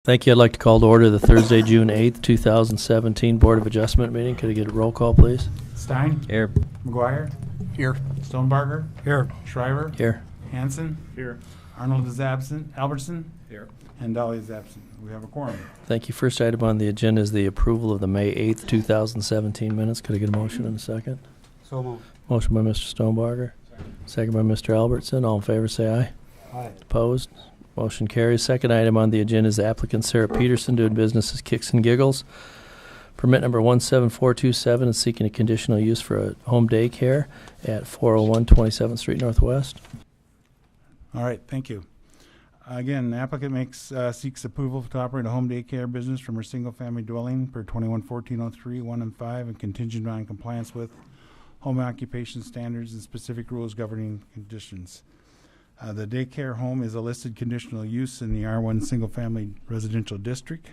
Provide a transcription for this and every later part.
Thank you. I'd like to call to order the Thursday, June 8th, 2017 Board of Adjustment meeting. Could I get a roll call, please? Stein? Here. McGuire? Here. Stonebarger? Here. Shriver? Here. Hanson? Here. Arnold is absent. Albertson? Here. And Dolly is absent. We have a quorum. Thank you. First item on the agenda is the approval of the May 8th, 2017 minutes. Could I get a motion in a second? So moved. Motion by Mr. Stonebarger. Second by Mr. Albertson. All in favor, say aye. Aye. Opposed? Motion carries. Second item on the agenda is the applicant Sarah Peterson doing business as Kicks and Giggles. Permit number 17427 is seeking a conditional use for a home daycare at 401 27th Street Northwest. All right, thank you. Again, the applicant seeks approval to operate a home daycare business from her single-family dwelling per 21-1403, 1 and 5, and contingent on compliance with home occupation standards and specific rules governing conditions. The daycare home is a listed conditional use in the R1 single-family residential district.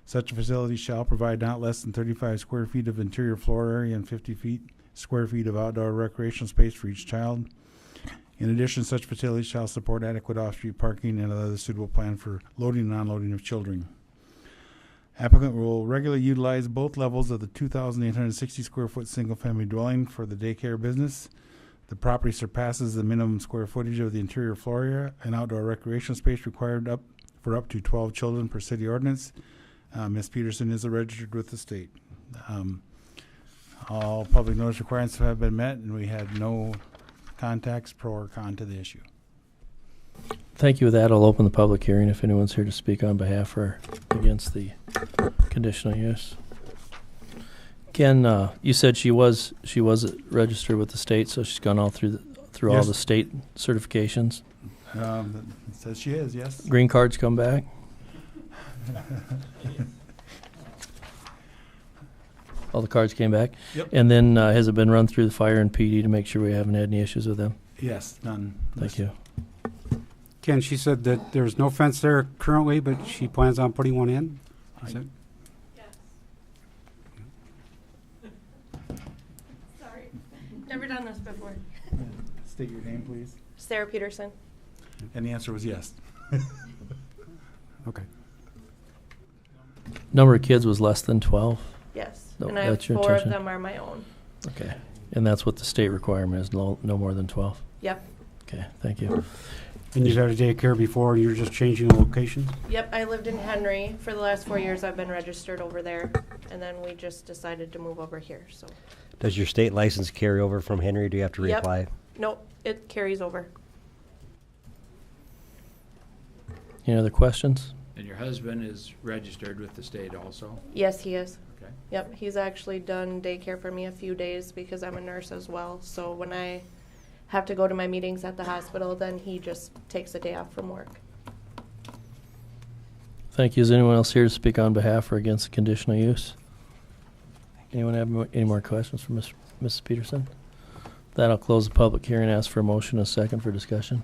Such a facility shall provide not less than 35 square feet of interior floor area and 50 square feet of outdoor recreational space for each child. In addition, such facilities shall support adequate off-street parking and other suitable plan for loading and unloading of children. Applicant will regularly utilize both levels of the 2,860 square foot single-family dwelling for the daycare business. The property surpasses the minimum square footage of the interior floor area and outdoor recreational space required for up to 12 children per city ordinance. Ms. Peterson is registered with the state. All public notice requirements have been met, and we had no contacts pro or con to the issue. Thank you. With that, I'll open the public hearing if anyone's here to speak on behalf or against the conditional use. Ken, you said she was registered with the state, so she's gone all through all Yes. the state certifications. It says she is, yes. Green cards come back. All the cards came back. Yep. And then has it been run through the fire and PD to make sure we haven't had any issues with them? Yes, none. Thank you. Ken, she said that there's no fence there currently, but she plans on putting one in? Is it? Sorry, never done this before. State your name, please. Sarah Peterson. And the answer was yes. Okay. Number of kids was less than 12? Yes, No, and I have that's your 4 of intention. them are my own. Okay. And that's what the state requirement is, no more than 12? Yep, Okay, thank you. And you've had a daycare before, and you're just changing the location? yep, I lived in Henry. For the last 4 years, I've been registered over there, and then we just decided to move over here, so. Does your state license carry over from Henry? Do you have to Yep. reapply? Nope, it carries over. Any other questions? And your husband is registered with the state also? Yes, he is. Okay. Yep, he's actually done daycare for me a few days because I'm a nurse as well. So when I have to go to my meetings at the hospital, then he just takes a day off from work. Thank you. Is anyone else here to speak on behalf or against the conditional use? Anyone have any more questions for Mrs. Peterson? Then I'll close the public hearing and ask for a motion and a second for discussion.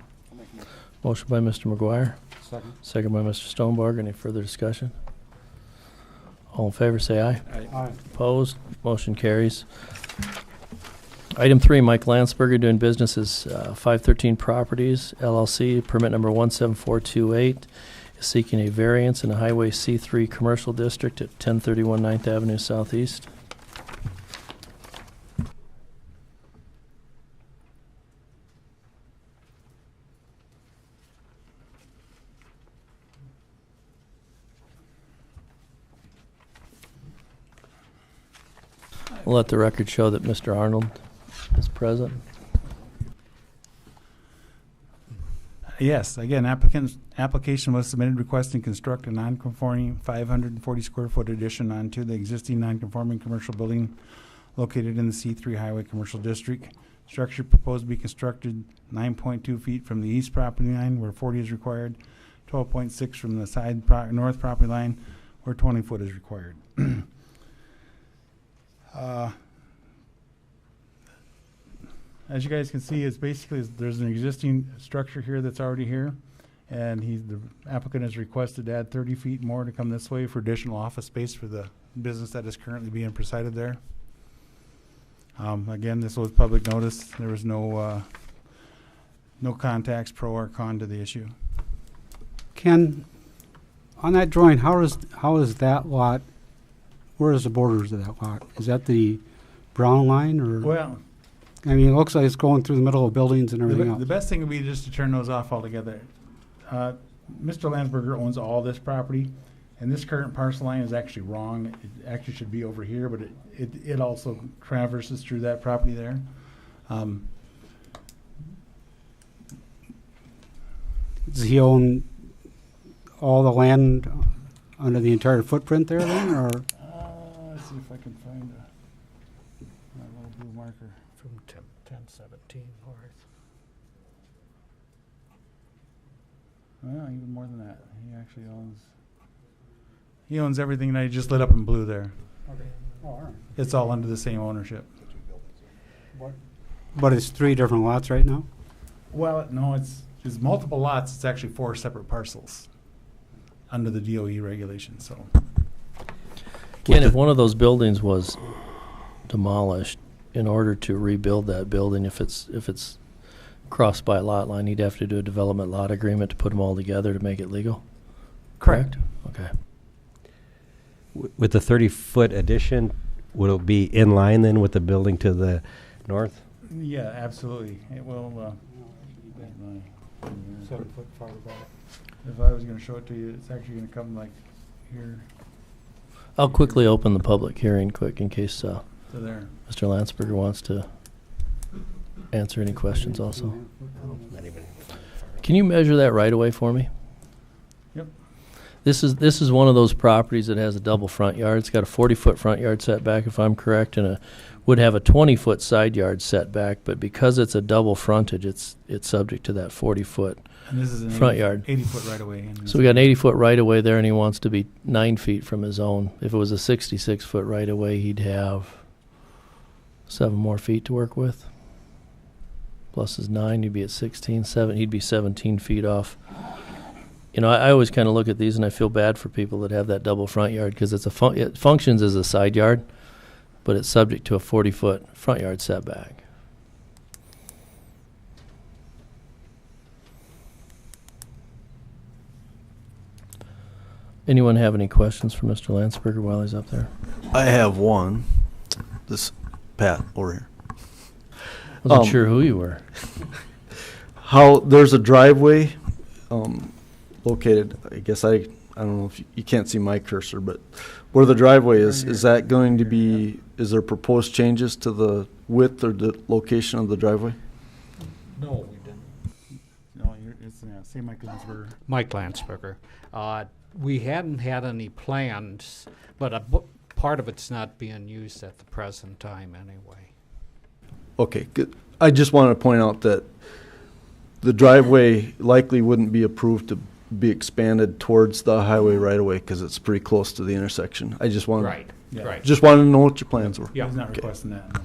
Motion by Mr. McGuire. Second. Second by Mr. Stonebarger. Any further discussion? All in favor, say aye. Aye. Opposed? Motion carries. Item 3, Mike Landsberger doing business as 513 Properties, LLC, permit number 17428, is seeking a variance in a Highway C3 commercial district at 1031 9th Avenue Southeast. We'll let the record show that Mr. Arnold is present. Yes, again, application was submitted requesting construct a non-conforming 540 square foot addition onto the existing non-conforming commercial building located in the C3 Highway Commercial District. Structure proposed to be constructed 9.2 feet from the east property line where 40 is required, 12.6 from the north property line where 20 foot is required. As you guys can see, it's basically there's an existing structure here that's already here, and the applicant has requested to add 30 feet more to come this way for additional office space for the business that is currently being presided there. Again, this was public notice. There was no contacts pro or con to the issue. Ken, On that drawing, how is that lot, where is the borders of that lot? Is that the brown line, or? Well, I mean, it looks like it's going through the middle of buildings and everything the else. best thing would be just to turn those off altogether. Mr. Landsberger owns all this property, and this current parcel line is actually wrong. It actually should be over here, but it also traverses through that property there. Does he own all the land under the entire footprint there then, or? Let's see if I can find my little blue marker. From 1017 north. Well, even more than that. He owns everything that I just lit up in blue there. Okay. Oh, all right. It's all under the same ownership. But it's 3 different lots right now? Well, no, it's multiple lots. It's actually 4 separate parcels under the DOE regulation. So, Ken, if one of those buildings was demolished, in order to rebuild that building, if it's crossed by a lot line, you'd have to do a development lot agreement to put them all together to make it legal? Correct. Okay. With the 30-foot addition, would it be in line then with the building to the north? yeah, absolutely. It will. 7 foot farther back. If I was going to show it to you, it's actually going to come like here I'll quickly open the public hearing quick in case to there. Mr. Landsberger wants to answer any questions also. Not even. Can you measure that right away for me? Yep. This is one of those properties that has a double front yard. It's got a 40-foot front yard setback, if I'm correct, and would have a 20-foot side yard setback. But because it's a double frontage, it's subject to that 40-foot And this is an front yard. 80-foot right away. So we got an 80-foot right-of-way there, and he wants to be 9 feet from his own. If it was a 66-foot right-of-way, he'd have 7 more feet to work with. Plus his 9, he'd be at 16. 7, he'd be 17 feet off. You know, I always kind of look at these, and I feel bad for people that have that double front yard because it functions as a side yard, but it's subject to a 40-foot front yard setback. Anyone have any questions for Mr. Landsberger while he's up there? I have one. This Pat over here. Wasn't sure who you were. How there's a driveway located. I guess I don't know if you can't see my cursor, but where the driveway is that going to be? Is there proposed changes to the width or the location of the driveway? No, we didn't. No, it's same Mike Landsberger. Mike Landsberger. We hadn't had any plans, but part of it's not being used at the present time anyway. Okay, good. I just wanted to point out that the driveway likely wouldn't be approved to be expanded towards the highway right away because it's pretty close to the intersection. I just wanted Right, Yeah. right. just wanted to know what your plans were. Yeah. He's not Okay. requesting that. No.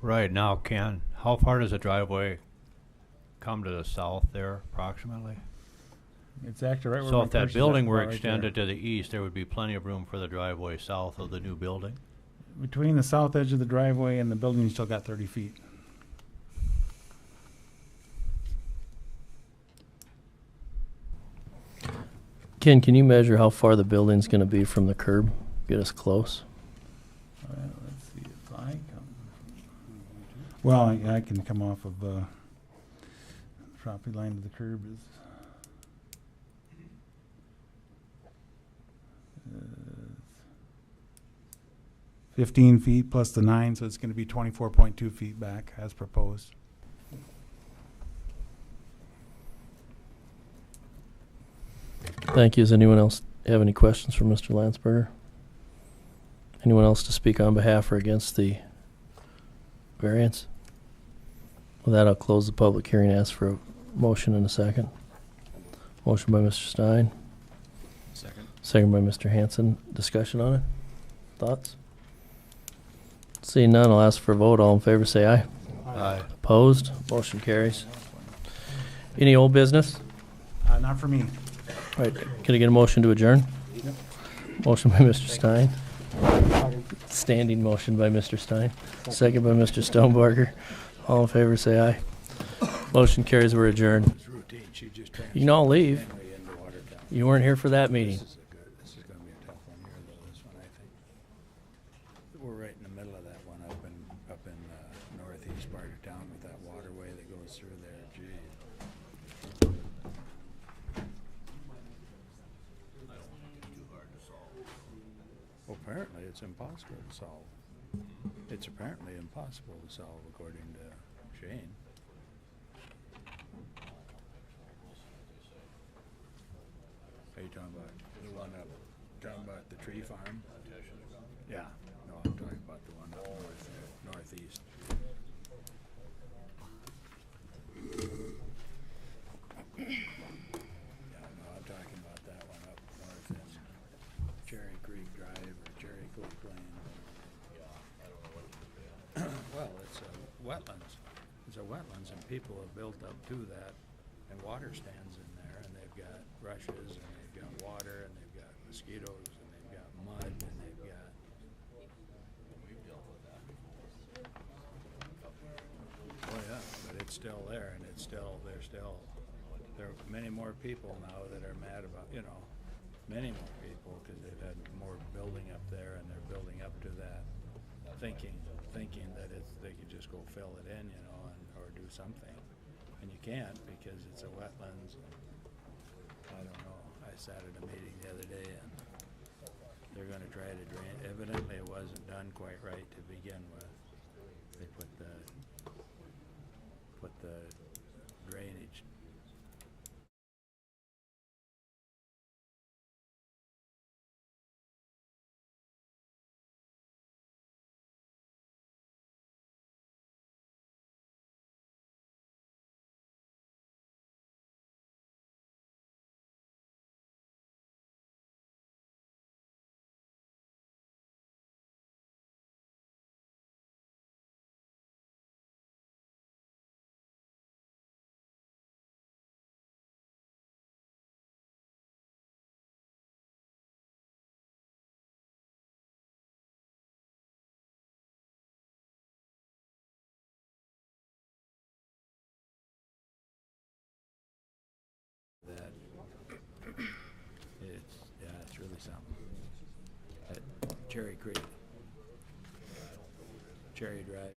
Right now, Ken, how far does the driveway come to the south there approximately? It's actually right where So my if that cursor's building at, were about right extended to the east, there would be plenty of room for the driveway south of the new building? there. Between the south edge of the driveway and the building, you still got 30 feet. Ken, can you measure how far the building's going to be from the curb? Get us close. Let's see if I come. Well, I can come off of property line to the curb is 15 feet plus the 9, so it's going to be 24.2 feet back as proposed. Thank you. Does anyone else have any questions for Mr. Landsberger? Anyone else to speak on behalf or against the variance? With that, I'll close the public hearing and ask for a motion in a second. Motion by Mr. Stein. Second. Second by Mr. Hanson. Discussion on it? Thoughts? Seeing none, I'll ask for a vote. All in favor say aye. Aye. Opposed? Motion carries. Any old business? Not for me. All right, can I get a motion to adjourn? Yep. Motion by Mr. Stein. Standing motion by Mr. Stein. Second by Mr. Stonebarger. All in favor say aye. Motion carries. We're adjourned. It's routine. She just You can all leave. Henry into Watertown. You weren't here for that meeting. This is gonna be a tough one here, though, this one, I think. We're right in the middle of that one up in northeast part of town with that waterway that goes through there, gee. Well, apparently it's impossible to solve. It's apparently impossible to solve according to Shane. Are you talking about the one up, talking about the tree farm? Yeah, no, I'm talking about the one up northeast. Yeah, no, I'm talking about that one up north in Cherry Creek Drive or Cherry Creek Lane. Well, it's wetlands. It's a wetlands and people have built up to that and water stands in there and they've got rushes and they've got water and they've got mosquitoes and they've got mud and they've got. Oh yeah, but it's still there and there are many more people now that are mad about, many more people because they've had more building up there and they're building up to that thinking that they could just go fill it in, or do something. And you can't because it's a wetlands. I don't know. I sat at a meeting the other day and they're gonna try to drain. Evidently it wasn't done quite right to begin with. They put the drainage. That it's really something. At Cherry Creek, Cherry Drive.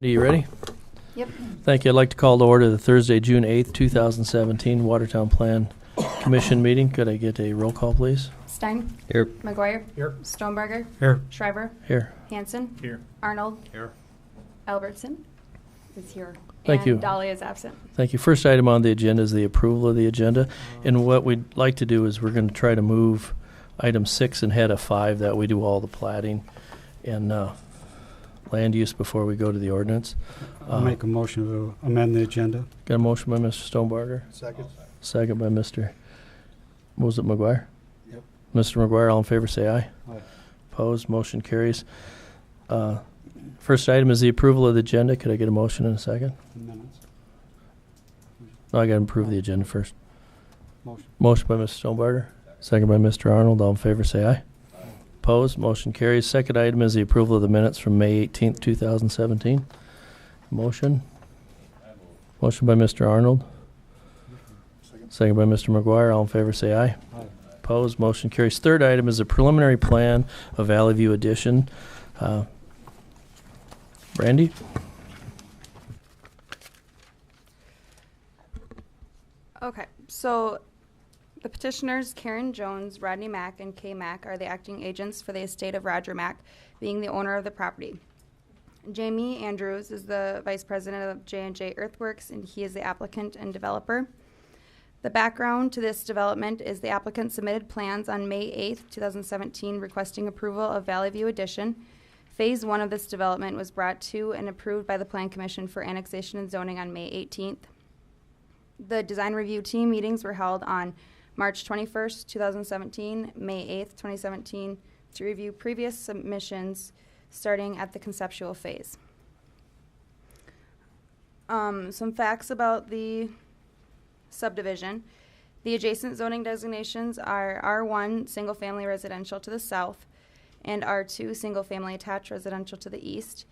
Are you ready? Yep. Thank you. I'd like to call to order the Thursday, June 8th, 2017 Watertown Plan Commission meeting. Could I get a roll call, please? Stein. Here. McGuire. Here. Stonebarger. Here. Shriver. Here. Hanson. Here. Arnold. Here. Albertson is here. Thank and you. Dolly is absent. Thank you. First item on the agenda is the approval of the agenda. And what we'd like to do is we're going to try to move item 6 ahead of 5, that we do all the plating and land use before we go to the ordinance. I'll make a motion to amend the agenda. Got a motion by Mr. Stonebarger. Second. Second by Mr. Was it McGuire? Yep. Mr. McGuire, all in favor say aye. Aye. Opposed, motion carries. First item is the approval of the agenda. Could I get a motion in a second? Minutes. No, I got to approve the agenda first. Motion. Motion by Mr. Stonebarger, second by Mr. Arnold. All in favor say aye. Opposed, motion carries. Second item is the approval of the minutes from May 18th, 2017. Motion. Motion by Mr. Arnold. Second by Mr. McGuire. All in favor say aye. Aye. Opposed, motion carries. Third item is a preliminary plan of Valley View addition. Brandy? Okay, so the petitioners, Karen Jones, Rodney Mack, and Kay Mack, are the acting agents for the estate of Roger Mack, being the owner of the property. Jamie Andrews is the vice president of J&J Earthworks, and he is the applicant and developer. The background to this development is the applicant submitted plans on May 8th, 2017, requesting approval of Valley View addition. Phase 1 of this development was brought to and approved by the Plan Commission for annexation and zoning on May 18th. The design review team meetings were held on March 21st, 2017, May 8th, 2017, to review previous submissions starting at the conceptual phase. Some facts about the subdivision. The adjacent zoning designations are R1 single-family residential to the south and R2 single-family attached residential to the east.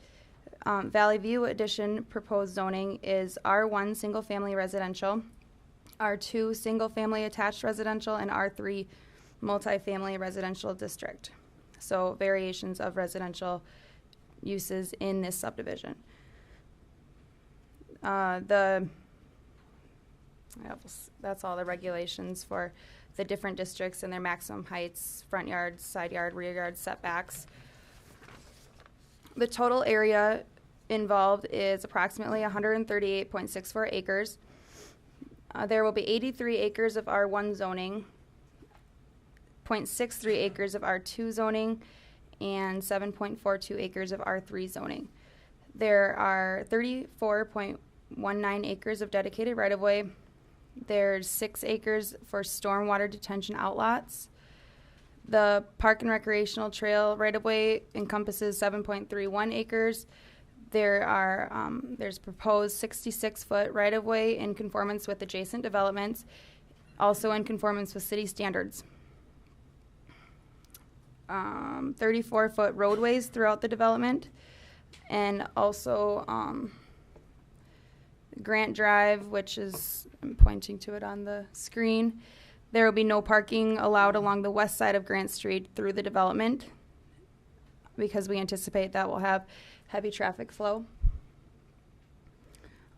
Valley View Addition proposed zoning is R1 single-family residential, R2 single-family attached residential, and R3 multifamily residential district. So variations of residential uses in this subdivision. That's all the regulations for the different districts and their maximum heights, front yard, side yard, rear yard setbacks. The total area involved is approximately 138.64 acres. There will be 83 acres of R1 zoning, 0.63 acres of R2 zoning, and 7.42 acres of R3 zoning. There are 34.19 acres of dedicated right-of-way. There's 6 acres for stormwater detention outlots. The park and recreational trail right-of-way encompasses 7.31 acres. There's proposed 66-foot right-of-way in conformance with adjacent developments, also in conformance with city standards. 34-foot roadways throughout the development, and also Grant Drive, which is, I'm pointing to it on the screen. There will be no parking allowed along the west side of Grant Street through the development because we anticipate that will have heavy traffic flow.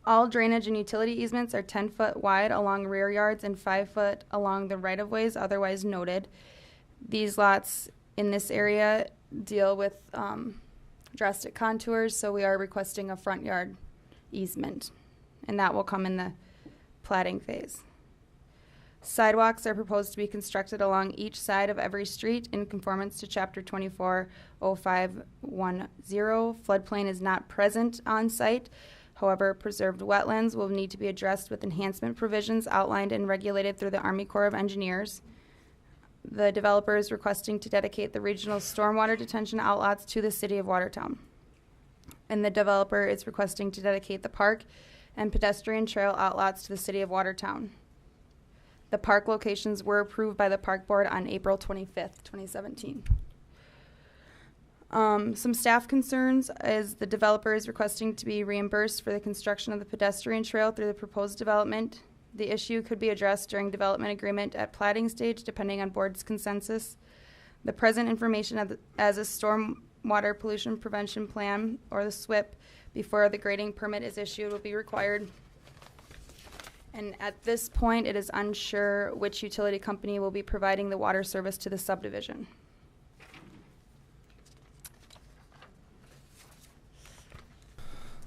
All drainage and utility easements are 10 foot wide along rear yards and 5 foot along the right-of-ways, otherwise noted. These lots in this area deal with drastic contours, so we are requesting a front yard easement, and that will come in the platting phase. Sidewalks are proposed to be constructed along each side of every street in conformance to Chapter 240510. Floodplain is not present on site. However, preserved wetlands will need to be addressed with enhancement provisions outlined and regulated through the Army Corps of Engineers. The developer is requesting to dedicate the regional stormwater detention outlots to the city of Watertown. And the developer is requesting to dedicate the park and pedestrian trail outlots to the city of Watertown. The park locations were approved by the park board on April 25th, 2017. Some staff concerns is the developer is requesting to be reimbursed for the construction of the pedestrian trail through the proposed development. The issue could be addressed during development agreement at platting stage, depending on board's consensus. The present information as a stormwater pollution prevention plan, or the SWIP, before the grading permit is issued will be required. And at this point, it is unsure which utility company will be providing the water service to the subdivision.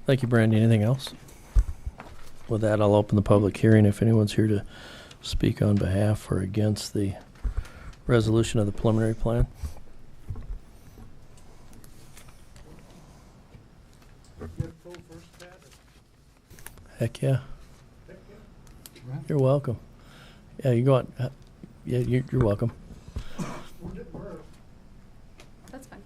Thank you, Brandy. Anything else? With that, I'll open the public hearing if anyone's here to speak on behalf or against the resolution of the preliminary plan. Heck yeah. You're welcome. Yeah, you go on. Yeah, you're welcome. That's fine.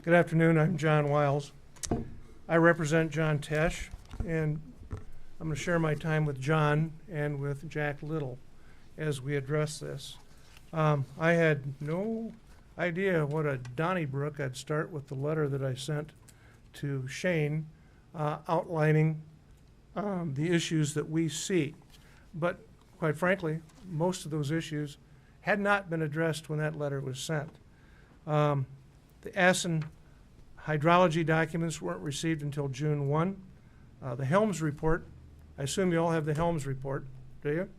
Good afternoon, I'm John Wiles. I represent John Tesh, and I'm going to share my time with John and with Jack Little as we address this. I had no idea what a Donnybrook. I'd start with the letter that I sent to Shane outlining the issues that we see. But quite frankly, most of those issues had not been addressed when that letter was sent. The Assen hydrology documents weren't received until June 1. The Helms report, I assume you all have the Helms report, do you?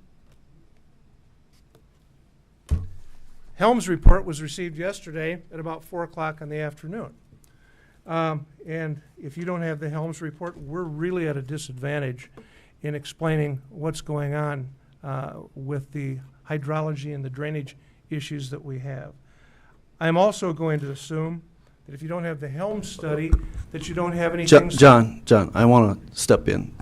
Helms report was received yesterday at about 4 o'clock in the afternoon. And if you don't have the Helms report, we're really at a disadvantage in explaining what's going on with the hydrology and the drainage issues that we have. I'm also going to assume that if you don't have the Helms study, that you don't have anything. John, I want to step in.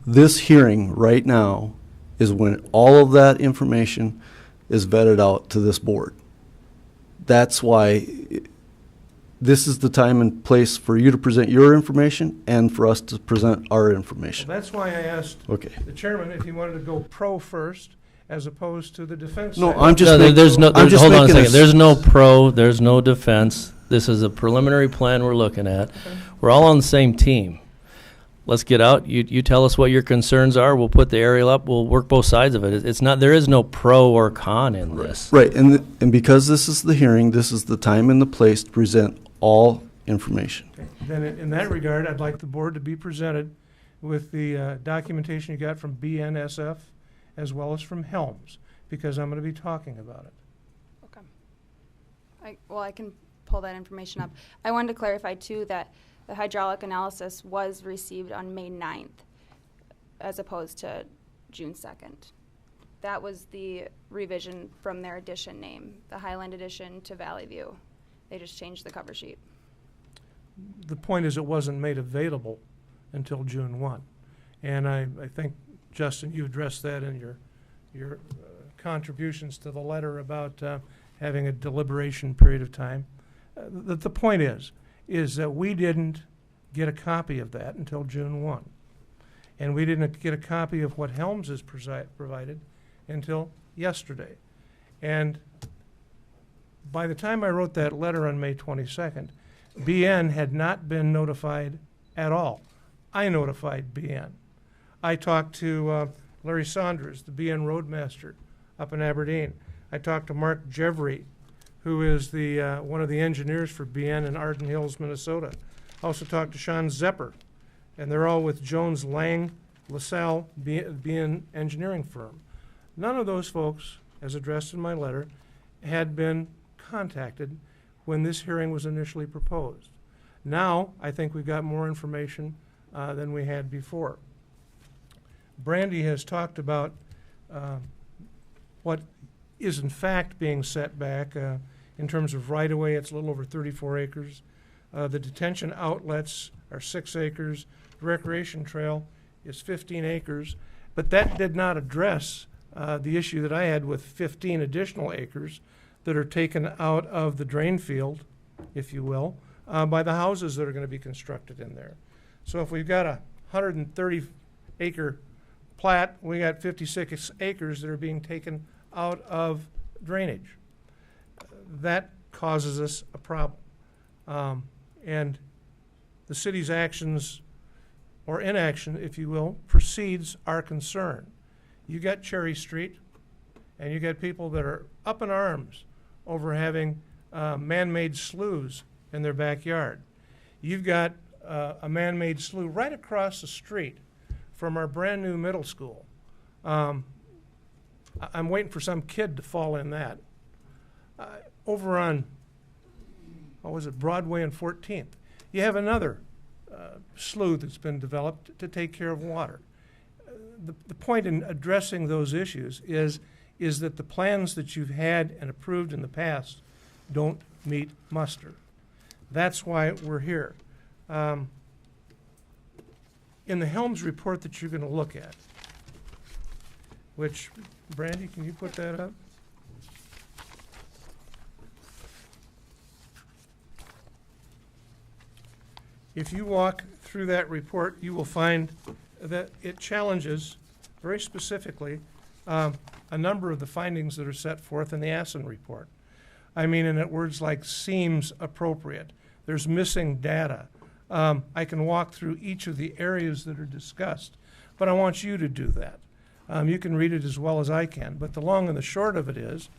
This hearing right now is when all of that information is vetted out to this board. That's why this is the time and place for you to present your information and for us to present our information. Well, that's why I asked the chairman if he wanted to go pro first as opposed to the defense. No, side. I'm just No, making, there's no, I'm just hold on a making second. There's no pro, there's no defense. This is a preliminary plan we're looking at. We're all on the same team. Let's get out. You tell us what your concerns are. We'll put the aerial up. We'll work both sides of it. It's not, there is no pro or con in this. Right, and because this is the hearing, this is the time and the place to present all information. Okay. Then in that regard, I'd like the board to be presented with the documentation you got from BNSF as well as from Helms, because I'm going to be talking about it. Okay. I can pull that information up. I wanted to clarify, too, that the hydraulic analysis was received on May 9th as opposed to June 2nd. That was the revision from their edition name, the Highland Edition to Valley View. They just changed the cover sheet. The point is it wasn't made available until June 1. And I think, Justin, you addressed that in your contributions to the letter about having a deliberation period of time. The point is that we didn't get a copy of that until June 1. And we didn't get a copy of what Helms has provided until yesterday. And by the time I wrote that letter on May 22nd, BN had not been notified at all. I notified BN. I talked to Larry Saunders, the BN roadmaster up in Aberdeen. I talked to Mark Jevry, who is the one of the engineers for BN in Arden Hills, Minnesota. I also talked to Sean Zepper, and they're all with Jones Lang LaSalle BN engineering firm. None of those folks, as addressed in my letter, had been contacted when this hearing was initially proposed. Now, I think we've got more information than we had before. Brandy has talked about what is in fact being set back in terms of right-of-way. It's a little over 34 acres. The detention outlets are 6 acres. The recreation trail is 15 acres. But that did not address the issue that I had with 15 additional acres that are taken out of the drain field, if you will, by the houses that are going to be constructed in there. So if we've got a 130-acre plat, we got 56 acres that are being taken out of drainage. That causes us a problem. And the city's actions, or inaction, if you will, precedes our concern. You got Cherry Street, and you got people that are up in arms over having man-made sloughs in their backyard. You've got a man-made slough right across the street from our brand-new middle school. I'm waiting for some kid to fall in that. Over on, what was it, Broadway and 14th, you have another slough that's been developed to take care of water. The point in addressing those issues is that the plans that you've had and approved in the past don't meet muster. That's why we're here. In the Helms report that you're going to look at, which, Brandy, can you put that up? If you walk through that report, you will find that it challenges very specifically a number of the findings that are set forth in the Assen report. I mean, in words like seems appropriate. There's missing data. I can walk through each of the areas that are discussed, but I want you to do that. You can read it as well as I can, but the long and the short of it is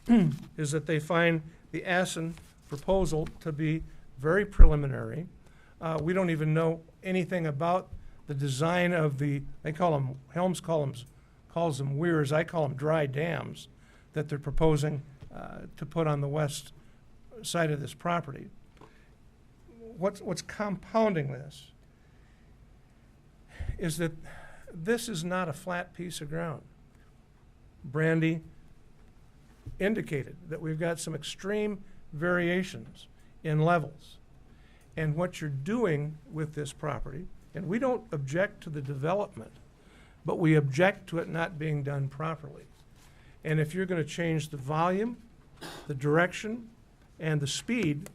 that they find the Assen proposal to be very preliminary. We don't even know anything about the design of they call them, Helms calls them weirs, I call them dry dams, that they're proposing to put on the west side of this property. What's compounding this is that this is not a flat piece of ground. Brandy indicated that we've got some extreme variations in levels. and what you're doing with this property, and we don't object to the development, but we object to it not being done properly. And if you're going to change the volume, the direction, and the speed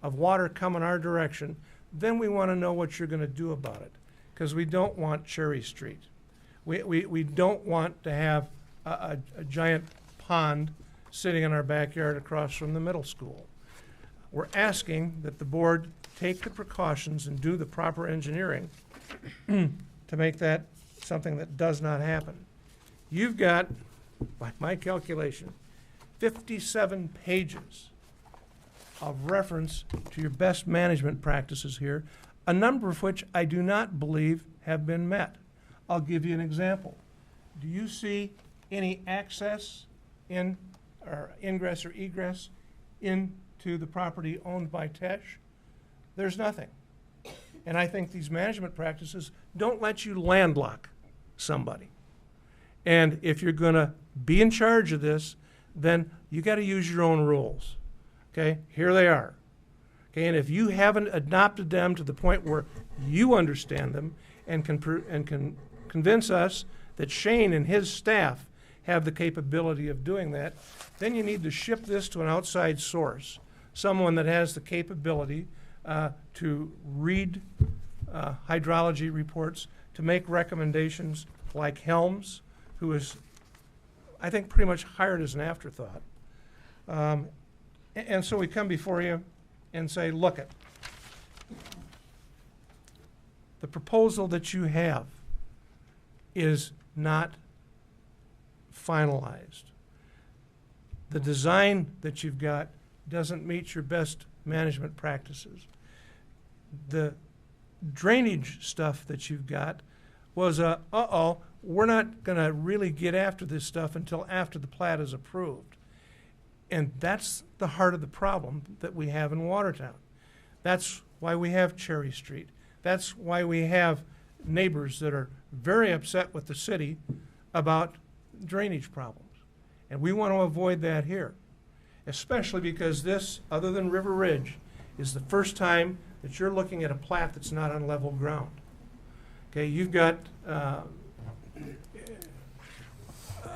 of water coming our direction, then we want to know what you're going to do about it, because we don't want Cherry Street. We don't want to have a giant pond sitting in our backyard across from the middle school. We're asking that the board take the precautions and do the proper engineering to make that something that does not happen. You've got, by my calculation, 57 pages of reference to your best management practices here, a number of which I do not believe have been met. I'll give you an example. Do you see any access in, or ingress or egress into the property owned by Tesh? There's nothing. And I think these management practices don't let you landlock somebody. And if you're going to be in charge of this, then you got to use your own rules. Okay, here they are. Okay, and if you haven't adopted them to the point where you understand them and can convince us that Shane and his staff have the capability of doing that, then you need to ship this to an outside source, someone that has the capability to read hydrology reports, to make recommendations, like Helms, who is, I think, pretty much hired as an afterthought. And so we come before you and say, look it, the proposal that you have is not finalized. The design that you've got doesn't meet your best management practices. The drainage stuff that you've got was we're not going to really get after this stuff until after the plat is approved. And that's the heart of the problem that we have in Watertown. That's why we have Cherry Street. That's why we have neighbors that are very upset with the city about drainage problems. And we want to avoid that here, especially because this, other than River Ridge, is the first time that you're looking at a plat that's not on level ground. Okay, you've got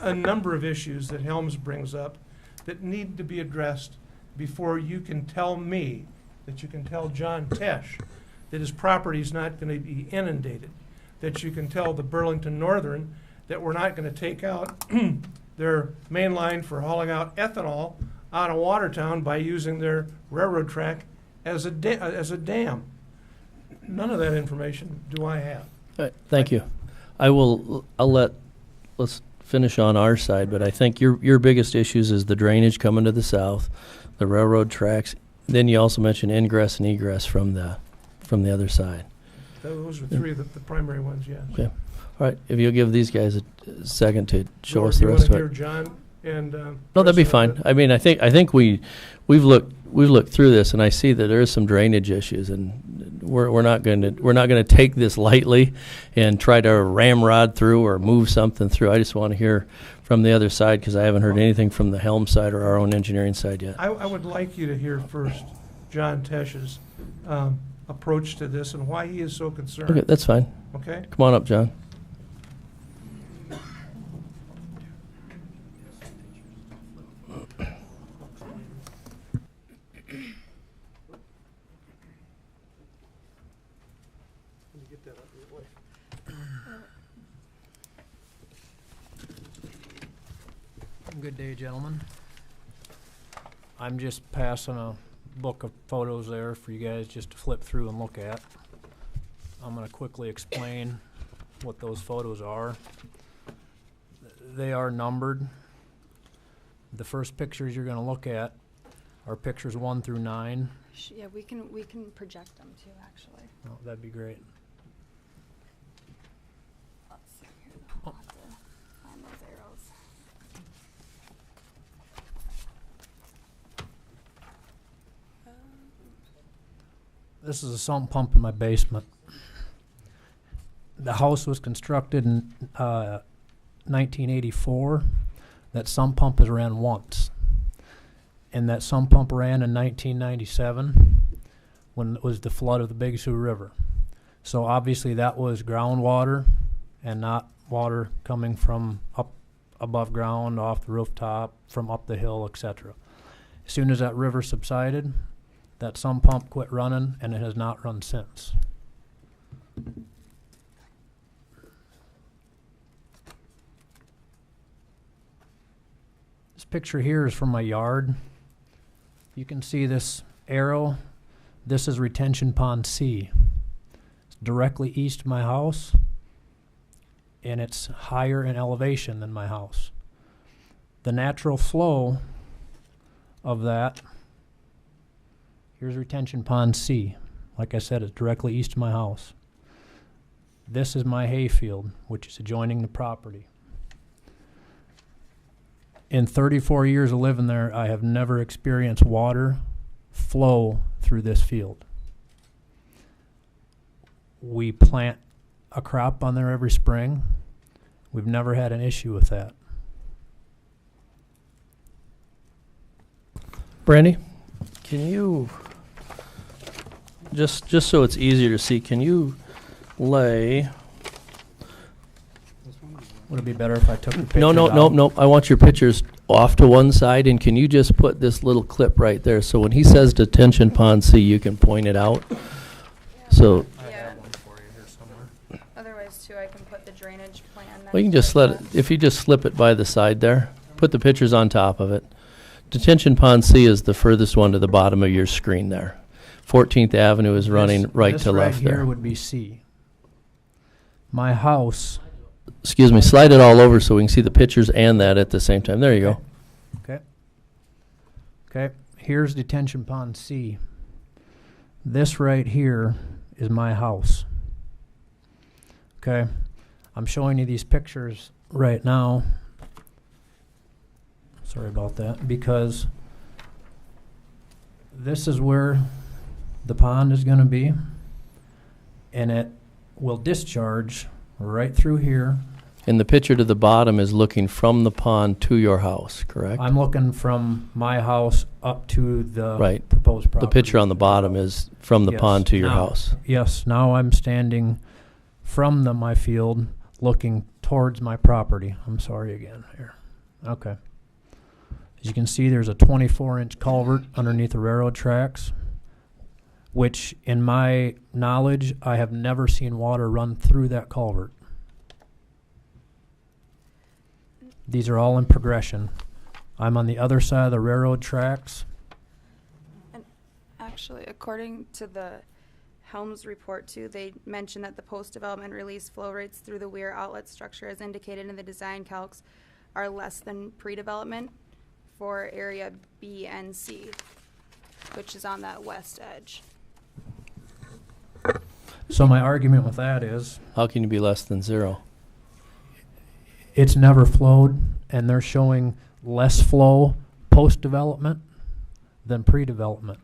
a number of issues that Helms brings up that need to be addressed before you can tell me, that you can tell John Tesh that his property is not going to be inundated, that you can tell the Burlington Northern that we're not going to take out their main line for hauling out ethanol out of Watertown by using their railroad track as a dam. None of that information do I have. All right, thank you. Let's finish on our side, but I think your biggest issues is the drainage coming to the south, the railroad tracks. Then you also mentioned ingress and egress from the other side. Those are three of the primary ones, yes. Okay. All right. If you'll give these guys a second to show us the rest of You it. want to hear John and No, that'd be Chris fine. I mean, I think we've looked through this, and I see that there is some drainage issues, and we're not going to take this lightly and try to ramrod through or move something through. I just want to hear from the other side, because I haven't heard anything from the Helm side or our own engineering side yet. I would like you to hear first John Tesch's approach to this and why he is so concerned. Okay, that's fine. Okay? Come on up, John. Good day, gentlemen. I'm just passing a book of photos there for you guys just to flip through and look at. I'm going to quickly explain what those photos are. They are numbered. The first pictures you're going to look at are pictures 1 through 9. Yeah, we can project them too, actually. Oh, that'd be great. Let's see here. I'll have to find those arrows. This is a sump pump in my basement. The house was constructed in 1984. That sump pump has ran once. And that sump pump ran in 1997 when it was the flood of the Big Sioux River. So obviously that was groundwater and not water coming from up above ground, off the rooftop, from up the hill, etc. As soon as that river subsided, that sump pump quit running, and it has not run since. This picture here is from my yard. You can see this arrow. This is retention pond C. It's directly east of my house, and it's higher in elevation than my house. The natural flow of that, here's retention pond C. Like I said, it's directly east of my house. This is my hayfield, which is adjoining the property. In 34 years of living there, I have never experienced water flow through this field. We plant a crop on there every spring. We've never had an issue with that. Brandy, can you, just so it's easier to see, can you lay... Would it be better if I took the picture No. I want your pictures off to one side, and can you just put this little clip right there? So when he says detention pond C, you can point it out. So I have one for you here somewhere. Otherwise, too, I can put the drainage plan. we can next just to let it, if you just slip it by the side there, put the pictures on top of it. Detention pond C is the furthest one to the bottom of your screen there. 14th Avenue is running right to left This right there. here would be C. My house. Excuse me, slide it all over so we can see the pictures and that at the same time. There you go. Okay, here's detention pond C. This right here is my house. Okay, I'm showing you these pictures right now. Sorry about that, because this is where the pond is going to be, and it will discharge right through here. And the picture to the bottom is looking from the pond to your house, correct? I'm looking from my house up to the Right. proposed property. The picture on the bottom is from the Yes. pond to your Now- house. Yes, now I'm standing from my field looking towards my property. I'm sorry again here. Okay. As you can see, there's a 24-inch culvert underneath the railroad tracks, which in my knowledge, I have never seen water run through that culvert. These are all in progression. I'm on the other side of the railroad tracks. Actually, according to the Helms report too, they mentioned that the post-development release flow rates through the weir outlet structure as indicated in the design calcs are less than pre-development for area B and C, which is on that west edge. So my argument with that is How can you be less than 0? it's never flowed, and they're showing less flow post-development than pre-development.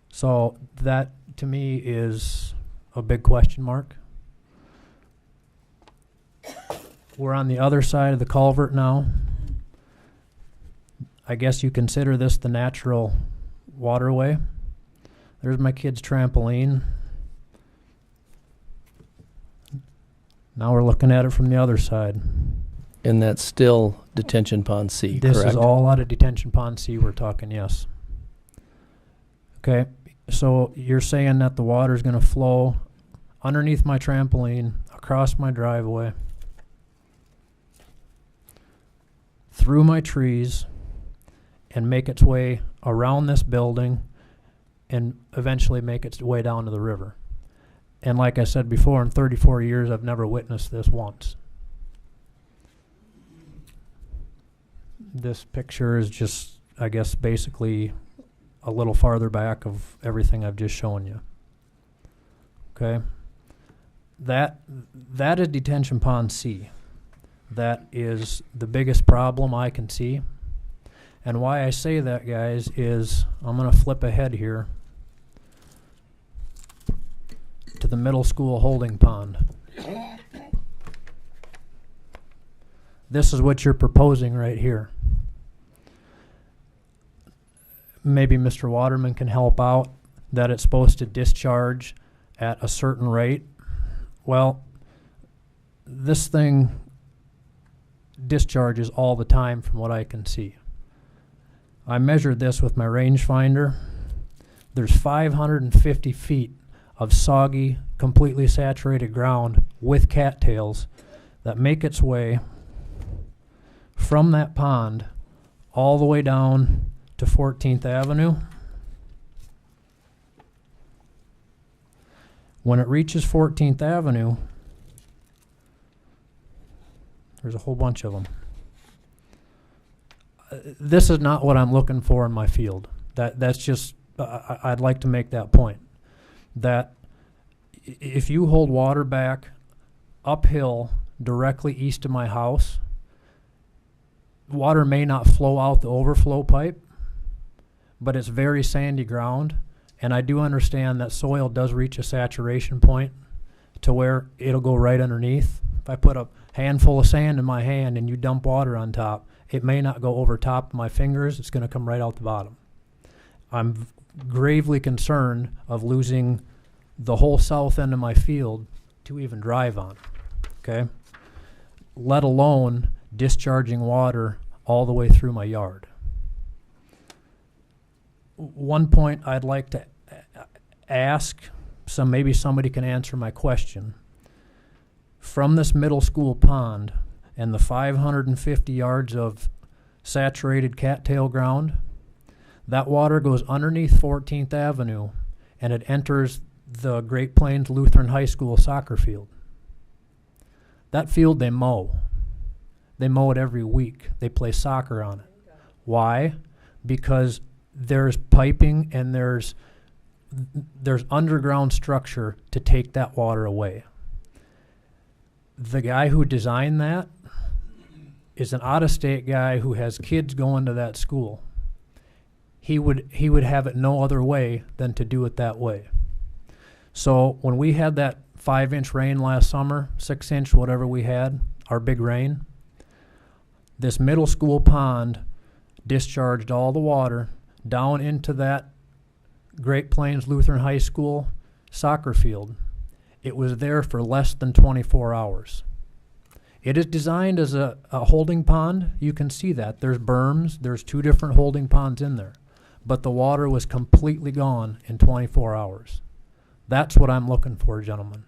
So that, to me, is a big question mark. We're on the other side of the culvert now. I guess you consider this the natural waterway. There's my kid's trampoline. Now we're looking at it from the other side. And that's still detention pond C, This correct? is all out of detention pond C we're talking, yes. Okay, so you're saying that the water's gonna flow underneath my trampoline, across my driveway, through my trees, and make its way around this building, and eventually make its way down to the river. And like I said before, in 34 years, I've never witnessed this once. This picture is just, I guess, basically a little farther back of everything I've just shown you. Okay? That is detention pond C. That is the biggest problem I can see. And why I say that, guys, is I'm going to flip ahead here to the middle school holding pond. This is what you're proposing right here. Maybe Mr. Waterman can help out. that it's supposed to discharge at a certain rate. Well, this thing discharges all the time from what I can see. I measured this with my rangefinder. There's 550 feet of soggy, completely saturated ground with cattails that make its way from that pond all the way down to 14th Avenue. When it reaches 14th Avenue, there's a whole bunch of them. This is not what I'm looking for in my field. That's just, I'd like to make that point. That if you hold water back uphill directly east of my house, water may not flow out the overflow pipe, but it's very sandy ground, and I do understand that soil does reach a saturation point to where it'll go right underneath. If I put a handful of sand in my hand and you dump water on top, it may not go over top of my fingers. It's going to come right out the bottom. I'm gravely concerned of losing the whole south end of my field to even drive on, okay? Let alone discharging water all the way through my yard. One point I'd like to ask, maybe somebody can answer my question. From this middle school pond and the 550 yards of saturated cattail ground, that water goes underneath 14th Avenue and it enters the Great Plains Lutheran High School soccer field. That field they mow. They mow it every week. They play soccer on it. Why? Because there's piping and there's underground structure to take that water away. The guy who designed that is an out-of-state guy who has kids going to that school. He would have it no other way than to do it that way. So when we had that 5-inch rain last summer, 6-inch, whatever we had, our big rain, this middle school pond discharged all the water down into that Great Plains Lutheran High School soccer field. It was there for less than 24 hours. It is designed as a holding pond. You can see that. There's berms. There's 2 different holding ponds in there. But the water was completely gone in 24 hours. That's what I'm looking for, gentlemen.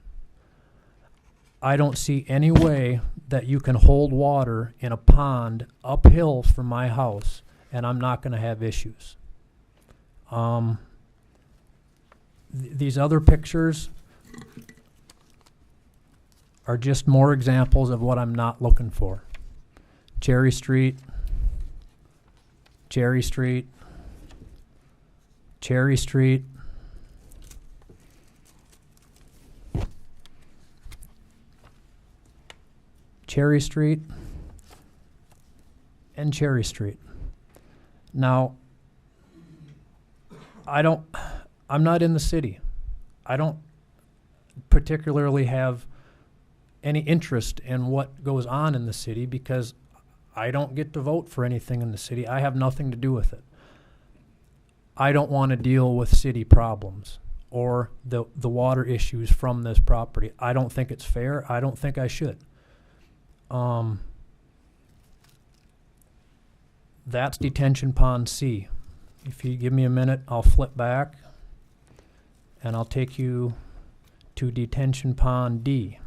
I don't see any way that you can hold water in a pond uphill from my house and I'm not going to have issues. These other pictures are just more examples of what I'm not looking for. Cherry Street, Cherry Street, Cherry Street, Cherry Street, and Cherry Street. Now, I'm not in the city. I don't particularly have any interest in what goes on in the city because I don't get to vote for anything in the city. I have nothing to do with it. I don't want to deal with city problems or the water issues from this property. I don't think it's fair. I don't think I should. That's detention pond C. If you give me a minute, I'll flip back and I'll take you to detention pond D.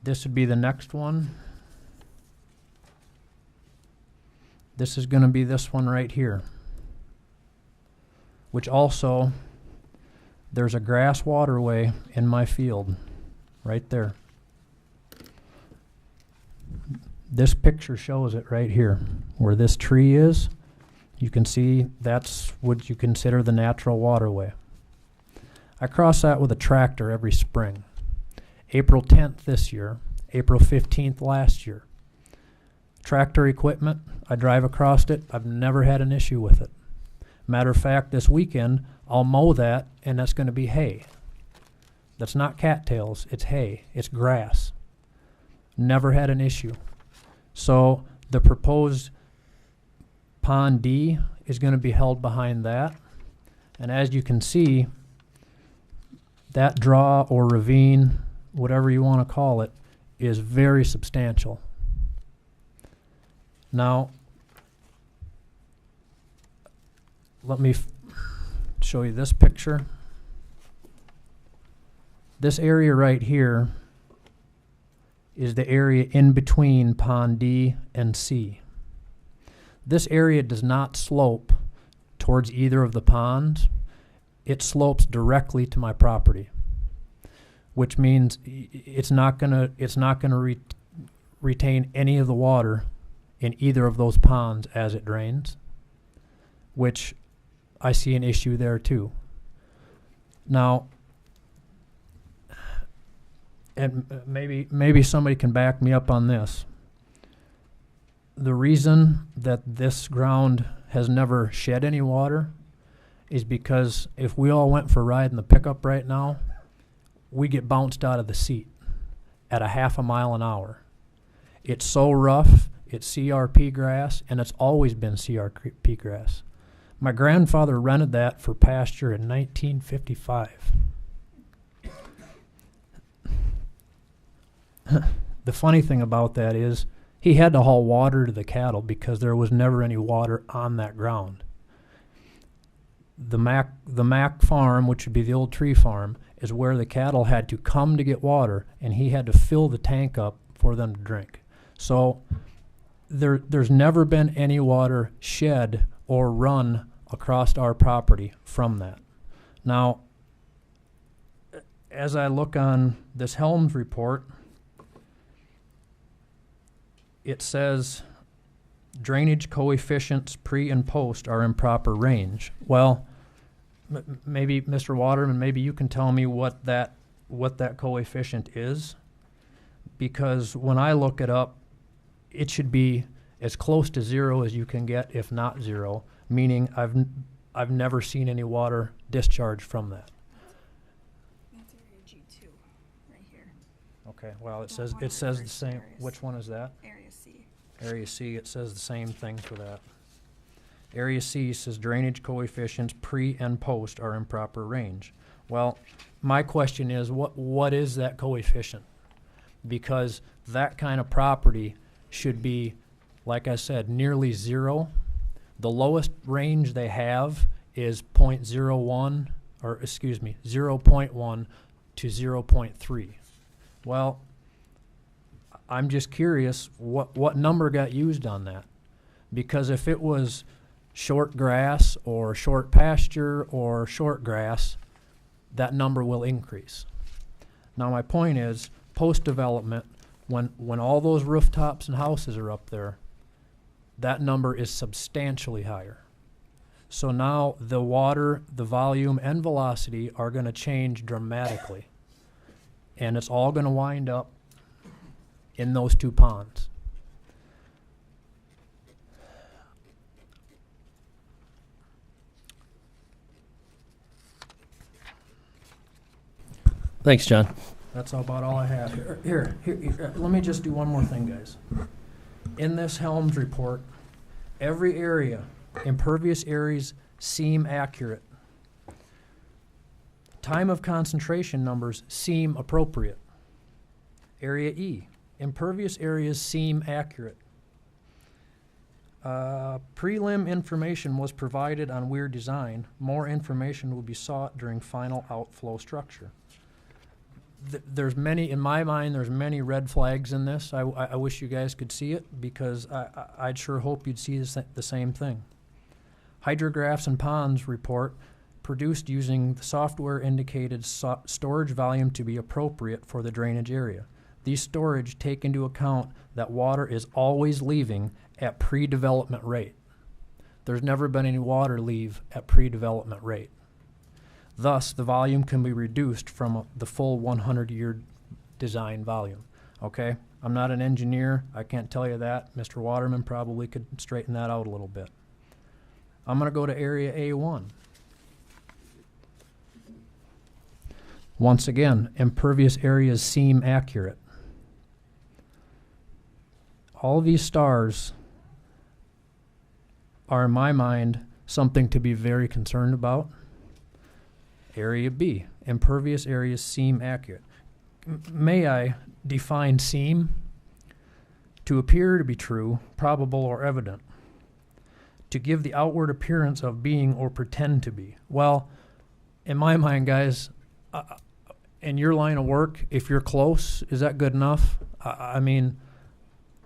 This would be the next one. This is going to be this one right here, which also, there's a grass waterway in my field right there. This picture shows it right here. Where this tree is, you can see that's what you consider the natural waterway. I cross that with a tractor every spring. April 10th this year, April 15th last year. Tractor equipment, I drive across it. I've never had an issue with it. Matter of fact, this weekend, I'll mow that, and that's going to be hay. That's not cattails, it's hay, it's grass. Never had an issue. So the proposed pond D is going to be held behind that. And as you can see, that draw or ravine, whatever you want to call it, is very substantial. Now, let me show you this picture. This area right here is the area in between Pond D and C. This area does not slope towards either of the ponds. It slopes directly to my property, which means it's not gonna retain any of the water in either of those ponds as it drains, which I see an issue there too. Now, and maybe somebody can back me up on this. The reason that this ground has never shed any water is because if we all went for a ride in the pickup right now, we get bounced out of the seat at a half a mile an hour. It's so rough, it's CRP grass, and it's always been CRP grass. My grandfather rented that for pasture in 1955. The funny thing about that is he had to haul water to the cattle because there was never any water on that ground. The Mac farm, which would be the old tree farm, is where the cattle had to come to get water, and he had to fill the tank up for them to drink. So there's never been any water shed or run across our property from that. Now, as I look on this Helms report, it says drainage coefficients pre and post are in proper range. Well, maybe Mr. Waterman, maybe you can tell me what that coefficient is, because when I look it up, it should be as close to zero as you can get, if not zero, meaning I've never seen any water discharge from that. That's area G2 right here. Okay, well, it says the same. Which one is that? Area C. Area C, it says the same thing for that. Area C says drainage coefficients pre and post are in proper range. Well, my question is, what is that coefficient? Because that kind of property should be, like I said, nearly zero. The lowest range they have is 0.01, or excuse me, 0.1 to 0.3. Well, I'm just curious what number got used on that. Because if it was short grass or short pasture or short grass, that number will increase. Now my point is, post-development, when all those rooftops and houses are up there, that number is substantially higher. So now the water, the volume, and velocity are going to change dramatically. And it's all going to wind up in those two ponds. Thanks, John. That's about all I have. Here, let me just do one more thing, guys. In this Helms report, every area, impervious areas seem accurate. Time of concentration numbers seem appropriate. Area E, impervious areas seem accurate. Prelim information was provided on weir design. More information will be sought during final outflow structure. There's many, in my mind, there's many red flags in this. I wish you guys could see it, because I'd sure hope you'd see the same thing. Hydrographs and ponds report produced using the software indicated storage volume to be appropriate for the drainage area. These storage take into account that water is always leaving at pre-development rate. There's never been any water leave at pre-development rate. Thus, the volume can be reduced from the full 100-year design volume. Okay? I'm not an engineer. I can't tell you that. Mr. Waterman probably could straighten that out a little bit. I'm going to go to Area A1. Once again, impervious areas seem accurate. All these stars are, in my mind, something to be very concerned about. Area B, impervious areas seem accurate. May I define seem? To appear to be true, probable, or evident. To give the outward appearance of being or pretend to be. Well, in my mind, guys, in your line of work, if you're close, is that good enough? I mean,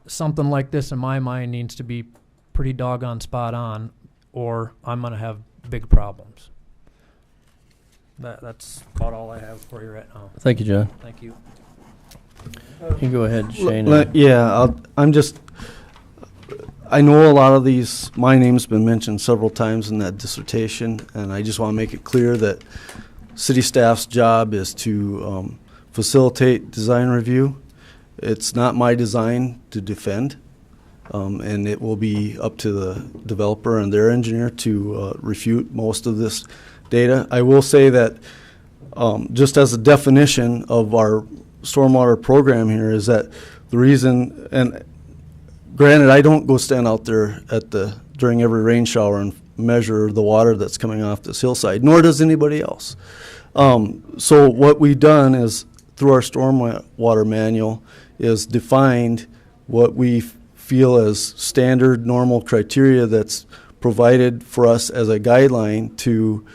something like this in my mind needs to be pretty doggone spot on, or I'm going to have big problems. That's about all I have for you right now. Thank you, John. Thank you. You can go ahead, Shane. I know a lot of these, my name's been mentioned several times in that dissertation, and I just want to make it clear that city staff's job is to facilitate design review. It's not my design to defend, and it will be up to the developer and their engineer to refute most of this data. I will say that just as a definition of our stormwater program here is that the reason, and granted, I don't go stand out there during every rain shower and measure the water that's coming off this hillside, nor does anybody else. So what we've done is, through our stormwater manual, is defined what we feel as standard normal criteria that's provided for us as a guideline to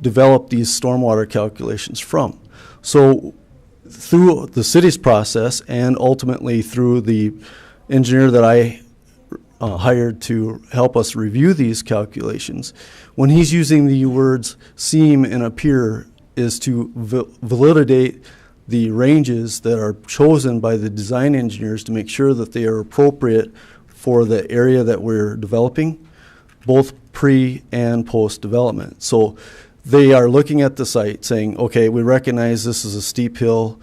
develop these stormwater calculations from. So through the city's process and ultimately through the engineer that I hired to help us review these calculations, when he's using the words seem and appear, is to validate the ranges that are chosen by the design engineers to make sure that they are appropriate for the area that we're developing, both pre and post development. So they are looking at the site saying, okay, we recognize this is a steep hill,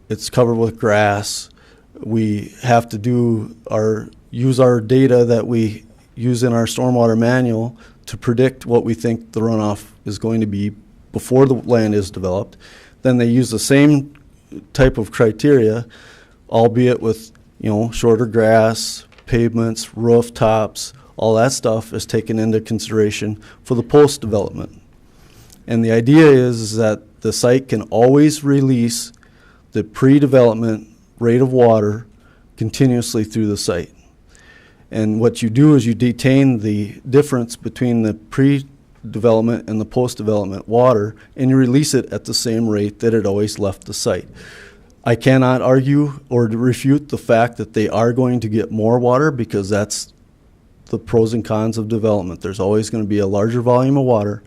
it's covered with grass, we have to use our data that we use in our stormwater manual to predict what we think the runoff is going to be before the land is developed. Then they use the same type of criteria, albeit with shorter grass, pavements, rooftops, all that stuff is taken into consideration for the post development. And the idea is that the site can always release the pre-development rate of water continuously through the site. And what you do is you detain the difference between the pre-development and the post-development water, and you release it at the same rate that it always left the site. I cannot argue or refute the fact that they are going to get more water, because that's the pros and cons of development. There's always going to be a larger volume of water,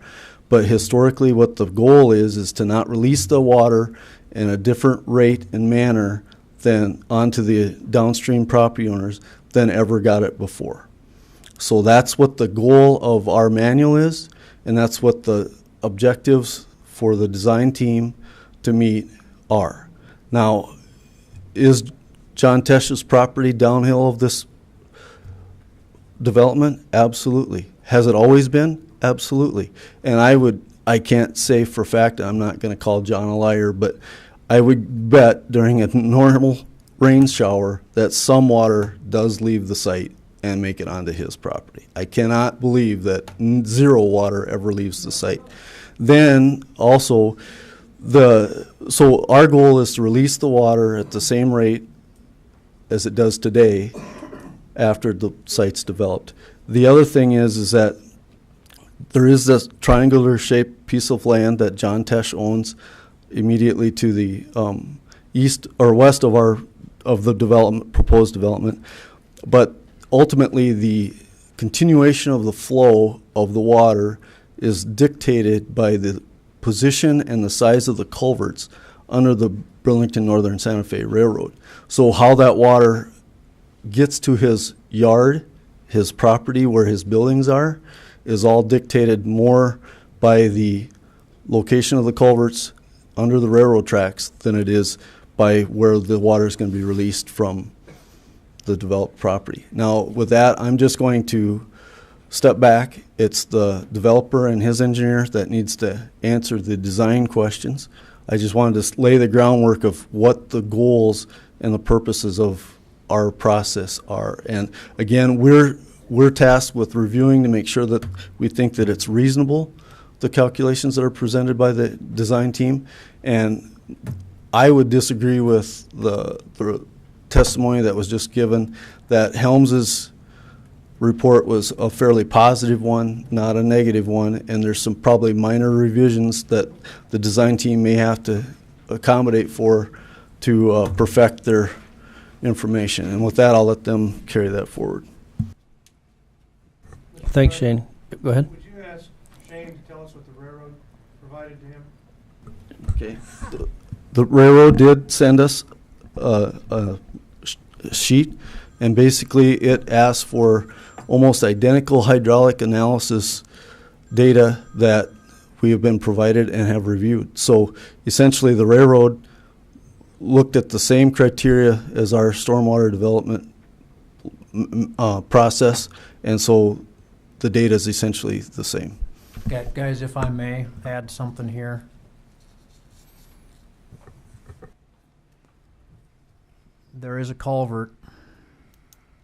but historically what the goal is to not release the water in a different rate and manner than onto the downstream property owners than ever got it before. So that's what the goal of our manual is, and that's what the objectives for the design team to meet are. Now, is John Tesch's property downhill of this development? Absolutely. Has it always been? Absolutely. And I can't say for a fact, I'm not going to call John a liar, but I would bet during a normal rain shower that some water does leave the site and make it onto his property. I cannot believe that zero water ever leaves the site. Then also, so our goal is to release the water at the same rate as it does today after the site's developed. The other thing is that there is this triangular shaped piece of land that John Tesch owns immediately to the east or west of the proposed development. But ultimately the continuation of the flow of the water is dictated by the position and the size of the culverts under the Burlington Northern Santa Fe Railroad. So how that water gets to his yard, his property where his buildings are, is all dictated more by the location of the culverts under the railroad tracks than it is by where the water is going to be released from the developed property. Now, with that, I'm just going to step back. It's the developer and his engineer that needs to answer the design questions. I just wanted to lay the groundwork of what the goals and the purposes of our process are. And again, we're tasked with reviewing to make sure that we think that it's reasonable, the calculations that are presented by the design team, and I would disagree with the testimony that was just given that Helms's report was a fairly positive one, not a negative one, and there's some probably minor revisions that the design team may have to accommodate for to perfect their information. And with that, I'll let them carry that forward. Thanks, Shane. Go ahead. Would you ask Shane to tell us what the railroad provided to him? Okay. The railroad did send us a sheet, and basically it asked for almost identical hydraulic analysis data that we have been provided and have reviewed. So essentially the railroad looked at the same criteria as our stormwater development process, and so the data is essentially the same. Guys, if I may add something here. There is a culvert.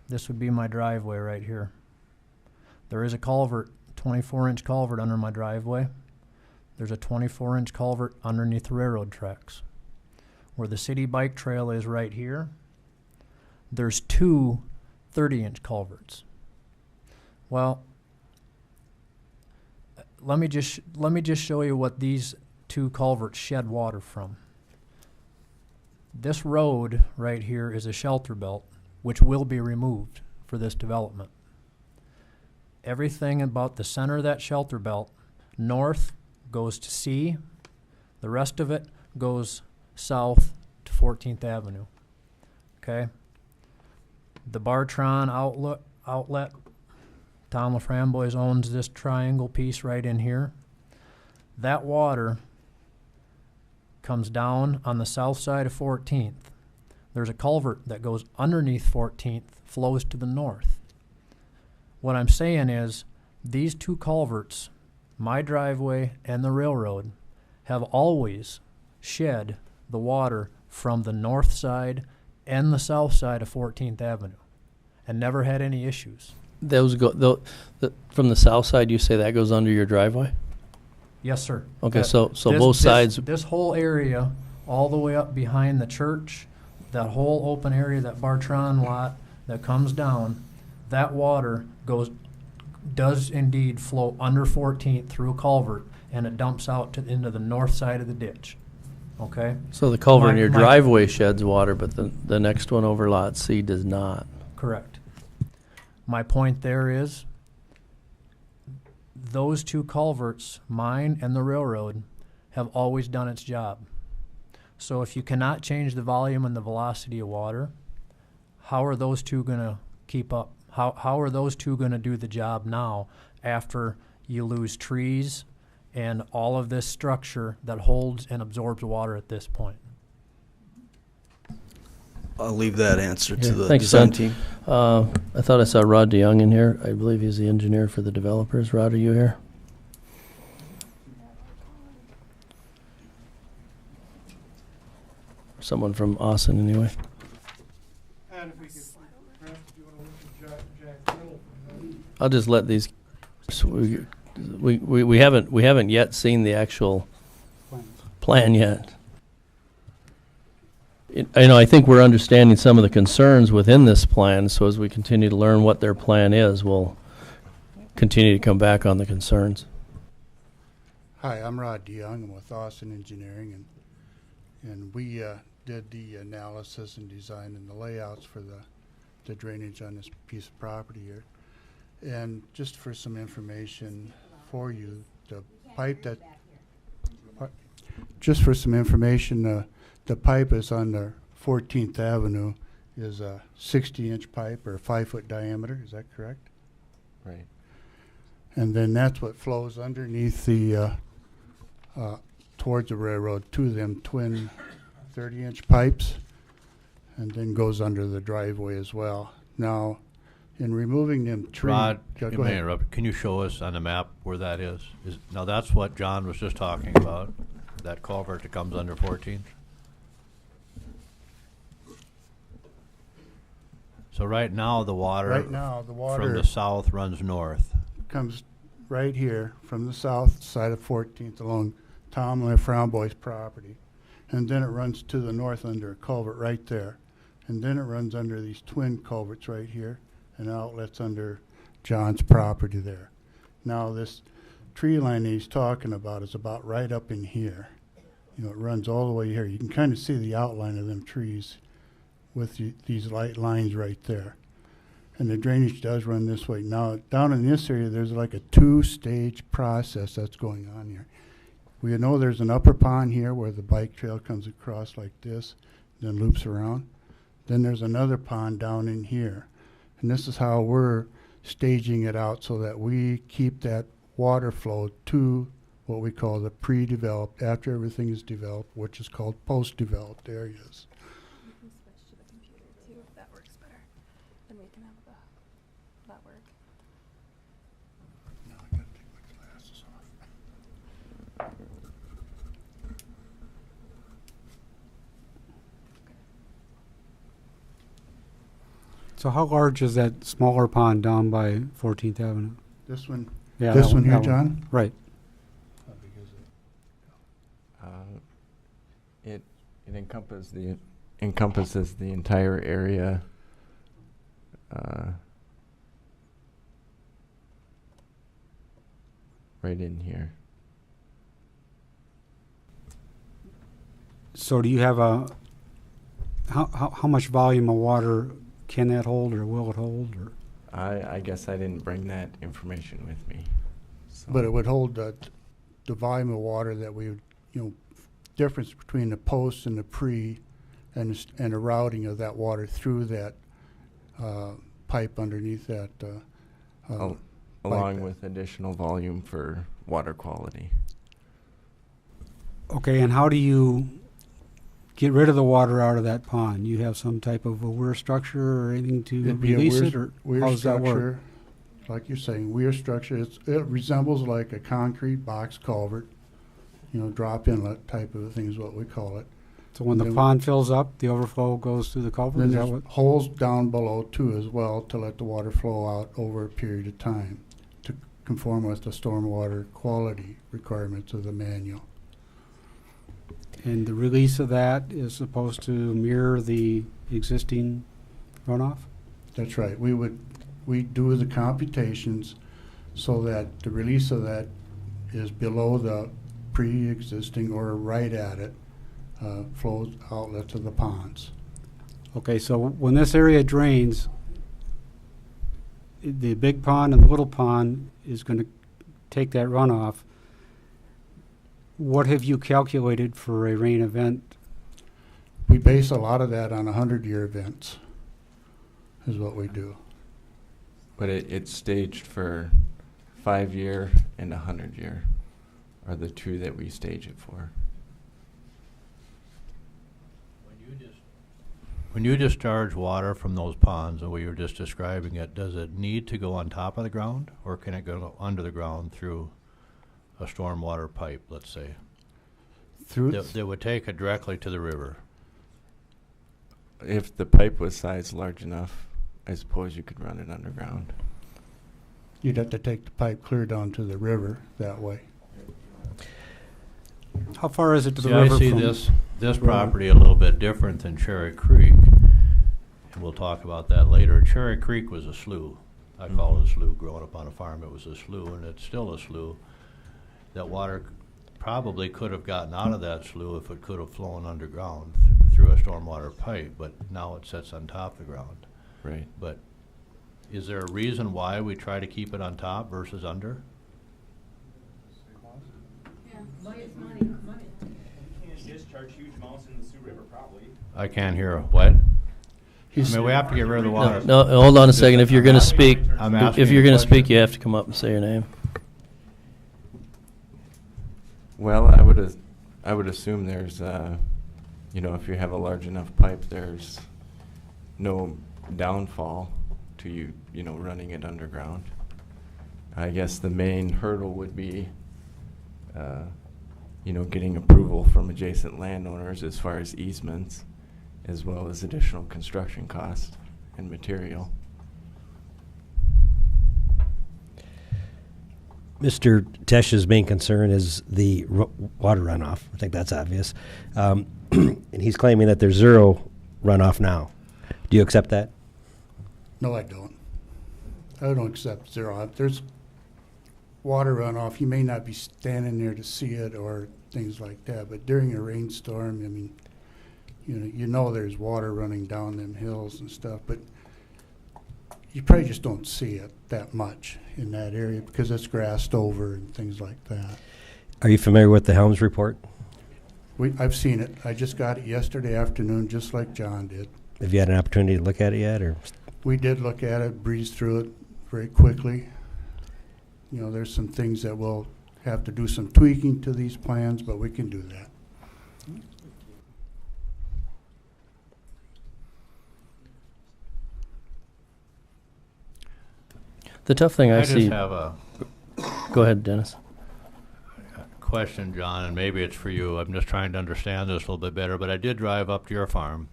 This would be my driveway right here. There is a culvert, 24-inch culvert under my driveway. There's a 24-inch culvert underneath the railroad tracks. Where the city bike trail is right here, there's two 30-inch culverts. Well, let me just show you what these two culverts shed water from. This road right here is a shelter belt, which will be removed for this development. Everything about the center of that shelter belt, north goes to C, the rest of it goes south to 14th Avenue. Okay? The Bartron outlet, Tom LaFramboise owns this triangle piece right in here. That water comes down on the south side of 14th. There's a culvert that goes underneath 14th, flows to the north. What I'm saying is these two culverts, my driveway and the railroad, have always shed the water from the north side and the south side of 14th Avenue and never had any issues. Those go from the south side. You say that goes under your driveway? Yes, sir. Okay, so both sides. This whole area, all the way up behind the church, that whole open area, that Bartron lot that comes down, that water does indeed flow under 14th through a culvert, and it dumps out into the north side of the ditch. Okay? So the culvert in your driveway sheds water, but the next one over lot C does not. Correct. My point there is those two culverts, mine and the railroad, have always done its job. So if you cannot change the volume and the velocity of water, how are those two going to keep up? How are those two going to do the job now after you lose trees and all of this structure that holds and absorbs water at this point? I'll leave that answer to the Thanks, design Don. team. I thought I saw Rod DeYoung in here. I believe he's the engineer for the developers. Rod, are you here? Someone from Austin, anyway. And if we could, perhaps do you want to listen to Jack Little from the I'll just let these. So we haven't yet seen the actual plan yet. I think we're understanding some of the concerns within this plan. So as we continue to learn what their plan is, we'll continue to come back on the concerns. Hi, I'm Rod DeYoung. I'm with Austin Engineering, and we did the analysis and design and the layouts for the drainage on this piece of property here. And just for some information for you, the pipe that, just for some information, the pipe is on the 14th Avenue is a 60-inch pipe or a 5-foot diameter. Is that correct? Right. And then that's what flows underneath the towards the railroad to them twin 30-inch pipes, and then goes under the driveway as well. Now, in removing them trees, Rod, go you may ahead. interrupt. Can you show us on the map where that is? Now that's what John was just talking about, that culvert that comes under 14th. So right now the water Right now, the water from the south runs north. comes right here from the south side of 14th along Tom and Framboy's property. And then it runs to the north under a culvert right there. And then it runs under these twin culverts right here and outlets under John's property there. Now this tree line that he's talking about is about right up in here. You know, it runs all the way here. You can kind of see the outline of them trees with these light lines right there. And the drainage does run this way. Now, down in this area, there's like a two-stage process that's going on here. We know there's an upper pond here where the bike trail comes across like this, then loops around. Then there's another pond down in here. And this is how we're staging it out so that we keep that water flow to what we call the pre-developed, after everything is developed, which is called post-developed areas. You can switch to the computer too, if that works better. Then we can have that work. Now I gotta take my glasses off. So how large is that smaller pond down by 14th Avenue? This one, Yeah, this that one here, that John? Right. How big is it? It encompasses the entire area. Right in here. So do you have how much volume of water can that hold, or will it hold, or? I guess I didn't bring that information with me. So. But it would hold the volume of water that we would, difference between the post and the pre and the routing of that water through that pipe underneath that. Along with additional volume for water quality. Okay, and how do you get rid of the water out of that pond? You have some type of a weir structure or anything to It'd be release a it, or weir how does that work? structure, like you're saying, weir structure. It resembles like a concrete box culvert, drop inlet type of a thing is what we call it. So when the Then pond fills up, the overflow goes through the culvert? Then Is that there's what? holes down below too as well to let the water flow out over a period of time to conform with the stormwater quality requirements of the manual. And the release of that is supposed to mirror the existing runoff? That's right. We do the computations so that the release of that is below the pre-existing or right at it flows outlet to the ponds. Okay, so when this area drains, the big pond and the little pond is going to take that runoff. What have you calculated for a rain event? We base a lot of that on 100-year events is what we do. But it's staged for 5-year and 100-year are the two that we stage it for. When you discharge water from those ponds, and we were just describing it, does it need to go on top of the ground, or can it go under the ground through a stormwater pipe, let's say? That would take it directly to the river. If the pipe was sized large enough, I suppose you could run it underground. You'd have to take the pipe clear down to the river that way. How far is it to the See, river? I see from this property a little bit different than Cherry Creek, and we'll talk about that later. Cherry Creek was a slough. I call it a slough. Growing up on a farm, it was a slough, and it's still a slough. That water probably could have gotten out of that slough if it could have flown underground through a stormwater pipe, but now it sits on top of the ground. Right. But is there a reason why we try to keep it on top versus under? I can't hear what? I mean, we have to get rid of the water. No, hold on a second. If you're going to speak, I'm asking if you're a going to question. speak, you have to come up and say your name. Well, I would assume there's, if you have a large enough pipe, there's no downfall to you, running it underground. I guess the main hurdle would be, getting approval from adjacent landowners as far as easements, as well as additional construction cost and material. Mr. Tesch's main concern is the water runoff. I think that's obvious. And he's claiming that there's zero runoff now. Do you accept that? No, I don't. I don't accept zero. There's water runoff. You may not be standing there to see it or things like that, but during a rainstorm, I mean, you know there's water running down them hills and stuff, but you probably just don't see it that much in that area because it's grassed over and things like that. Are you familiar with the Helms report? I've seen it. I just got it yesterday afternoon, just like John did. Have you had an opportunity to look at it yet, or? We did look at it, breezed through it very quickly. You know, there's some things that we'll have to do some tweaking to these plans, but we can do that. The tough thing I I see. just have a Go ahead, Dennis. question, John, and maybe it's for you. I'm just trying to understand this a little bit better, but I did drive up to your farm.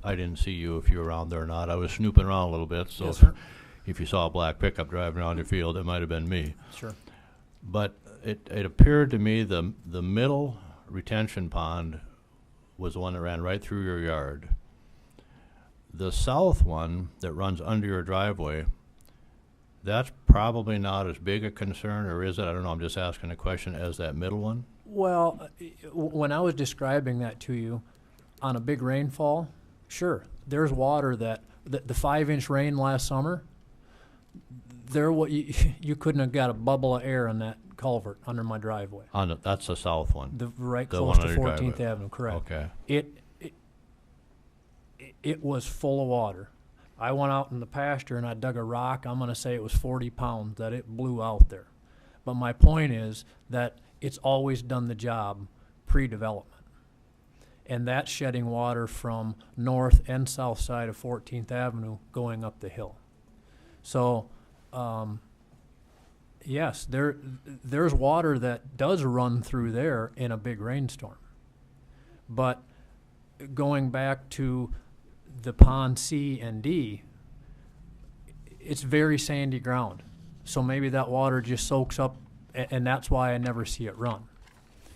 I didn't see you if you were around there or not. I was snooping around a little bit, so Yes, sir. if you saw a black pickup driving around your field, it might have been me. Sure. But it appeared to me the middle retention pond was the one that ran right through your yard. The south one that runs under your driveway, that's probably not as big a concern, or is it? I don't know. I'm just asking a question, as that middle one. Well, when I was describing that to you, on a big rainfall, sure, there's water that the 5-inch rain last summer. You couldn't have got a bubble of air in that culvert under my driveway. That's the south one. Right The close one to on your 14th driveway. Avenue, correct. Okay. It was full of water. I went out in the pasture and I dug a rock. I'm going to say it was 40 pounds that it blew out there. But my point is that it's always done the job pre-development. And that's shedding water from north and south side of 14th Avenue going up the hill. So, yes, there's water that does run through there in a big rainstorm. But going back to the pond C and D, it's very sandy ground. So maybe that water just soaks up, and that's why I never see it run.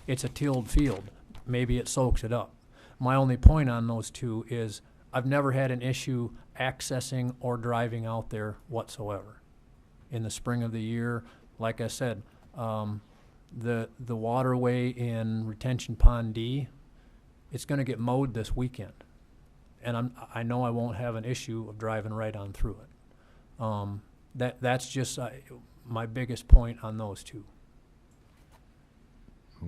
It's a tilled field. Maybe it soaks it up. My only point on those two is I've never had an issue accessing or driving out there whatsoever. In the spring of the year, like I said, the waterway in Retention Pond D, it's going to get mowed this weekend. And I know I won't have an issue of driving right on through it. That's just my biggest point on those two.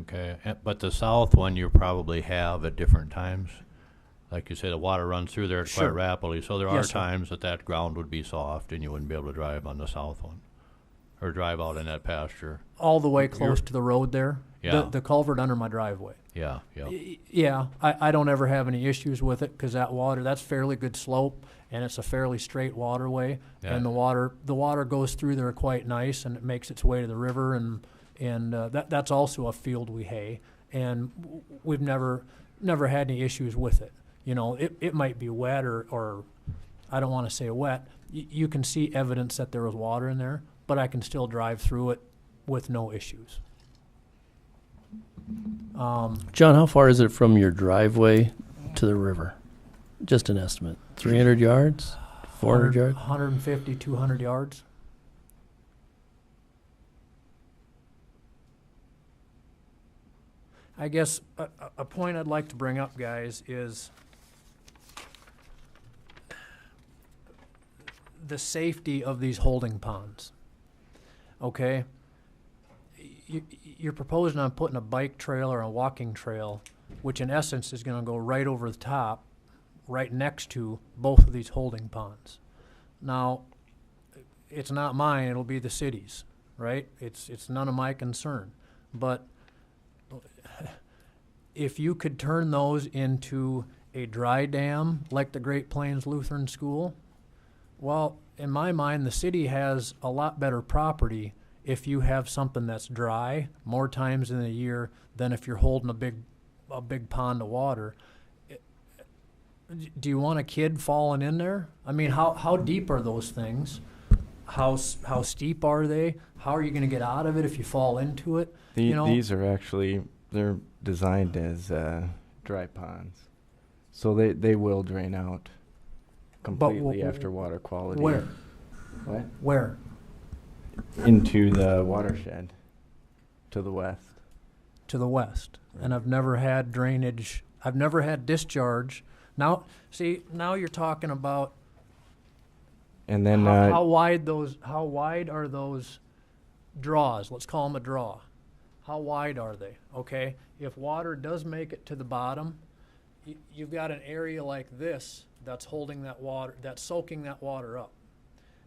Okay. But the south one you probably have at different times. Like you say, the water runs through there Sure. quite rapidly. So there Yes, are sir. times that ground would be soft and you wouldn't be able to drive on the south one. Or drive out in that pasture. All the way close to the road there, Yeah. the culvert under my driveway. Yeah, yeah. Yeah, I don't ever have any issues with it because that water, that's fairly good slope and it's a fairly straight waterway. Yeah. And the water goes through there quite nice and it makes its way to the river and that's also a field we hay. And we've never had any issues with it. You know, it might be wet or I don't want to say wet. You can see evidence that there was water in there, but I can still drive through it with no issues. John, how far is it from your driveway to the river? Just an estimate. 300 yards? 400 yards? 150, 200 yards. I guess a point I'd like to bring up, guys, is the safety of these holding ponds. Okay? You're proposing on putting a bike trail or a walking trail, which in essence is going to go right over the top, right next to both of these holding ponds. Now, it's not mine, it'll be the city's, right? It's none of my concern. But if you could turn those into a dry dam like the Great Plains Lutheran School, well, in my mind, the city has a lot better property if you have something that's dry more times in a year than if you're holding a big pond of water. Do you want a kid falling in there? I mean, how deep are those things? how steep are they? How are you going to get out of it if you fall into it? You know, These are actually, they're designed as dry ponds. So they will drain out completely after water quality. Where? What? Where? Into the watershed to the west. To the west. And I've never had drainage. I've never had discharge. Now, see, now you're talking about And then how wide are those draws? Let's call them a draw. How wide are they? Okay, if water does make it to the bottom, you've got an area like this that's holding that water, that's soaking that water up.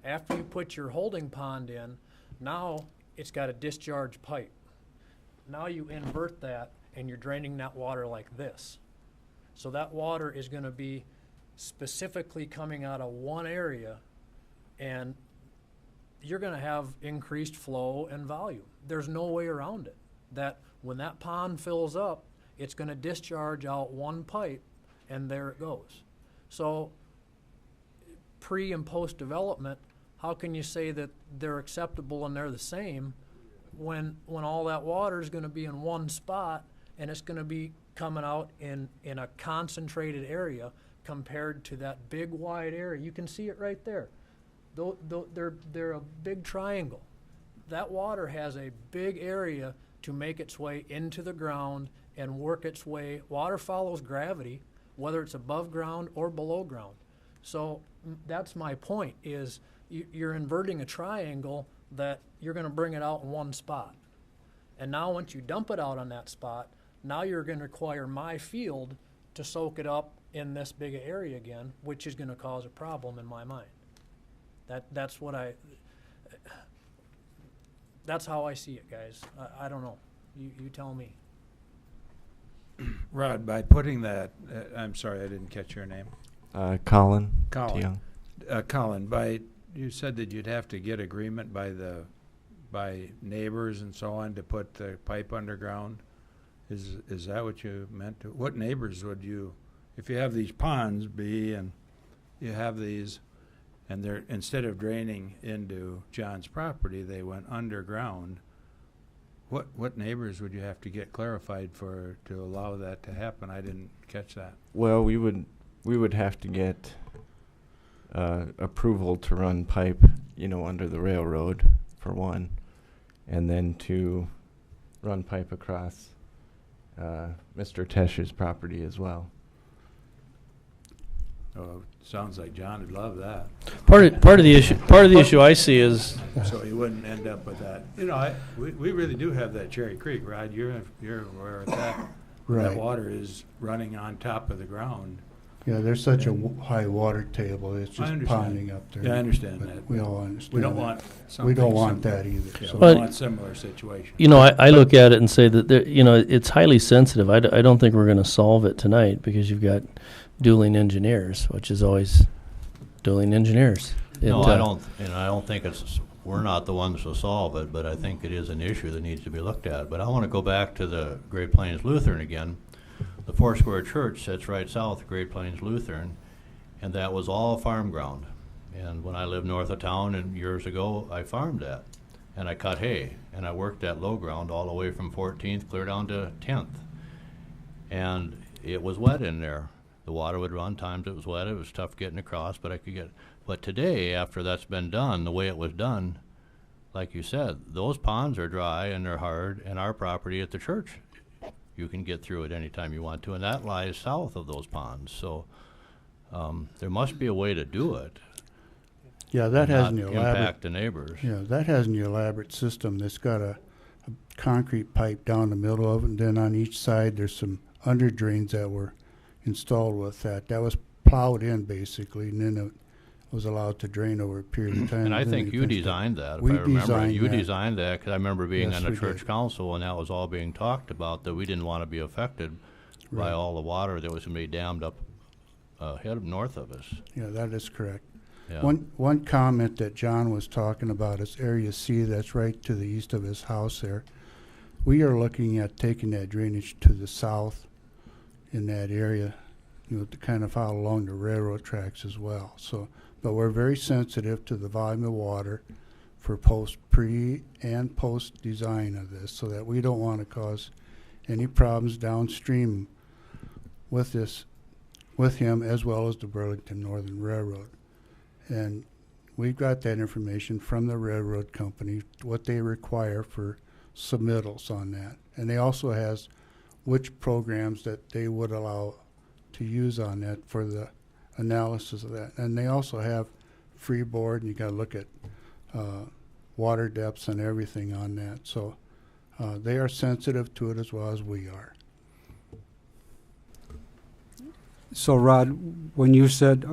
After you put your holding pond in, now it's got a discharge pipe. Now you invert that and you're draining that water like this. So that water is going to be specifically coming out of one area, and you're going to have increased flow and volume. There's no way around it. That when that pond fills up, it's going to discharge out one pipe, and there it goes. So pre and post development, how can you say that they're acceptable and they're the same when all that water is going to be in one spot and it's going to be coming out in a concentrated area compared to that big wide area? You can see it right there. They're a big triangle. That water has a big area to make its way into the ground and work its way. Water follows gravity, whether it's above ground or below ground. So that's my point, is you're inverting a triangle that you're going to bring it out in one spot. And now once you dump it out on that spot, now you're going to require my field to soak it up in this big area again, which is going to cause a problem in my mind. That's how I see it, guys. I don't know. You tell me. Rod, by putting that, I'm sorry, I didn't catch your name. Colin. Colin. Colin, you said that you'd have to get agreement by neighbors and so on to put the pipe underground. Is that what you meant? What neighbors would you, if you have these ponds, and you have these, and they're, instead of draining into John's property, they went underground, what neighbors would you have to get clarified to allow that to happen? I didn't catch that. Well, we would have to get approval to run pipe, under the railroad, for one, and then to run pipe across Mr. Tesch's property as well. Oh, sounds like John would love that. Part of the issue I see is, So he wouldn't end up with that. We really do have that Cherry Creek, Rod. You're aware of that. Right. That water is running on top of the ground. Yeah, there's such a high water table, it's I just understand. ponding up there. Yeah, I understand But that. We all understand We don't that. want something We don't want similar. that either. Yeah, so. we But- don't want similar situation. I look at it and say that it's highly sensitive. I don't think we're going to solve it tonight because you've got dueling engineers, which is always dueling engineers. No, I don't think we're not the ones to solve it, but I think it is an issue that needs to be looked at. But I want to go back to the Great Plains Lutheran again. The Foursquare Church sits right south of Great Plains Lutheran, and that was all farm ground. And when I lived north of town and years ago, I farmed that. And I cut hay, and I worked that low ground all the way from 14th clear down to 10th. And it was wet in there. The water would run, times it was wet, it was tough getting across, but I could get. But today, after that's been done, the way it was done, like you said, those ponds are dry and they're hard, and our property at the church, you can get through it anytime you want to, and that lies south of those ponds. So there must be a way to do it. Yeah, that has an not elaborate. impact the neighbors. Yeah, that has an elaborate system that's got a concrete pipe down the middle of it, and then on each side there's some under drains that were installed with that. That was plowed in basically, and then it was allowed to drain over a period of time. And I Then think they you fenced it. designed that, if We I remember. designed You that. designed that, because I remember being Yes, on the we church did. council, and that was all being talked about, that we didn't want to be affected by Right. all the water that was going to be dammed up north of us. Yeah, that is correct. Yeah. One comment that John was talking about is Area C, that's right to the east of his house there. We are looking at taking that drainage to the south in that area, to kind of follow along the railroad tracks as well. So but we're very sensitive to the volume of water for pre and post design of this, so that we don't want to cause any problems downstream with him, as well as the Burlington Northern Railroad. And we've got that information from the railroad company, what they require for submittals on that. And they also has which programs that they would allow to use on that for the analysis of that. And they also have freeboard, and you got to look at water depths and everything on that. So they are sensitive to it as well as we are. So Rod, when you said,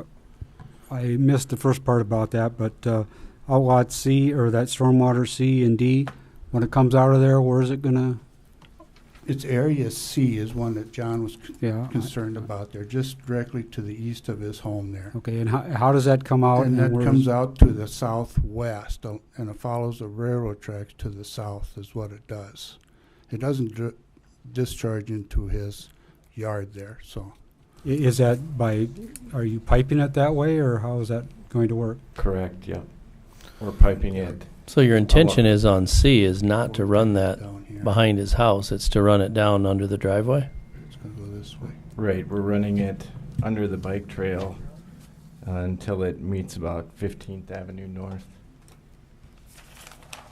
I missed the first part about that, but outlot C, or that stormwater C and D, when it comes out of there, where is it gonna? It's area C is one that John was concerned about there, just directly to the east of his home there. Okay, and how does that come out? And that comes out to the southwest, and it follows the railroad tracks to the south is what it does. It doesn't discharge into his yard there, so. Is that are you piping it that way, or how is that going to work? Correct, yeah. We're piping it. So your intention is on C is not to run that here. behind his house, it's to run it down under the driveway? It's going to go this way. Right, we're running it under the bike trail until it meets about 15th Avenue North.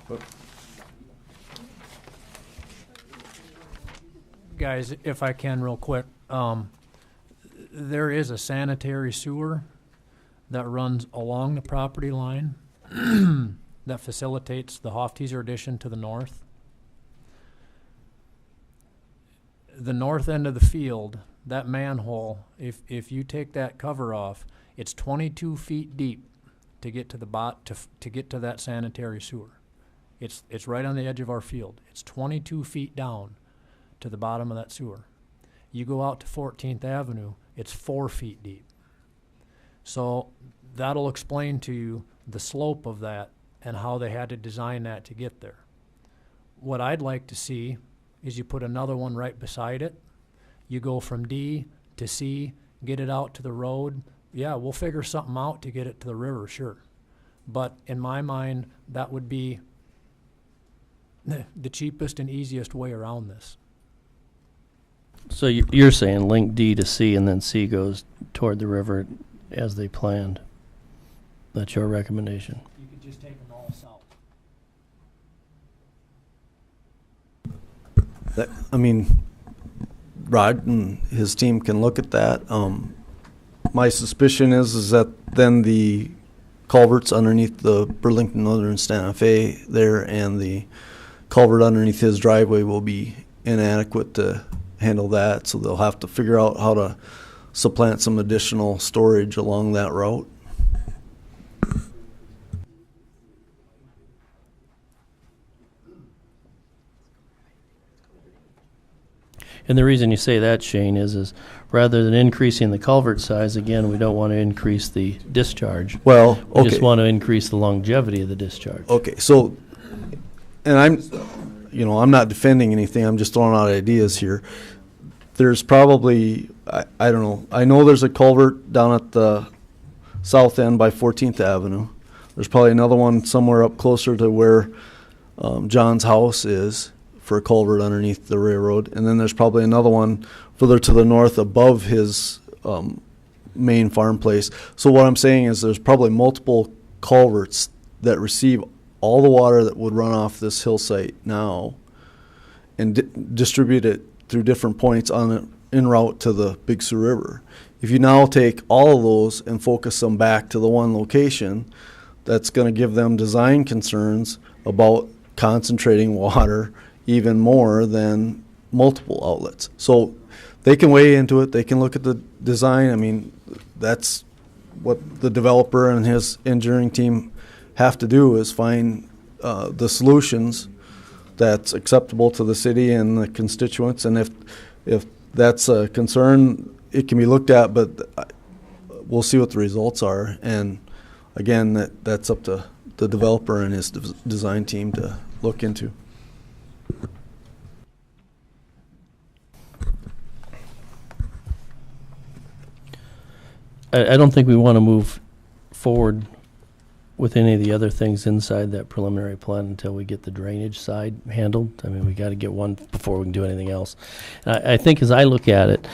Whoop. Guys, if I can real quick, there is a sanitary sewer that runs along the property line that facilitates the Hofteaser addition to the north. The north end of the field, that manhole, if you take that cover off, it's 22 feet deep to get to the to get to that sanitary sewer. It's right on the edge of our field. It's 22 feet down to the bottom of that sewer. You go out to 14th Avenue, it's 4 feet deep. So that'll explain to you the slope of that and how they had to design that to get there. What I'd like to see is you put another one right beside it. You go from D to C, get it out to the road. Yeah, we'll figure something out to get it to the river, sure. But in my mind, that would be the cheapest and easiest way around this. So you're saying link D to C and then C goes toward the river as they planned. That's your recommendation? You could just take them all south. Rod and his team can look at that. My suspicion is that then the culverts underneath the Burlington Northern Santa Fe there and the culvert underneath his driveway will be inadequate to handle that, so they'll have to figure out how to supplant some additional storage along that route. And the reason you say that, Shane, is rather than increasing the culvert size, again, we don't want to increase the discharge. Well, okay. We just want to increase the longevity of the discharge. Okay, so, and I'm not defending anything, I'm just throwing out ideas here. There's probably, I don't know, I know there's a culvert down at the south end by 14th Avenue. There's probably another one somewhere up closer to where John's house is for a culvert underneath the railroad. And then there's probably another one further to the north above his main farm place. So what I'm saying is there's probably multiple culverts that receive all the water that would run off this hill site now and distribute it through different points en route to the Big Sioux River. If you now take all of those and focus them back to the one location, that's going to give them design concerns about concentrating water even more than multiple outlets. So they can weigh into it, they can look at the design. I mean, that's what the developer and his engineering team have to do, is find the solutions that's acceptable to the city and the constituents. And if that's a concern, it can be looked at, but we'll see what the results are. And again, that's up to the developer and his design team to look into. I don't think we want to move forward with any of the other things inside that preliminary plan until we get the drainage side handled. I mean, we got to get one before we can do anything else. And I think as I look at it,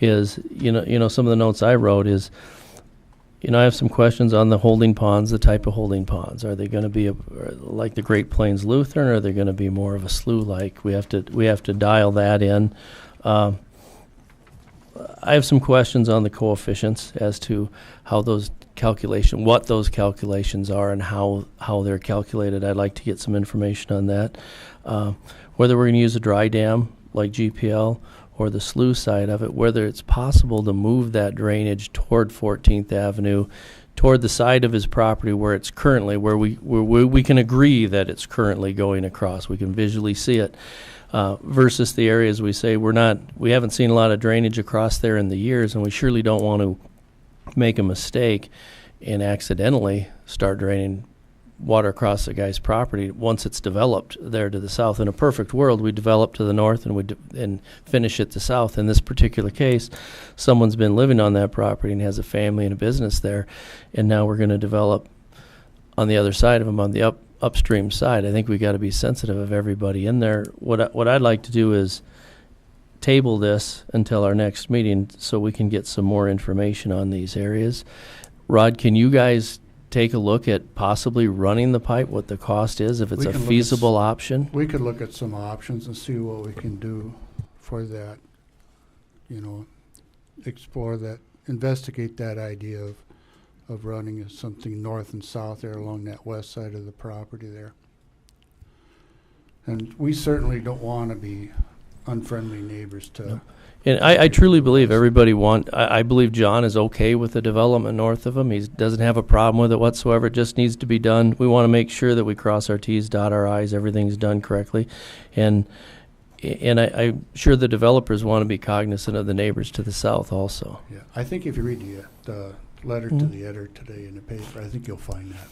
is some of the notes I wrote is, I have some questions on the holding ponds, the type of holding ponds. Are they going to be like the Great Plains Lutheran, or are they going to be more of a slough-like? We have to dial that in. I have some questions on the coefficients as to what those calculations are and how they're calculated. I'd like to get some information on that. Whether we're going to use a dry dam like GPL or the slough side of it, whether it's possible to move that drainage toward 14th Avenue, toward the side of his property where it's currently, where we can agree that it's currently going across. We can visually see it. Versus the areas we say we haven't seen a lot of drainage across there in the years, and we surely don't want to make a mistake and accidentally start draining water across the guy's property once it's developed there to the south. In a perfect world, we develop to the north and finish at the south. In this particular case, someone's been living on that property and has a family and a business there, and now we're going to develop on the other side of them, on the upstream side. I think we got to be sensitive of everybody in there. What I'd like to do is table this until our next meeting so we can get some more information on these areas. Rod, can you guys take a look at possibly running the pipe, what the cost is, if it's a feasible option? We could look at some options and see what we can do for that, explore that, investigate that idea of running something north and south there along that west side of the property there. And we certainly don't want to be unfriendly neighbors to... No. And I truly believe I believe John is okay with the development north of him. He doesn't have a problem with it whatsoever. It just needs to be done. We want to make sure that we cross our T's, dot our I's, everything's done correctly. And I'm sure the developers want to be cognizant of the neighbors to the south also. Yeah, I think if you read the letter to the editor today in the paper, I think you'll find that.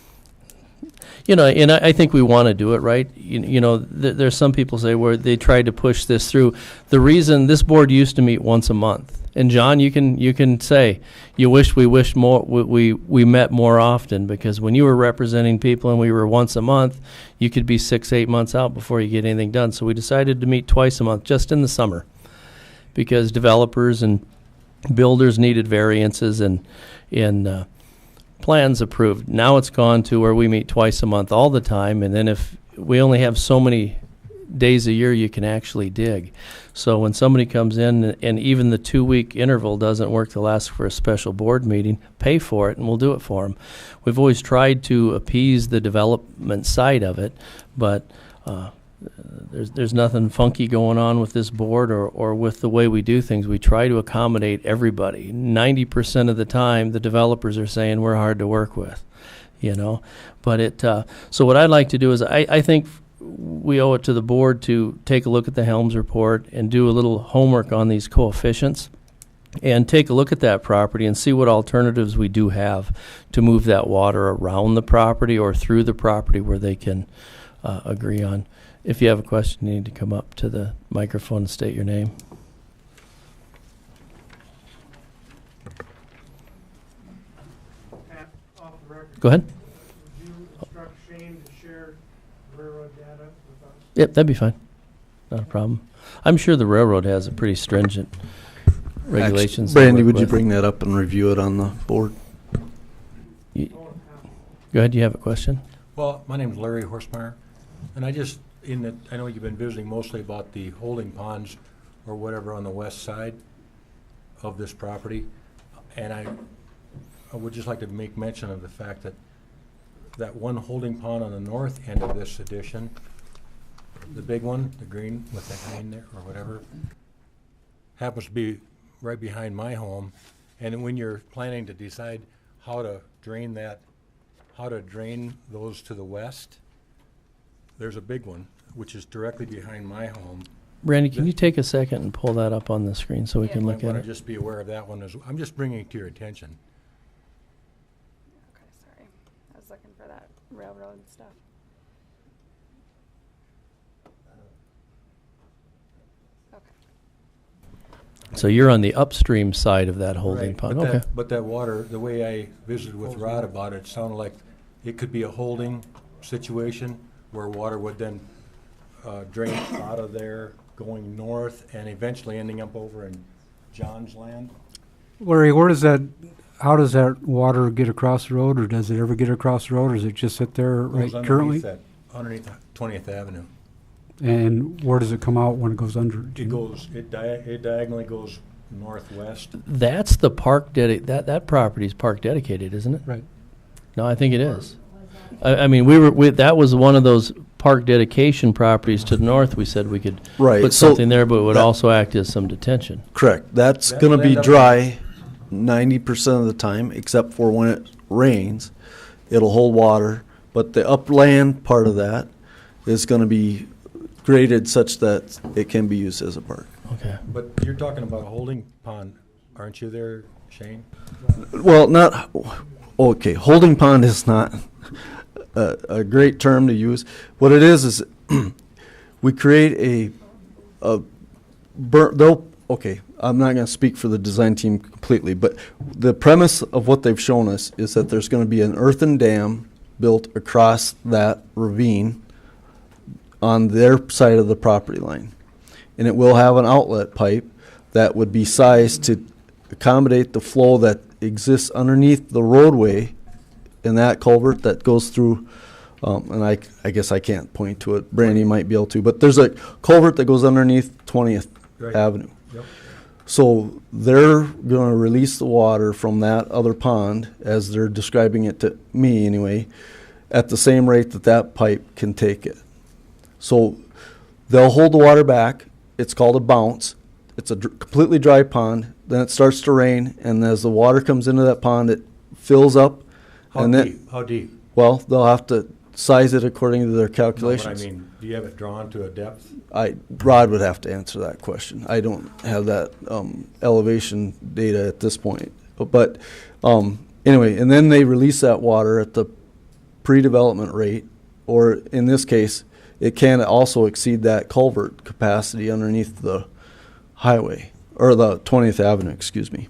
And I think we want to do it right. There's some people say where they tried to push this through. The reason this board used to meet once a month, and John, you can say you wish we met more often, because when you were representing people and we were once a month, you could be 6-8 months out before you get anything done. So we decided to meet twice a month, just in the summer, because developers and builders needed variances and plans approved. Now it's gone to where we meet twice a month all the time, and then if we only have so many days a year you can actually dig. So when somebody comes in and even the 2-week interval doesn't work, they'll ask for a special board meeting, pay for it, and we'll do it for them. We've always tried to appease the development side of it, but there's nothing funky going on with this board or with the way we do things. We try to accommodate everybody. 90% of the time, the developers are saying we're hard to work with, But so what I'd like to do is I think we owe it to the board to take a look at the Helms report and do a little homework on these coefficients and take a look at that property and see what alternatives we do have to move that water around the property or through the property where they can agree on. If you have a question, you need to come up to the microphone and state your name. Pat, off the record. Go ahead. Would you instruct Shane to share railroad data with us? Yep, that'd be fine. Not a problem. I'm sure the railroad has a pretty stringent regulations. Brandy, would you bring that up and review it on the board? Go ahead, you have a question? Well, my name's Larry Horsemeyer, and I know you've been visiting mostly about the holding ponds or whatever on the west side of this property, and I would just like to make mention of the fact that one holding pond on the north end of this addition, the big one, the green with the green there or whatever, happens to be right behind my home, and when you're planning to decide how to drain those to the west, there's a big one, which is directly behind my home. Brandy, can you take a second and pull that up on the screen so we can look at it? Just be aware of that one. I'm just bringing it to your attention. Okay, sorry. I was looking for that railroad stuff. So you're on the upstream side of that holding Right, pond. but Okay. But that water, the way I visited with Rod about it, sounded like it could be a holding situation where water would then drain out of there, going north, and eventually ending up over in John's land. Larry, how does that water get across the road, or does it ever get across the road, or does it just sit there right Goes currently? Underneath 20th Avenue. And where does it come out when it goes under? It diagonally goes northwest. That's the park that property's park dedicated, isn't it? Right. No, I think it is. I mean, that was one of those park dedication properties to the north. We said we could Right, put so something there, but it would that- also act as some detention. Correct. That's That going to will be end up- dry 90% of the time, except for when it rains. It'll hold water, but the upland part of that is going to be graded such that it can be used as a park. Okay. But you're talking about a holding pond, aren't you there, Shane? Well, not, okay, holding pond is not a great term to use. What it is we create okay, I'm not going to speak for the design team completely, but the premise of what they've shown us is that there's going to be an earthen dam built across that ravine on their side of the property line. And it will have an outlet pipe that would be sized to accommodate the flow that exists underneath the roadway in that culvert that goes through, and I guess I can't point to it. Brandy might be able to, but there's a culvert that goes underneath 20th Right. Avenue. Yep. So they're going to release the water from that other pond, as they're describing it to me anyway, at the same rate that that pipe can take it. So they'll hold the water back. It's called a bounce. It's a completely dry pond. Then it starts to rain, and as the water comes into that pond, it fills up. How deep? How deep? Well, they'll have to size it according to their No, calculations. but I mean, do you have it drawn to a depth? Rod would have to answer that question. I don't have that elevation data at this point. But anyway, and then they release that water at the pre-development rate, or in this case, it can also exceed that culvert capacity underneath the highway, or the 20th Avenue, excuse me.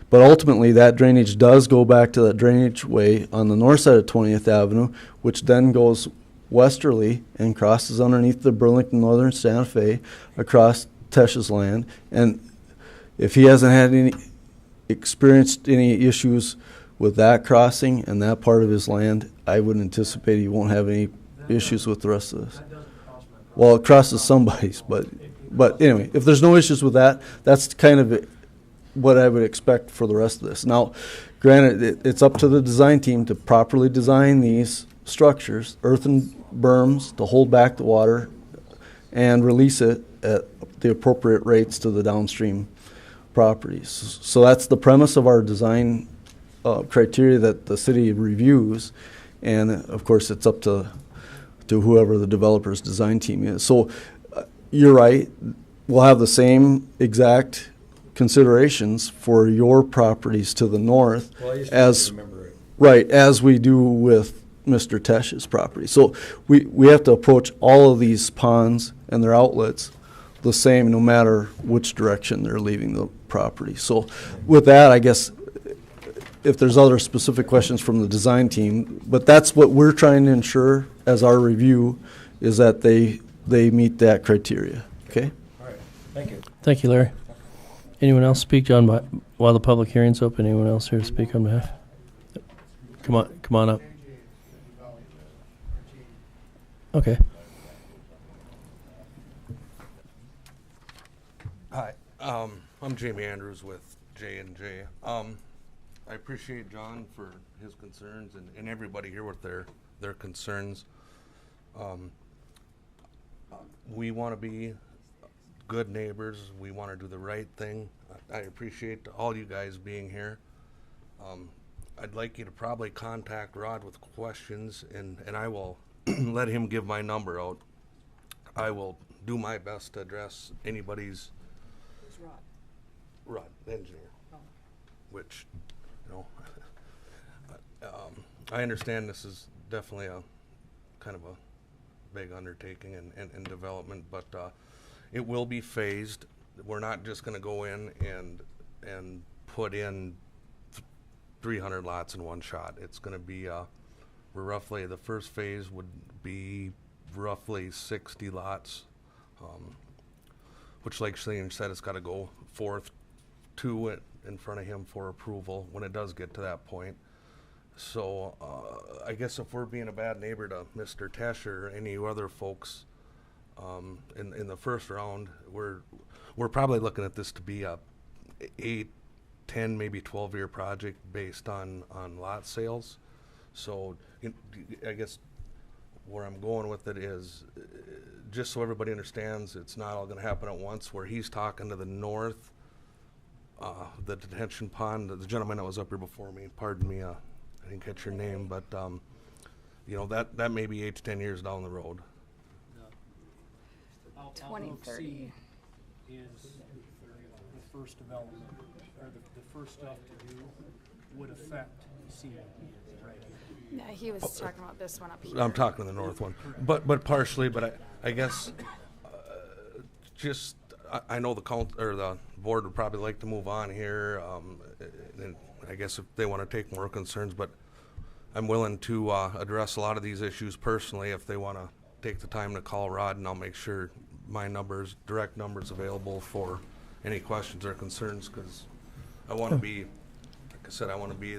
But ultimately, that drainage does go back to that drainage way on the north side of 20th Avenue, which then goes westerly and crosses underneath the Burlington Northern Santa Fe across Tesh's land. And if he hasn't had experienced any issues with that crossing and that part of his land, I would anticipate he won't have any issues with the rest of this. Well, it crosses somebody's, but anyway, if there's no issues with that, that's kind of what I would expect for the rest of this. Now, granted, it's up to the design team to properly design these structures, earthen berms to hold back the water and release it at the appropriate rates to the downstream properties. So that's the premise of our design criteria that the city reviews, and of course it's up to whoever the developer's design team is. So you're right, we'll have the same exact considerations for your properties to the north Well, I just as remember it. right as we do with Mr. Tesh's property. So we have to approach all of these ponds and their outlets the same, no matter which direction they're leaving the property. So with that, I guess if there's other specific questions from the design team, but that's what we're trying to ensure as our review, is that they meet that criteria. Okay? All right, thank you. Thank you, Larry. Anyone else speak, John, while the public hearing's open? Anyone else here to speak on behalf? Come on up. Okay. Hi, I'm Jamie Andrews with J&J. I appreciate John for his concerns and everybody here with their concerns. We want to be good neighbors. We want to do the right thing. I appreciate all you guys being here. I'd like you to probably contact Rod with questions, and I will let him give my number out. I will do my best to address anybody's. It's Rod. Rod, the engineer. Oh. Which, I understand this is definitely a kind of a big undertaking and development, but it will be phased. we're not just gonna go in and put in 300 lots in one shot. It's gonna be, we're roughly, the first phase would be roughly 60 lots, which like Shane said, it's gotta go forth to it in front of him for approval when it does get to that point. So, I guess if we're being a bad neighbor to Mr. Tesh or any other folks, in the first round, we're probably looking at this to be a 8, 10, maybe 12-year project based on lot sales. So, I guess where I'm going with it is, just so everybody understands, it's not all gonna happen at once. Where he's talking to the north, the detention pond, the gentleman that was up here before me, pardon me, I didn't catch your name, but, you know, that may be 8 to 10 years down the road. 2030 is the first development, or the first stuff to do would affect C. Right. Yeah, he was talking about this one up here. I'm talking the north one, but partially, but I guess, just, I know the the board would probably like to move on here, and I guess if they wanna take more concerns, but I'm willing to, address a lot of these issues personally if they wanna take the time to call Rod, and I'll make sure my numbers, direct numbers available for any questions or concerns, cause I wanna be, like I said, I wanna be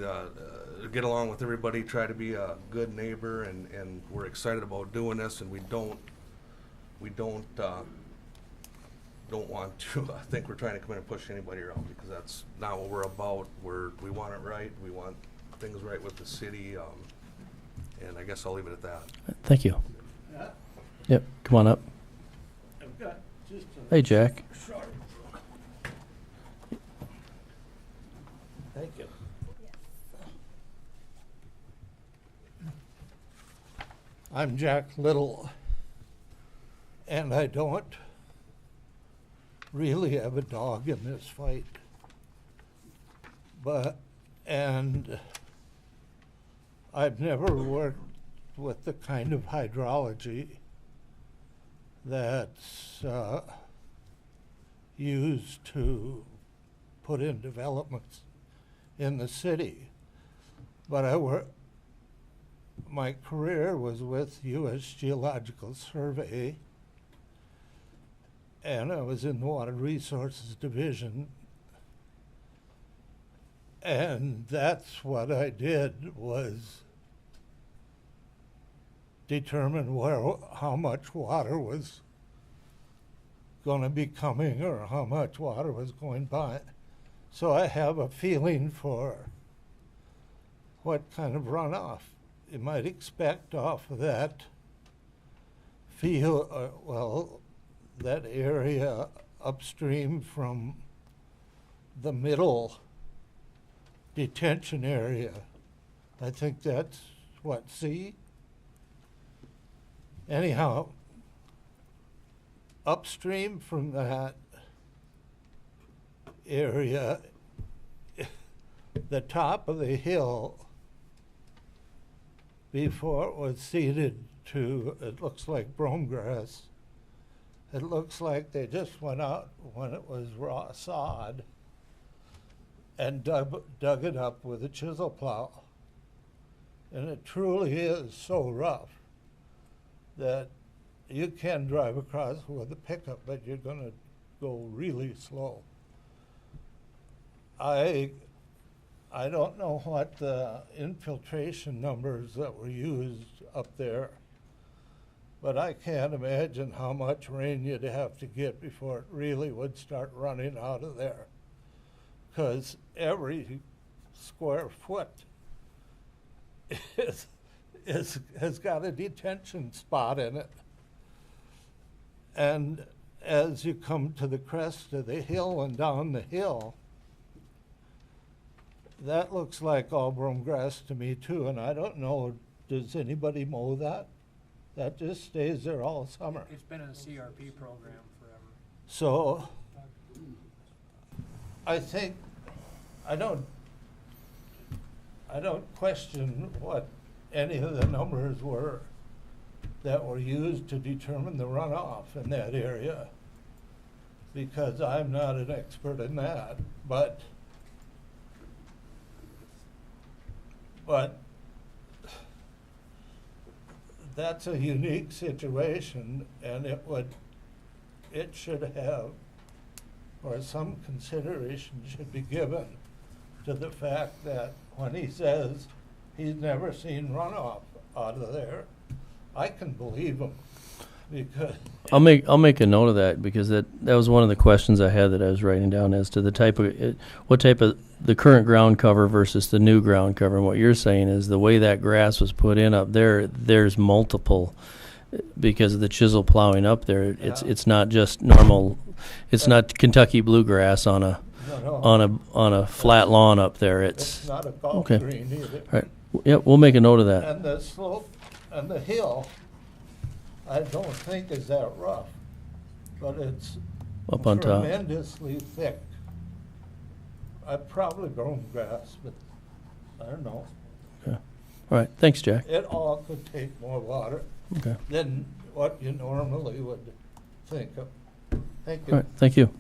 get along with everybody, try to be a good neighbor, and we're excited about doing this, and we don't want to, I think we're trying to come in and push anybody around, because that's not what we're about. We want it right, we want things right with the city, and I guess I'll leave it at that. Thank you. Yep, come on up. I've got just Hey, Jack. short. Thank you. I'm Jack Little, and I don't really have a dog in this fight. And I've never worked with the kind of hydrology that's used to put in developments in the city. But my career was with U.S. Geological Survey, and I was in the Water Resources Division. And that's what I did, was determine how much water was going to be coming or how much water was going by. So I have a feeling for what kind of runoff you might expect off of that field, that area upstream from the middle detention area. I think that's what, C? Anyhow, upstream from that area, the top of the hill, before it was seeded to, it looks like brome grass. It looks like they just went out when it was raw sod and dug it up with a chisel plow. And it truly is so rough that you can drive across with a pickup, but you're gonna go really slow. I don't know what the infiltration numbers that were used up there, but I can't imagine how much rain you'd have to get before it really would start running out of there. Because every square foot has got a detention spot in it. And as you come to the crest of the hill and down the hill, that looks like all brome grass to me too, and I don't know, does anybody mow that? That just stays there all summer. It's been in the CRP program forever. So, I think, I don't question what any of the numbers were that were used to determine the runoff in that area. because I'm not an expert in that, but that's a unique situation, and it should have, or some consideration should be given to the fact that when he says he's never seen runoff out of there, I can believe him, because I'll make a note of that, because that was one of the questions I had that I was writing down as to the type of what type of the current ground cover versus the new ground cover. And what you're saying is the way that grass was put in up there, there's multiple, because of the chisel plowing up there. It's not just normal. It's not Kentucky bluegrass on a flat lawn up there. it's not a golf okay. green either. All right. Yeah, we'll make a note of that. And the slope and the hill, I don't think is that rough, but it's Up on top. tremendously thick. I've probably grown grass, but I don't know. Okay. All right. Thanks, Jack. It all could take more water Okay. than what you normally would think of. Thank you. All right. Thank you.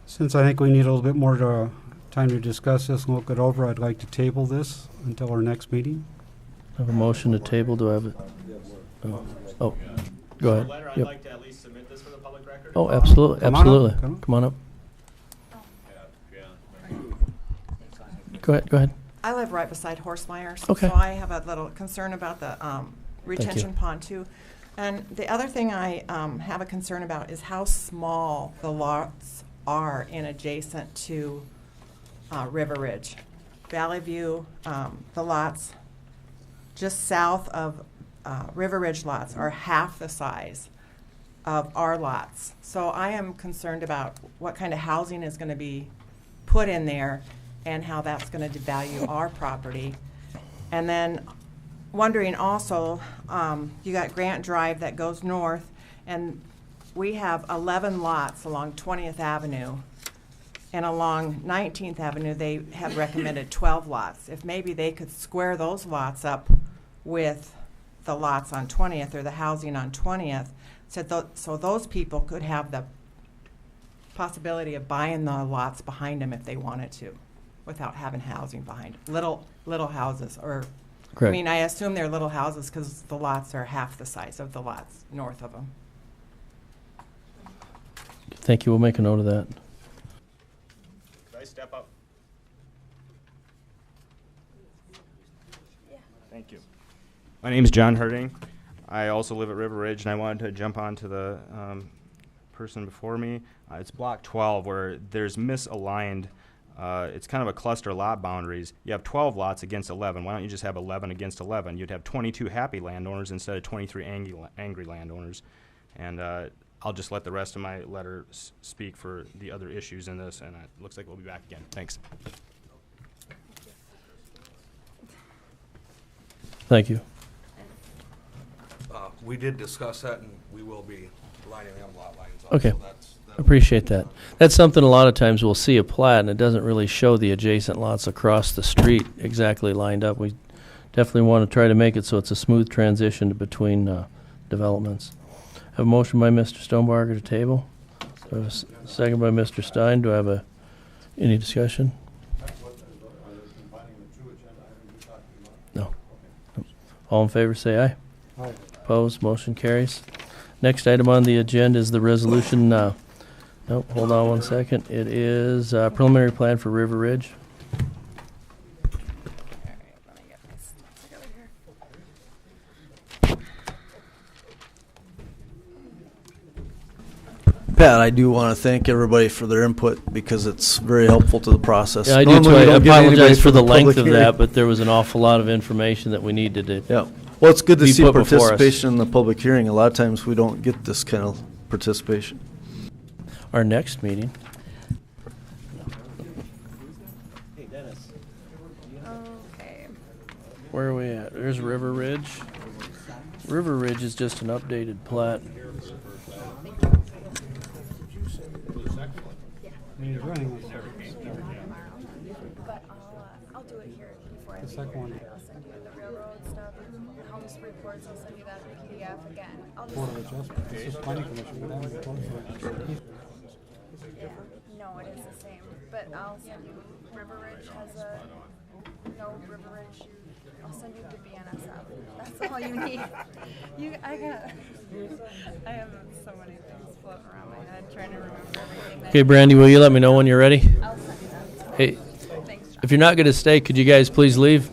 Since I think we need a little bit more time to discuss this and look it over, I'd like to table this until our next meeting. I have a motion to table. Do I have it? Oh, go ahead. I'd Yep. like to at least submit this for the public record. Oh, absolutely, Come on up. absolutely. Come on up. Go ahead. I live right beside Horsemeyer's, Okay. so I have a little concern about the retention pond too. And the other thing I have a concern about is how small the lots are in adjacent to River Ridge. Valley View, the lots just south of River Ridge lots are half the size of our lots. So I am concerned about what kind of housing is going to be put in there and how that's going to devalue our property. And then wondering also, you got Grant Drive that goes north, and we have 11 lots along 20th Avenue. And along 19th Avenue, they have recommended 12 lots. If maybe they could square those lots up with the lots on 20th or the housing on 20th, so those people could have the possibility of buying the lots behind them if they wanted to, without having housing behind little houses. Or Correct. I mean, I assume they're little houses because the lots are half the size of the lots north of them. Thank you. We'll make a note of that. Could I step up? Yeah. Thank you. My name's John Herding. I also live at River Ridge, and I wanted to jump on to the person before me. It's block 12 where there's misaligned. It's kind of a cluster lot boundaries. You have 12 lots against 11. Why don't you just have 11 against 11? You'd have 22 happy landowners instead of 23 angry landowners. And I'll just let the rest of my letter speak for the other issues in this, and it looks like we'll be back again. Thanks. Thank you. We did discuss that, and we will be lining them lot lines up. Okay. So Appreciate that. That's something a lot of times we'll see a plat and it doesn't really show the adjacent lots across the street exactly lined up. We definitely want to try to make it so it's a smooth transition between developments. I have a motion by Mr. Stonebarger to table. Do I have a second by Mr. Stein. Do I have any discussion? No. All in favor say aye. Aye. Opposed, motion carries. Next item on the agenda is the resolution, nope, hold on one second. It is preliminary plan for River Ridge. Pat, I do want to thank everybody for their input because it's very helpful to the process. Yeah, I do too. Normally, we I don't get anybody apologize for the length public of hearing. that, but there was an awful lot of information that we needed to. Yeah. Well, it's good to be see put before us. participation in the public hearing. A lot of times we don't get this kind of participation. Our next meeting. Hey, Dennis. Okay. Where are we at? There's River Ridge. River Ridge is just an updated plat. But I'll do it here before I The second one. I'll send you the railroad stuff, the house just reports, I'll send you that in PDF again. I'll just. Board of Adjustment. It's just planning commission. But I'm Yeah, no, it is the same, but I'll send you, River Ridge has a, no, River Ridge, I'll send you the BNSF. That's all you need. I have so many things floating around my head, trying to remember everything. Okay, Brandy, will you let me know when you're ready? I'll send you that. Hey, Thanks, John. if you're not going to stay, could you guys please leave?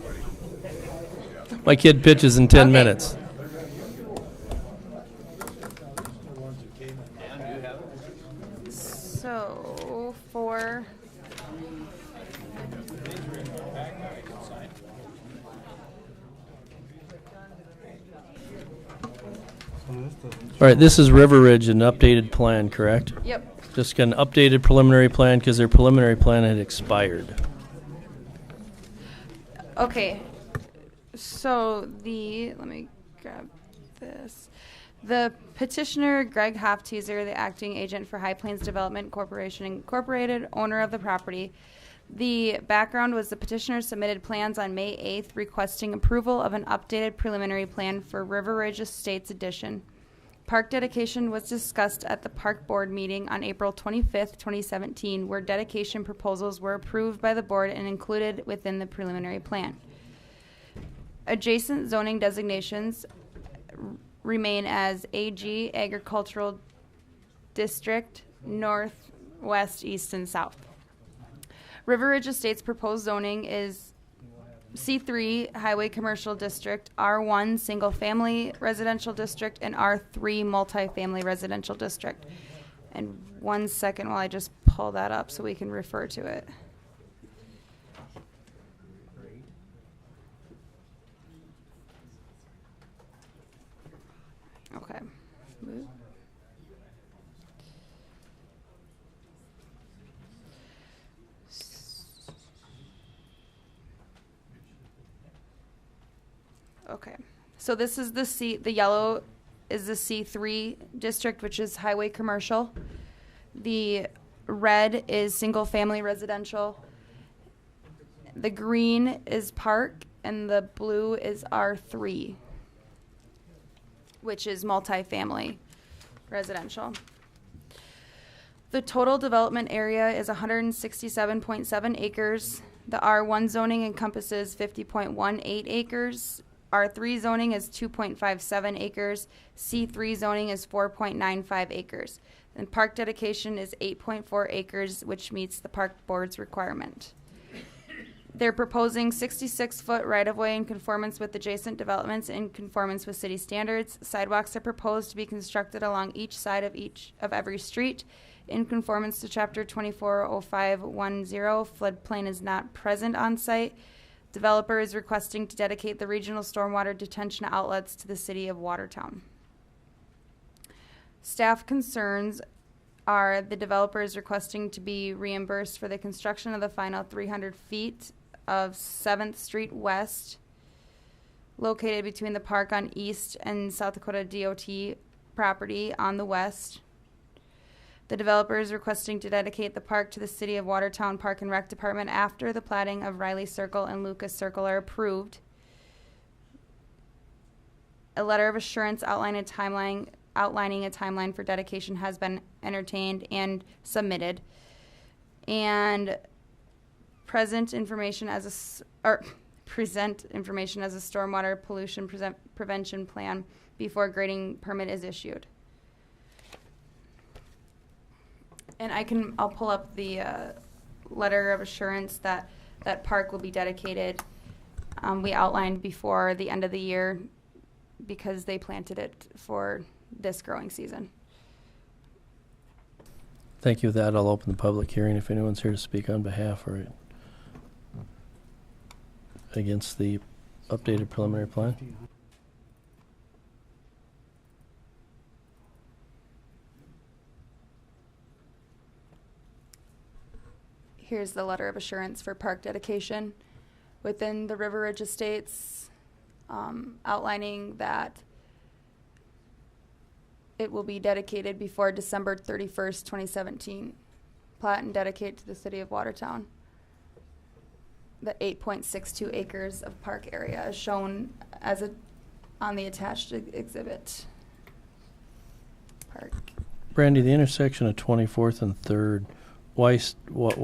My kid pitches in 10 minutes. So, for All right, this is River Ridge, an updated plan, correct? Yep. Just got an updated preliminary plan because their preliminary plan had expired. Okay, so let me grab this. The petitioner, Greg Hofteaser, the acting agent for High Plains Development Corporation Incorporated, owner of the property. The background was the petitioner submitted plans on May 8th requesting approval of an updated preliminary plan for River Ridge Estates Edition. Park dedication was discussed at the Park Board meeting on April 25th, 2017, where dedication proposals were approved by the board and included within the preliminary plan. Adjacent zoning designations remain as AG, Agricultural District, North, West, East, and South. River Ridge Estates proposed zoning is C3 Highway Commercial District, R1 Single Family Residential District, and R3 Multifamily Residential District. And 1 second while I just pull that up so we can refer to it. Okay. Move. Okay, so this is the yellow is the C3 district, which is highway commercial. The red is single family residential. The green is park, and the blue is R3, which is multifamily residential. The total development area is 167.7 acres. The R1 zoning encompasses 50.18 acres. R3 zoning is 2.57 acres. C3 zoning is 4.95 acres. And park dedication is 8.4 acres, which meets the park board's requirement. They're proposing 66-foot right-of-way in conformance with adjacent developments in conformance with city standards. Sidewalks are proposed to be constructed along each side of every street in conformance to Chapter 240510. Floodplain is not present on site. Developer is requesting to dedicate the regional stormwater detention outlets to the city of Watertown. Staff concerns are the developer is requesting to be reimbursed for the construction of the final 300 feet of 7th Street West, located between the park on East and South Dakota DOT property on the west. The developer is requesting to dedicate the park to the City of Watertown Park and Rec Department after the platting of Riley Circle and Lucas Circle are approved. A letter of assurance outlining a timeline for dedication has been entertained and submitted. And present information as a stormwater pollution prevention plan before grading permit is issued. And I'll pull up the letter of assurance that park will be dedicated. We outlined before the end of the year because they planted it for this growing season. Thank you. With that, I'll open the public hearing if anyone's here to speak on behalf or against the updated preliminary plan. Here's the letter of assurance for park dedication within the River Ridge Estates, outlining that it will be dedicated before December 31st, 2017. Plat and dedicate to the City of Watertown. The 8.62 acres of park area is shown as a on the attached exhibit. Park. Brandy, the intersection of 24th and 3rd, why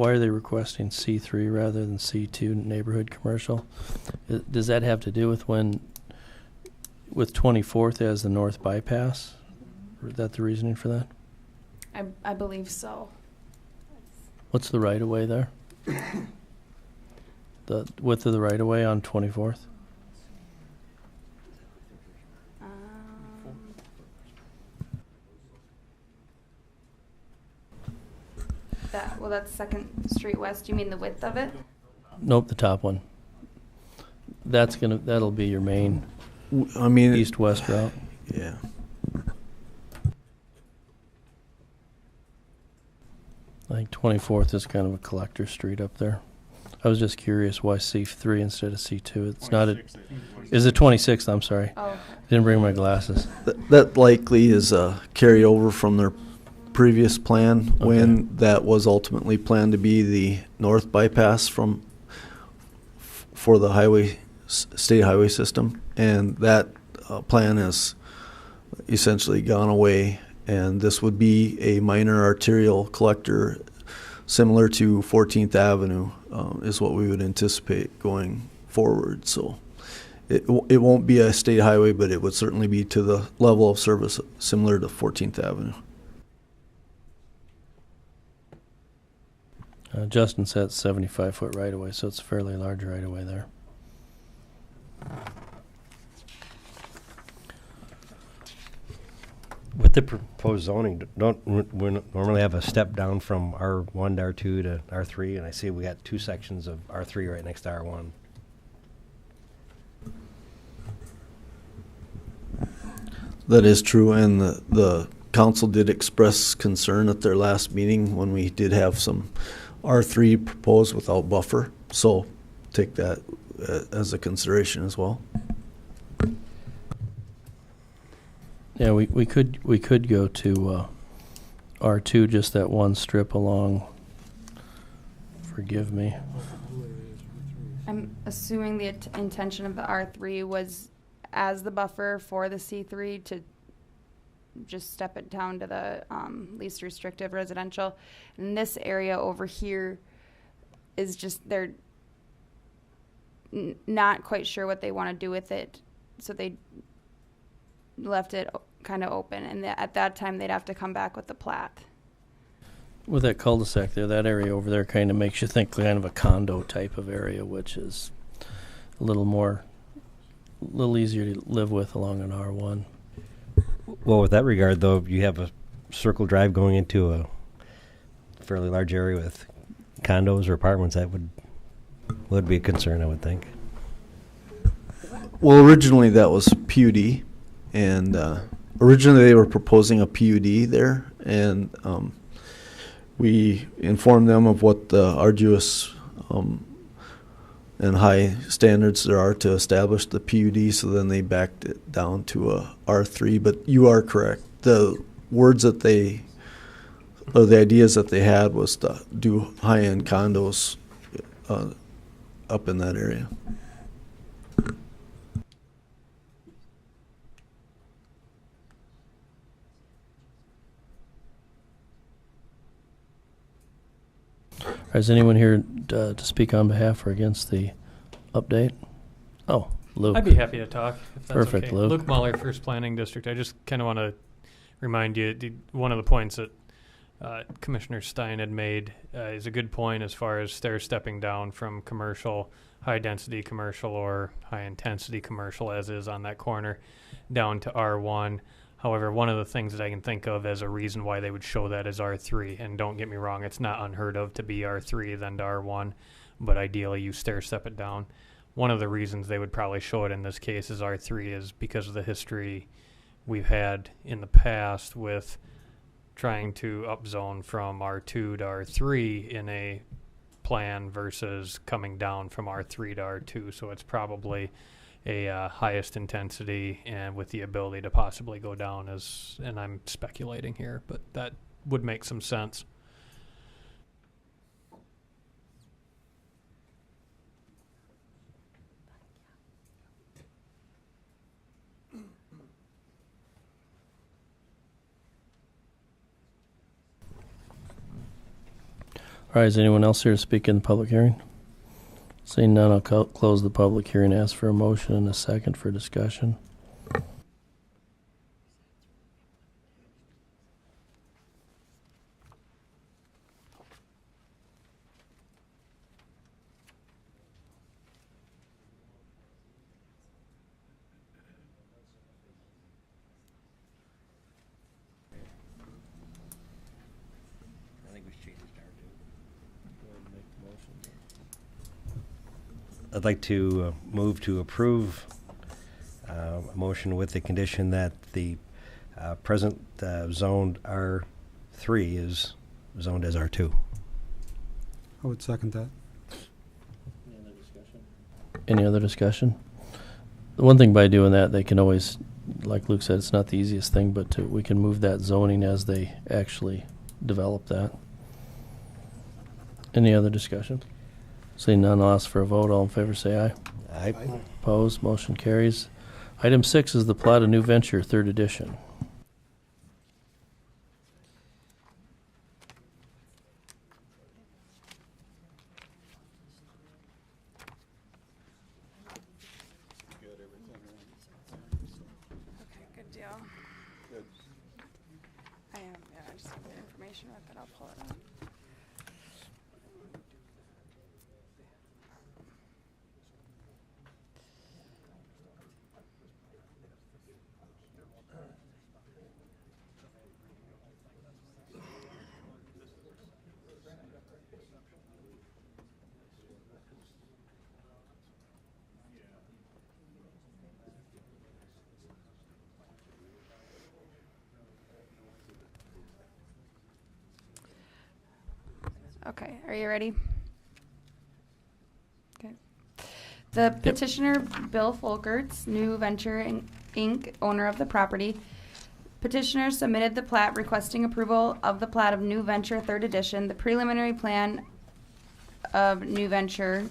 are they requesting C3 rather than C2 neighborhood commercial? Does that have to do with with 24th as the north bypass? Is that the reasoning for that? I believe so. What's the right of way there? The width of the right of way on 24th? That's 2nd Street West. You mean the width of it? Nope, the top one. That'll be your main I mean, east-west route. Yeah. I think 24th is kind of a collector street up there. I was just curious why C3 instead of C2. It's not a... Is it 26th? I'm sorry. Oh, okay. Didn't bring my glasses. That likely is a carryover from their previous plan when that was ultimately planned to be the north bypass for the state highway system, and that plan has essentially gone away, and this would be a minor arterial collector similar to 14th Avenue is what we would anticipate going forward. So it won't be a state highway, but it would certainly be to the level of service similar to 14th Avenue. Justin said 75-foot right-of-way, so it's a fairly large right-of-way there. With the proposed zoning, don't we normally have a step down from R1 to R2 to R3? And I see we got 2 sections of R3 right next to R1. That is true, and the council did express concern at their last meeting when we did have some R3 proposed without buffer, so take that as a consideration as well. Yeah, we could go to R2, just that one strip along. Forgive me. I'm assuming the intention of the R3 was as the buffer for the C3 to just step it down to the least restrictive residential. And this area over here is just, they're not quite sure what they want to do with it. So they left it kind of open. And at that time, they'd have to come back with the plat. With that cul-de-sac there, that area over there kind of makes you think kind of a condo type of area, which is a little easier to live with along an R1. Well, with that regard, though, you have a circle drive going into a fairly large area with condos or apartments. That would be a concern, I would think. Well, originally that was PUD, and originally they were proposing a PUD there, and we informed them of what the arduous and high standards there are to establish the PUD, so then they backed it down to a R3. But you are correct. The words that the ideas that they had was to do high-end condos up in that area. Is anyone here to speak on behalf or against the update? Oh, Luke. I'd be happy to talk, if that's Perfect, okay. Luke. Luke Muller, First Planning District. I just kind of want to remind you, one of the points that Commissioner Stein had made is a good point as far as stair-stepping down from commercial, high-density commercial or high-intensity commercial, as is on that corner, down to R1. However, one of the things that I can think of as a reason why they would show that as R3, and don't get me wrong, it's not unheard of to be R3 than to R1, but ideally you stair-step it down. One of the reasons they would probably show it in this case as R3 is because of the history we've had in the past with trying to upzone from R2 to R3 in a plan versus coming down from R3 to R2. So it's probably a highest intensity and with the ability to possibly go down, and I'm speculating here, but that would make some sense. All right, is anyone else here to speak in the public hearing? Seeing none, I'll close the public hearing and ask for a motion and a second for discussion. I'd like to move to approve a motion with the condition that the present zoned R3 is zoned as R2. I would second that. Any other discussion? The one thing by doing that, they can always, like Luke said, it's not the easiest thing, but we can move that zoning as they actually develop that. Any other discussion? Seeing none, I'll ask for a vote. All in favor say aye. Aye. Opposed, motion carries. Item 6 is the plat of New Venture, 3rd edition. Okay, good deal. I just have the information with it. I'll pull it up. Okay, are you ready? Okay. The petitioner, Bill Folkerts, New Venture Inc., owner of the property. Petitioner submitted the plat requesting approval of the plat of New Venture 3rd edition. The preliminary plan of New Venture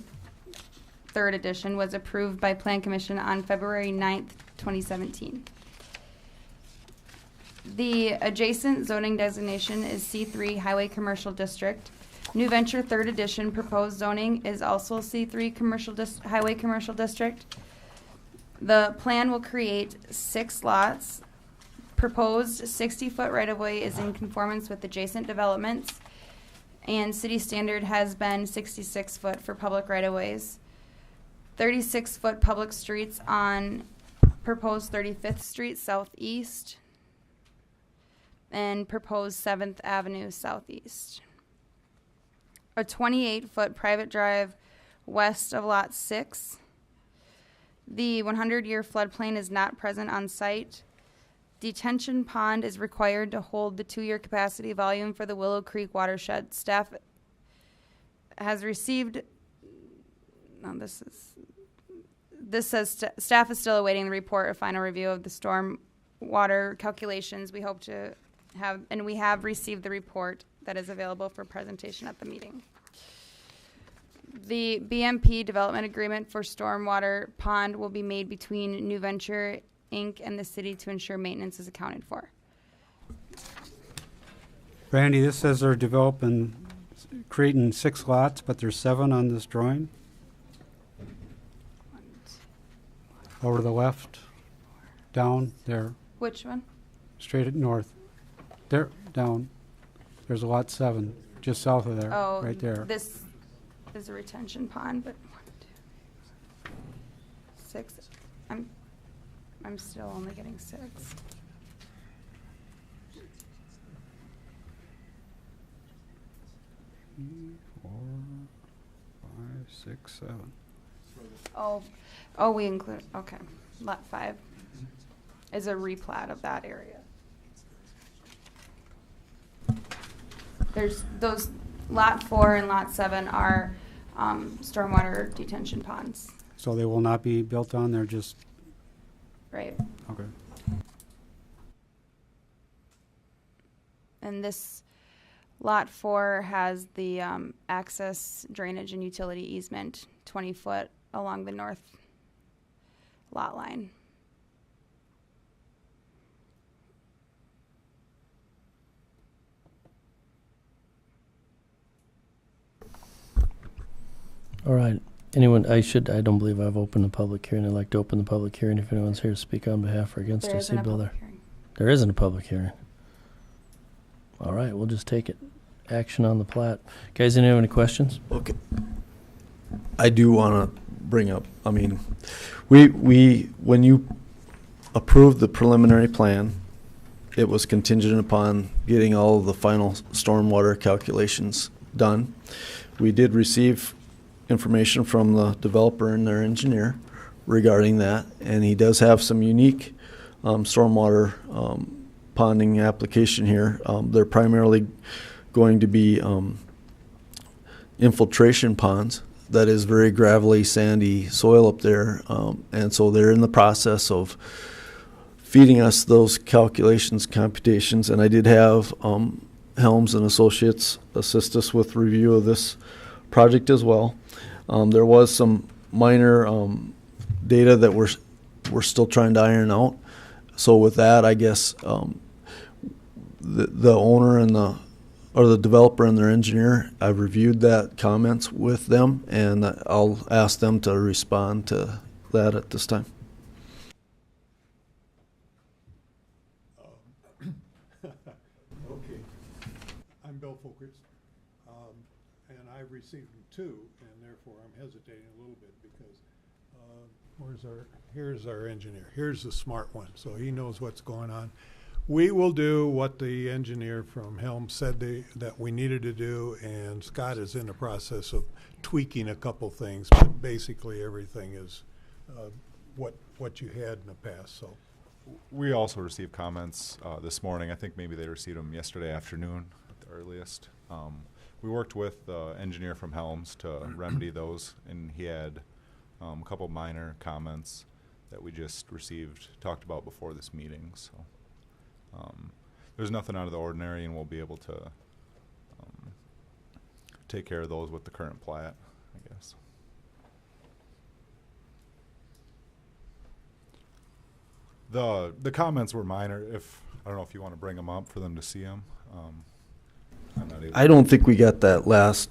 3rd edition was approved by Plan Commission on February 9th, 2017. The adjacent zoning designation is C3 Highway Commercial District. New Venture 3rd edition proposed zoning is also C3 Highway Commercial District. The plan will create 6 lots. Proposed 60-foot right-of-way is in conformance with adjacent developments, and city standard has been 66-foot for public right-of-ways. 36-foot public streets on proposed 35th Street southeast and proposed 7th Avenue southeast. A 28-foot private drive west of Lot 6. The 100-year floodplain is not present on site. Detention pond is required to hold the 2-year capacity volume for the Willow Creek watershed. Staff has received, this says staff is still awaiting the report of final review of the storm water calculations. We hope to have, and we have received the report that is available for presentation at the meeting. The BMP development agreement for stormwater pond will be made between New Venture Inc. and the city to ensure maintenance is accounted for. Randy, this says they're creating 6 lots, but there's 7 on this drawing. Over to the left, down there, Which one? straight at north. There, down. There's a lot 7, just south of there, Oh, right there. This is a retention pond, but 1, 2, 6. I'm still only getting 6. 4, 5, 6, 7. Oh, we include, okay. Lot 5 is a replat of that area. There's those, Lot 4 and Lot 7 are stormwater detention ponds. So they will not be built on, they're just, Right. okay. And this Lot 4 has the access, drainage, and utility easement 20 foot along the north lot line. All right. Anyone, I don't believe I've opened the public hearing. I'd like to open the public hearing if anyone's here to speak on behalf or against. There I isn't see a Bill public there. hearing. There isn't a public hearing. All right, we'll just take it. Action on the plat. Guys, anyone have any questions? Okay. I do want to bring up, I mean, we when you approved the preliminary plan, it was contingent upon getting all of the final stormwater calculations done. We did receive information from the developer and their engineer regarding that, and he does have some unique stormwater ponding application here. They're primarily going to be infiltration ponds. That is very gravelly, sandy soil up there, and so they're in the process of feeding us those computations, and I did have Helms and Associates assist us with review of this project as well. There was some minor data that we're still trying to iron out. So with that, I guess the owner and the developer and their engineer, I've reviewed that comments with them, and I'll ask them to respond to that at this time. Okay. I'm Bill Folkers, and I've received them too, and therefore I'm hesitating a little bit because here's our engineer. Here's the smart one, so he knows what's going on. We will do what the engineer from Helm said that we needed to do, and Scott is in the process of tweaking a couple things, but basically everything is what you had in the past. So we also received comments this morning. I think maybe they received them yesterday afternoon at the earliest. We worked with the engineer from Helms to remedy those, and he had a couple minor comments that we just talked about before this meeting. So there's nothing out of the ordinary, and we'll be able to take care of those with the current plat, I guess. The comments were minor. I don't know if you want to bring them up for them to see them. I don't think we got that last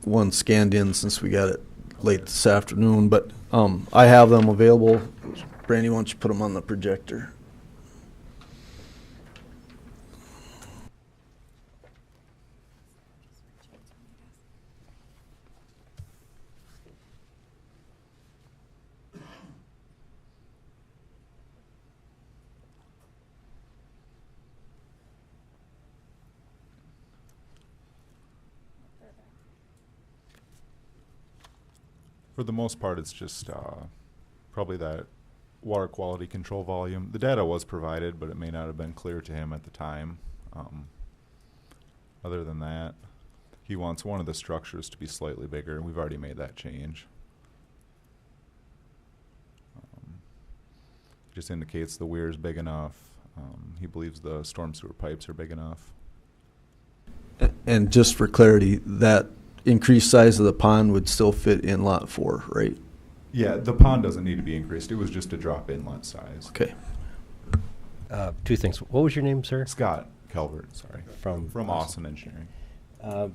one scanned in since we got it late this afternoon, but I have them available. Brandy, why don't you put them on the projector? For the most part, it's just probably that water quality control volume. The data was provided, but it may not have been clear to him at the time. Other than that, he wants one of the structures to be slightly bigger, and we've already made that change. Just indicates the weir is big enough. He believes the storm sewer pipes are big enough. And just for clarity, that increased size of the pond would still fit in lot 4, right? Yeah, the pond doesn't need to be increased. It was just a drop inlet size. Okay. Two things. What was your name, sir? Scott Calvert, sorry. From Austin Engineering.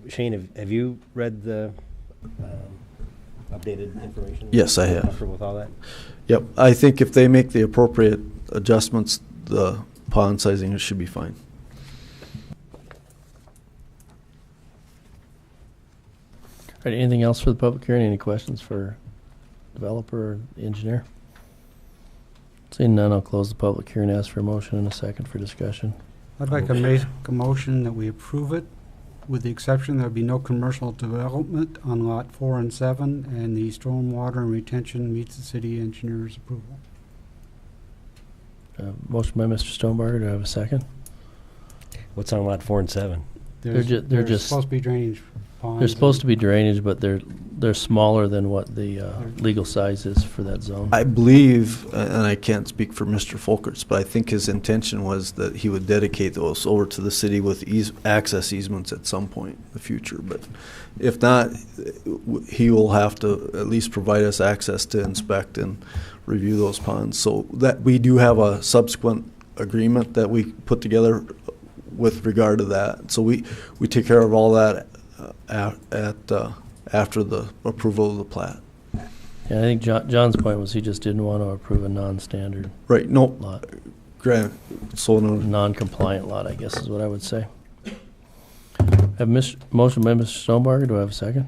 Shane, have you read the updated information? Yes, I have. Comfortable with all that? Yep. I think if they make the appropriate adjustments, the pond sizing should be fine. All right, anything else for the public hearing? Any questions for developer or the engineer? Seeing none, I'll close the public hearing. Ask for a motion and a second for discussion. I'd like to make a motion that we approve it, with the exception there be no commercial development on lot 4 and 7, and the stormwater and retention meets the city engineer's approval. Motion by Mr. Stonebarger. Do I have a second? What's on lot 4 and 7? They're just supposed to be drainage ponds. They're supposed to be drainage, but they're smaller than what the legal size is for that zone. I believe, and I can't speak for Mr. Folkers, but I think his intention was that he would dedicate those over to the city with access easements at some point in the future. But if not, he will have to at least provide us access to inspect and review those ponds. So that we do have a subsequent agreement that we put together with regard to that. So we take care of all that at after the approval of the plat. Yeah, I think John's point was he just didn't want to approve a non-standard Right, no, lot. grant, so noted. Non-compliant lot, I guess is what I would say. Have motion by Mr. Stonebarger. Do I have a second?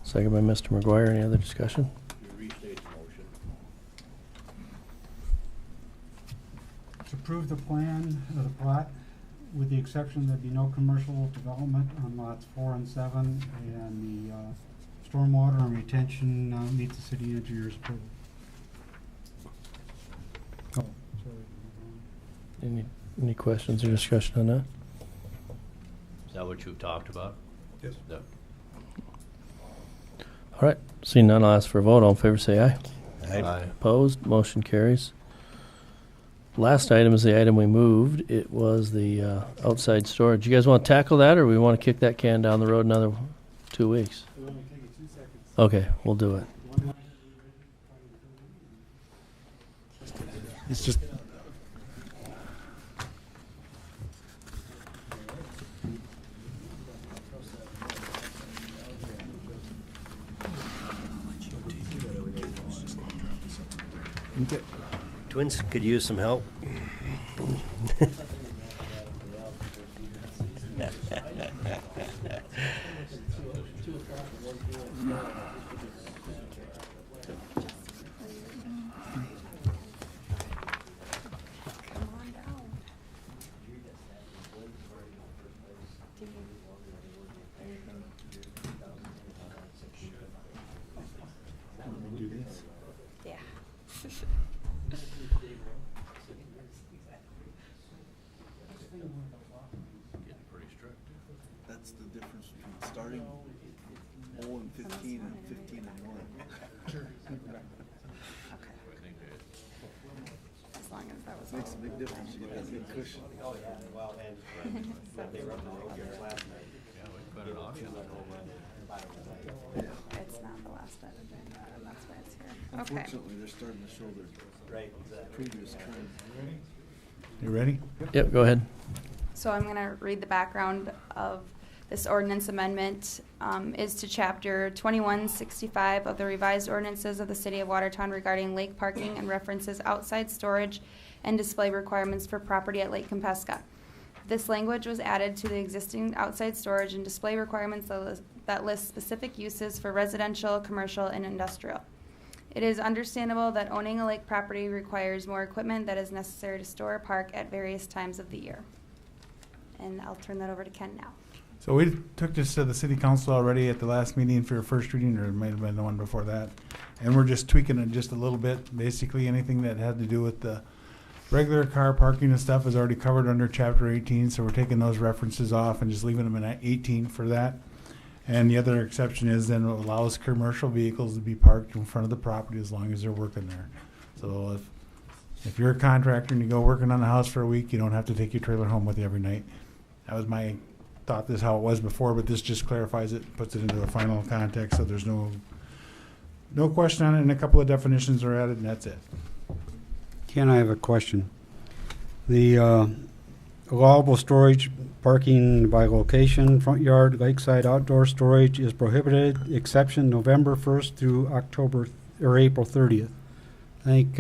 Second by Mr. McGuire. Any other discussion? To approve the plan of the plot, with the exception there'd be no commercial development on lots 4 and 7, and the stormwater and retention meets the city engineer's approval. Oh, sorry. Any questions or discussion on that? Is that what you've talked about? Yes. Yeah. All right. Seeing none, I'll ask for a vote. All in favor, say aye. Aye. Opposed? Motion carries. Last item is the item we moved. It was the outside storage. You guys want to tackle that, or we want to kick that can down the road another 2 weeks? Okay, we'll do it. It's just. Okay. Twins could use some help. Yeah. That's the difference between starting 0 and 15 and 15 and 1. As long as that was Makes a big difference. You get that big cushion. Oh, yeah. Well, and they were up the road here last night. Yeah, we put it on. It's not the last agenda, and that's why it's here. Okay. Unfortunately, they're starting to show their previous trend. You ready? Yep, go ahead. So I'm going to read the background of this ordinance amendment. Is to Chapter 2165 of the revised ordinances of the City of Watertown regarding lake parking and references outside storage and display requirements for property at Lake Compesca. This language was added to the existing outside storage and display requirements that list specific uses for residential, commercial, and industrial. It is understandable that owning a lake property requires more equipment that is necessary to store or park at various times of the year. And I'll turn that over to Ken now. So we took this to the city council already at the last meeting for first reading, or it might have been the one before that. And we're just tweaking it just a little bit. Basically, anything that had to do with the regular car parking and stuff is already covered under Chapter 18, so we're taking those references off and just leaving them in 18 for that. And the other exception is then it allows commercial vehicles to be parked in front of the property as long as they're working there. So if you're a contractor and you go working on the house for a week, you don't have to take your trailer home with you every night. That was my thought. This is how it was before, but this just clarifies it, puts it into a final context, so there's no question on it, and a couple of definitions are added, and that's it. Ken, I have a question. The allowable storage parking by location, front yard, lakeside outdoor storage is prohibited, exception November 1st through April 30th. I think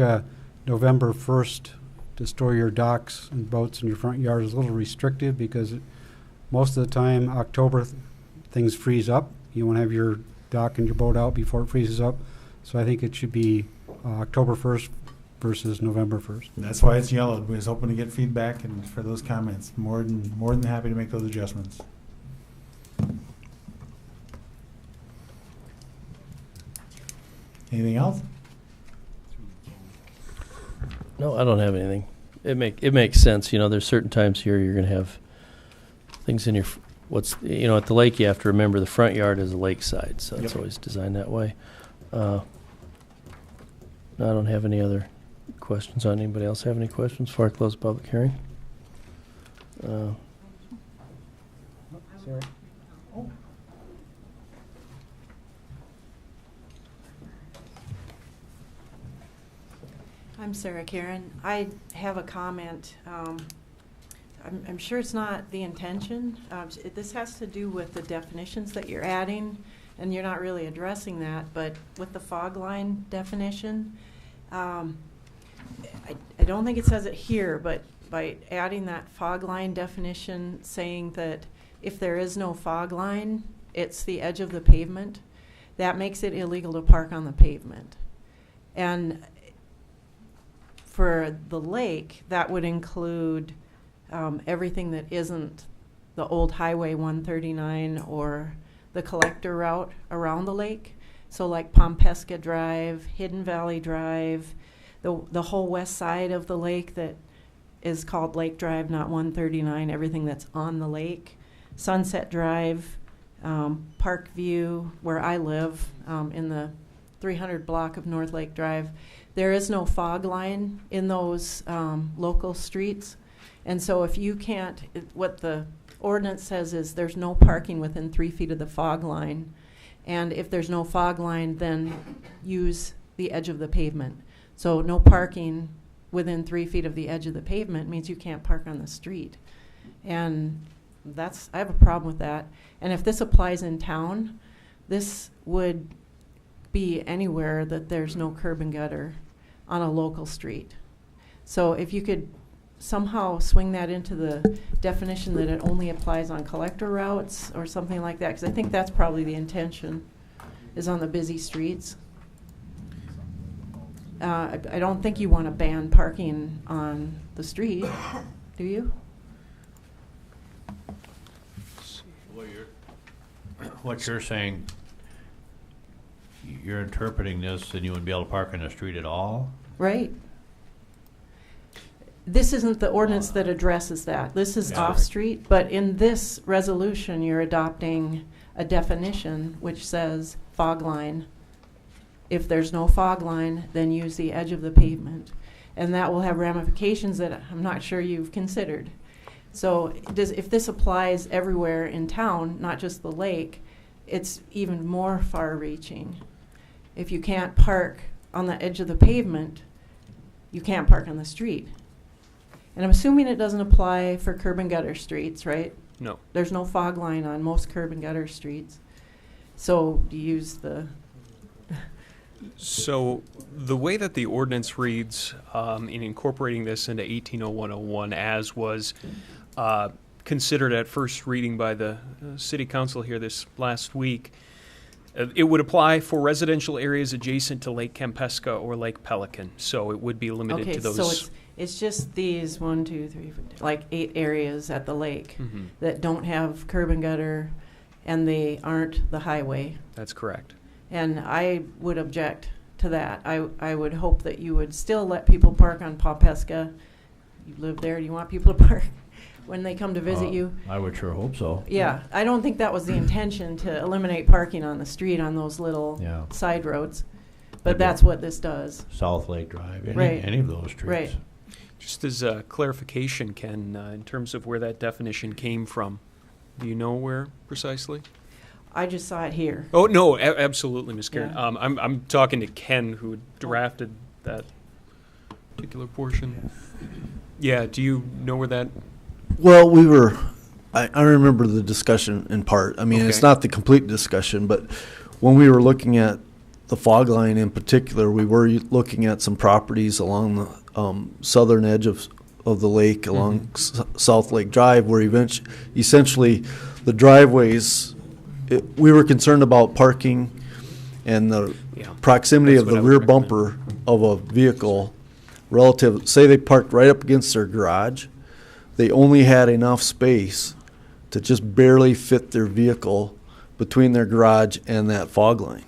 November 1st to store your docks and boats in your front yard is a little restrictive because most of the time October things freeze up. You want to have your dock and your boat out before it freezes up. So I think it should be October 1st versus November 1st. That's why it's yellowed. We was hoping to get feedback and for those comments. More than happy to make those adjustments. Anything else? No, I don't have anything. It makes sense. You know, there's certain times here you're going to have things in your at the lake. You have to remember the front yard is a lakeside, so it's always designed that way. I don't have any other questions on. Anybody else have any questions before I close the public hearing? Sorry. I'm Sarah Karen. I have a comment. I'm sure it's not the intention. This has to do with the definitions that you're adding and you're not really addressing that, but with the fog line definition, I don't think it says it here, but by adding that fog line definition, saying that if there is no fog line, it's the edge of the pavement, that makes it illegal to park on the pavement. And for the lake, that would include everything that isn't the old Highway 139 or the collector route around the lake. So like Pompesca Drive, Hidden Valley Drive, the whole west side of the lake that is called Lake Drive, not 139, everything that's on the lake. Sunset Drive, Park View, where I live, in the 300 block of North Lake Drive. There is no fog line in those local streets. And so if you can't, what the ordinance says is there's no parking within 3 feet of the fog line. And if there's no fog line, then use the edge of the pavement. So no parking within 3 feet of the edge of the pavement means you can't park on the street. And I have a problem with that. And if this applies in town, this would be anywhere that there's no curb and gutter on a local street. So if you could somehow swing that into the definition that it only applies on collector routes or something like that, because I think that's probably the intention, is on the busy streets. I don't think you want to ban parking on the street, do you? What you're saying, you're interpreting this and you wouldn't be able to park on the street at all? Right. This isn't the ordinance that addresses that. This is off-street, but in this resolution, you're adopting a definition which says fog line. If there's no fog line, then use the edge of the pavement. And that will have ramifications that I'm not sure you've considered. So if this applies everywhere in town, not just the lake, it's even more far-reaching. If you can't park on the edge of the pavement, you can't park on the street. And I'm assuming it doesn't apply for curb and gutter streets, right? No. There's no fog line on most curb and gutter streets. So use the... So the way that the ordinance reads in incorporating this into 180101 as was considered at first reading by the City Council here this last week, it would apply for residential areas adjacent to Lake Kempesca or Lake Pelican. So it would be limited to those. So it's just these 1, 2, 3, 4, like 8 areas at the lake that don't have curb and gutter, and they aren't the highway. That's correct. And I would object to that. I would hope that you would still let people park on Pompesca. You live there. Do you want people to park when they come to visit you? I would sure hope so. Yeah. I don't think that was the intention, to eliminate parking on the street on those little side roads. But that's what this does. South Lake Drive, Right. any of those streets. Right. Just as a clarification, Ken, in terms of where that definition came from, do you know where precisely? I just saw it here. Oh, no, absolutely, Ms. Karen. Yeah. I'm talking to Ken, who drafted that particular portion. Yeah, do you know where that... Well, I remember the discussion in part. I mean, it's not the complete discussion, but when we were looking at the fog line in particular, we were looking at some properties along the southern edge of the lake, along South Lake Drive, where essentially the driveways, we were concerned about parking and the proximity of the rear bumper of a vehicle relative. Say they parked right up against their garage. They only had enough space to just barely fit their vehicle between their garage and that fog line.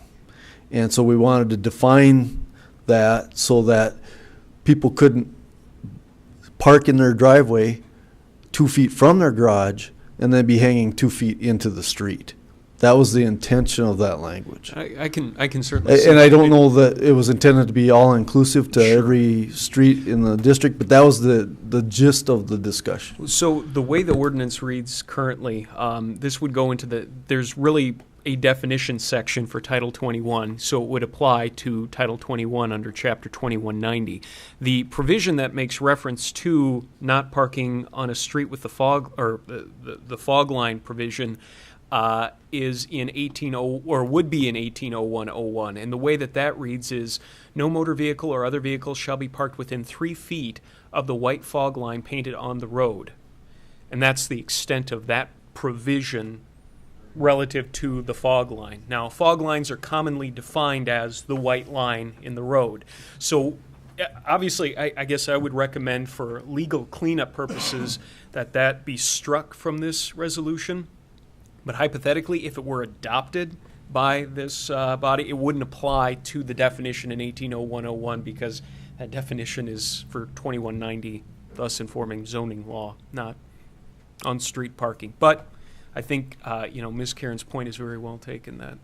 And so we wanted to define that so that people couldn't park in their driveway 2 feet from their garage and then be hanging 2 feet into the street. That was the intention of that language. I can certainly see and I don't that. know that it was intended to be all-inclusive to every street in the district, but that was the gist of the discussion. So the way the ordinance reads currently, this would go into there's really a definition section for Title 21, so it would apply to Title 21 under Chapter 2190. The provision that makes reference to not parking on a street with the fog, or the fog line provision, is in 180 or would be in 180101, and the way that reads is no motor vehicle or other vehicle shall be parked within 3 feet of the white fog line painted on the road, and that's the extent of that provision relative to the fog line. Now, fog lines are commonly defined as the white line in the road. So, obviously, I guess I would recommend for legal cleanup purposes that be struck from this resolution. But hypothetically, if it were adopted by this body, it wouldn't apply to the definition in 180101 because that definition is for 2190, thus informing zoning law, not on-street parking. But I think, Ms. Karen's point is very well taken that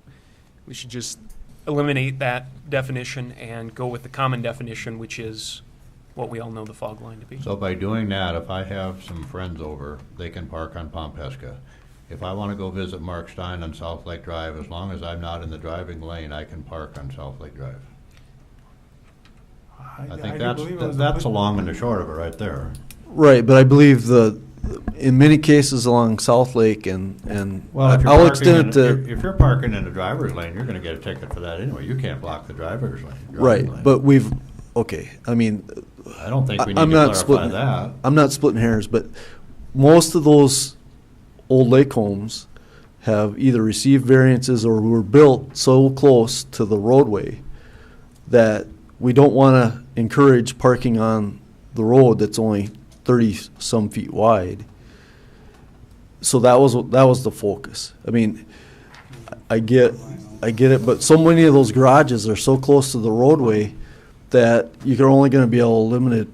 we should just eliminate that definition and go with the common definition, which is what we all know the fog line to be. So by doing that, if I have some friends over, they can park on Pompesca. If I want to go visit Mark Stein on South Lake Drive, as long as I'm not in the driving lane, I can park on South Lake Drive. I think that's the long and the short of it right there. Right, but I believe in many cases along South Lake and Well, if I'll extend it to if you're parking in the driver's lane, you're going to get a ticket for that anyway. You can't block the driver's lane. right, lane. but I mean, I don't think we need I'm to not clarify splitting that. I'm not splitting hairs, but most of those old lake homes have either received variances or were built so close to the roadway that we don't want to encourage parking on the road that's only 30 some feet wide. So that was the focus. I mean, I get it, but so many of those garages are so close to the roadway that you're only going to be able to limited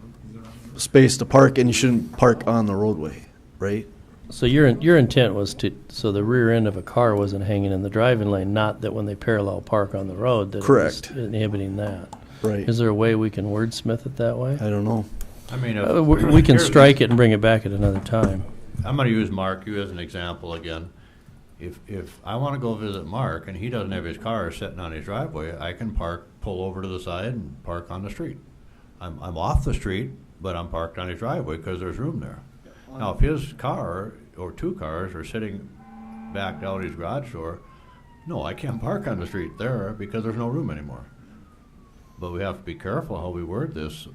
space to park, and you shouldn't park on the roadway, right? So your intent was so the rear end of a car wasn't hanging in the driving lane, not that when they parallel park on the road that Correct. it was inhibiting that. Right. Is there a way we can wordsmith it that way? I don't know. I mean, we can strike it and bring it back at another time. I'm going to use Mark, you as an example again. If I want to go visit Mark and he doesn't have his car sitting on his driveway, I can pull over to the side and park on the street. I'm off the street, but I'm parked on his driveway because there's room there. Now, if his car or 2 cars are sitting back down his garage door, no, I can't park on the street there because there's no room anymore. But we have to be careful how we word this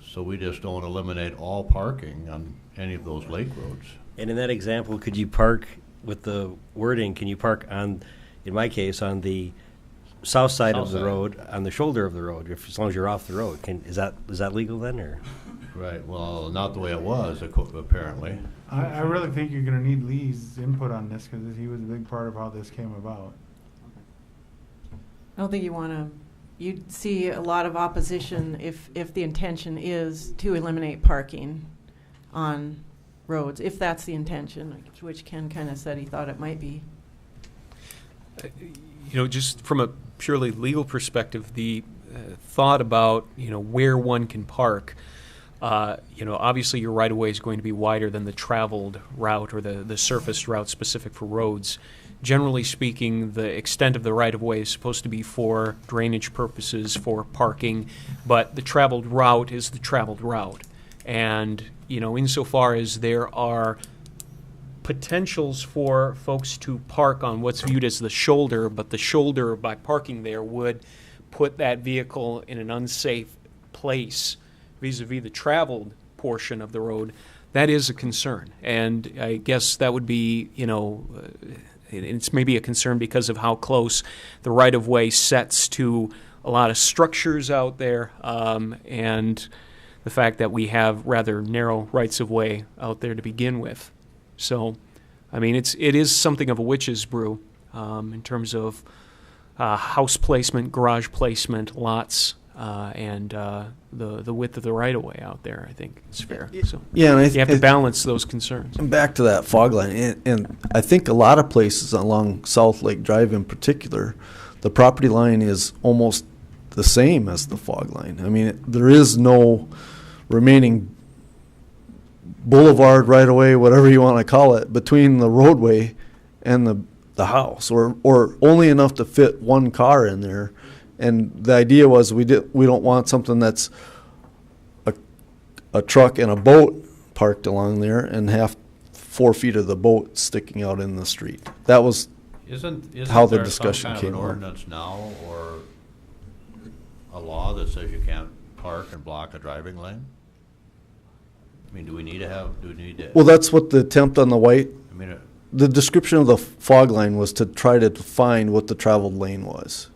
so we just don't eliminate all parking on any of those lake roads. And in that example, could you park with the wording, can you park on, in my case, on the south side of the road, on the shoulder of the road, as long as you're off the road? Is that legal then, or? Right, well, not the way it was, apparently. I really think you're going to need Lee's input on this because he was a big part of how this came about. I don't think you'd see a lot of opposition if the intention is to eliminate parking on roads, if that's the intention, which Ken kind of said he thought it might be. Just from a purely legal perspective, the thought about, where one can park, obviously your right-of-way is going to be wider than the traveled route or the surfaced route specific for roads. Generally speaking, the extent of the right-of-way is supposed to be for drainage purposes, for parking, but the traveled route is the traveled route. And, insofar as there are potentials for folks to park on what's viewed as the shoulder, but the shoulder, by parking there, would put that vehicle in an unsafe place vis-a-vis the traveled portion of the road, that is a concern. And I guess that would be, it's maybe a concern because of how close the right-of-way sets to a lot of structures out there, and the fact that we have rather narrow rights-of-way out there to begin with. So, I mean, it is something of a witch's brew in terms of house placement, garage placement, lots, and the width of the right-of-way out there. I think it's fair. So yeah, and you have to balance those concerns. And back to that fog line, and I think a lot of places along South Lake Drive in particular, the property line is almost the same as the fog line. I mean, there is no remaining boulevard right away, whatever you want to call it, between the roadway and the house, or only enough to fit one car in there. And the idea was we don't want something that's a truck and a boat parked along there and have 4 feet of the boat sticking out in the street. That was Isn't how the there discussion some kind came of an out. ordinance now or a law that says you can't park and block a driving lane? I mean, do we need to? Well, that's what the attempt on the white, I mean, the description of the fog line was to try to define what the traveled lane was.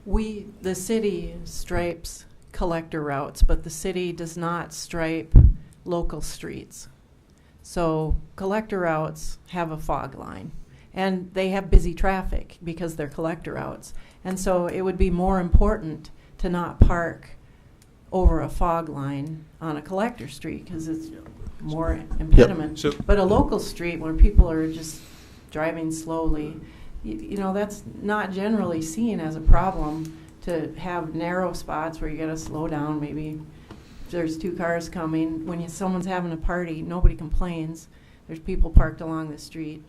The city stripes collector routes, but the city does not stripe local streets. So collector routes have a fog line, and they have busy traffic because they're collector routes. And so it would be more important to not park over a fog line on a collector street because it's more impediment. So- But a local street where people are just driving slowly, you know, that's not generally seen as a problem to have narrow spots where you gotta slow down. Maybe if there's 2 cars coming. When someone's having a party, nobody complains. There's people parked along the street.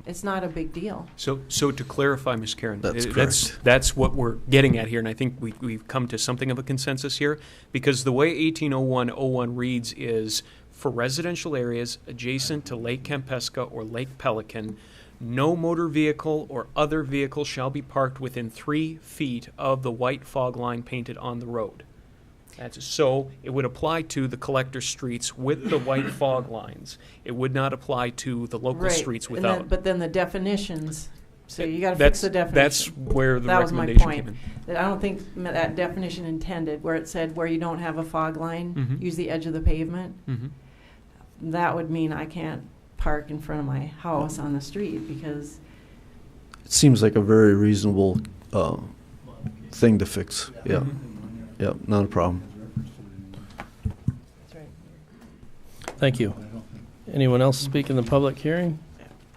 It's not a big deal. So to clarify, Ms. Karen, That's that's what we're getting at here, and I think we've come to something of a consensus here, because the way 180101 reads is, for residential areas adjacent to Lake Kempesca or Lake Pelican, no motor vehicle or other vehicle shall be parked within 3 feet of the white fog line painted on the road. So it would apply to the collector streets with the white fog lines. It would not apply to the local Right. streets And without. then, but then the definitions, so you gotta That's- fix the definition. that's where the That was my recommendation point. came That I don't think that definition intended, where it said where you don't have a fog line, Mhm. use the edge of the pavement. Mhm. That would mean I can't park in front of my house on the street because It seems like a very reasonable thing to fix. Yeah. Yeah, not a problem. Thank you. Anyone else speak in the public hearing?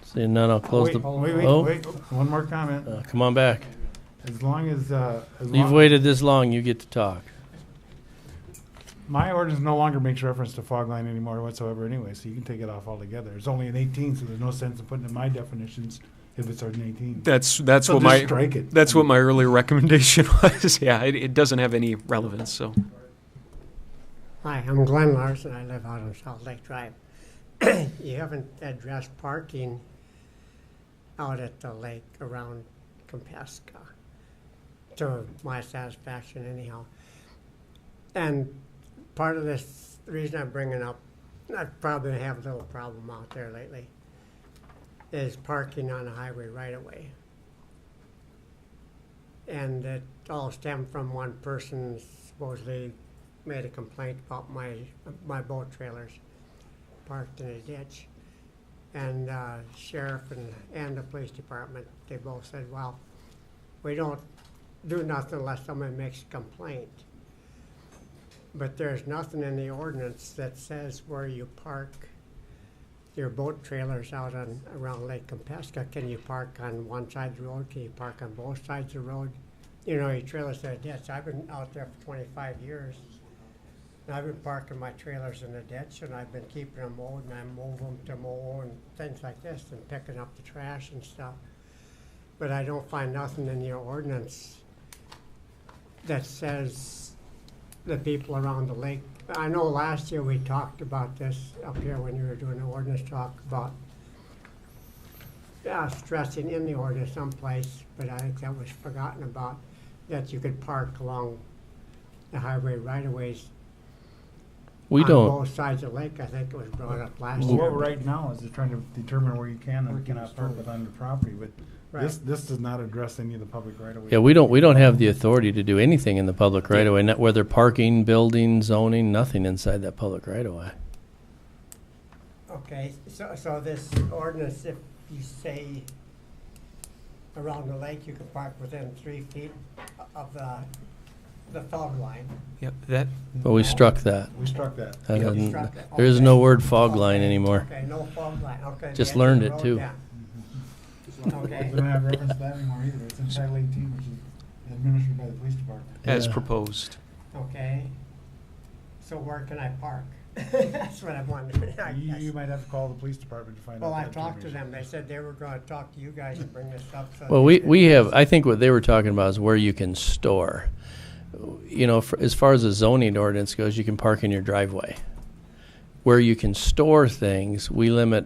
Seeing none, I'll close the. Wait, one more comment. Come on back. As long as You've waited this long, you get to talk. my ordinance no longer makes reference to fog line anymore whatsoever anyway, so you can take it off altogether. It's only an 18, so there's no sense in putting in my definitions if it's an 18. That's So what just my strike it. that's what my earlier recommendation was. Yeah, it doesn't have any relevance. So Hi, I'm Glenn Larson. I live out on South Lake Drive. You haven't addressed parking out at the lake around Kempesca, to my satisfaction anyhow. And part of this, the reason I'm bringing up, I probably have a little problem out there lately, is parking on a highway right away. And it all stemmed from one person supposedly made a complaint about my boat trailers parked in a ditch. And sheriff and the police department, they both said, well, we don't do nothing unless someone makes a complaint. But there's nothing in the ordinance that says where you park your boat trailers out on around Lake Kempesca. Can you park on one side of the road? Can you park on both sides of the road? You know, your trailers in a ditch. I've been out there for 25 years. And I've been parking my trailers in the ditch, and I've been keeping them mowed, and I move them to mow and things like this, and picking up the trash and stuff. But I don't find nothing in your ordinance that says the people around the lake. I know last year we talked about this up here when you were doing the ordinance talk about stressing in the ordinance someplace, but I think that was forgotten about, that you could park along the highway right-of-ways We on don't. both sides of the lake. I think it was brought up last Well, year. what we're right now is just trying to determine where you can and cannot park within the property, but Right. this does not address any of the public right of way. Yeah, we don't have the authority to do anything in the public right of way, not whether parking, building, zoning, nothing inside that public right of way. Okay, so this ordinance, if you say around the lake, you can park within 3 feet of the fog line. yep, that. But we struck that. We struck that. That You doesn't- struck it. There is Okay. no word fog line Okay. anymore. Okay, no fog line, okay. Just the edge learned of it, the road, too. yeah. Okay. We don't have reference to that anymore either. It's in Title 18, which is administered by the police department. As Yeah. proposed. Okay, so where can I park? That's what I'm wondering. I guess. You might have to call the police department to find out. Well, I that talked to information. them. They said they were gonna talk to you guys and bring this up. So Well, they we could- have, I think what they were talking about is where you can store. You know, as far as the zoning ordinance goes, you can park in your driveway. where you can store things, we limit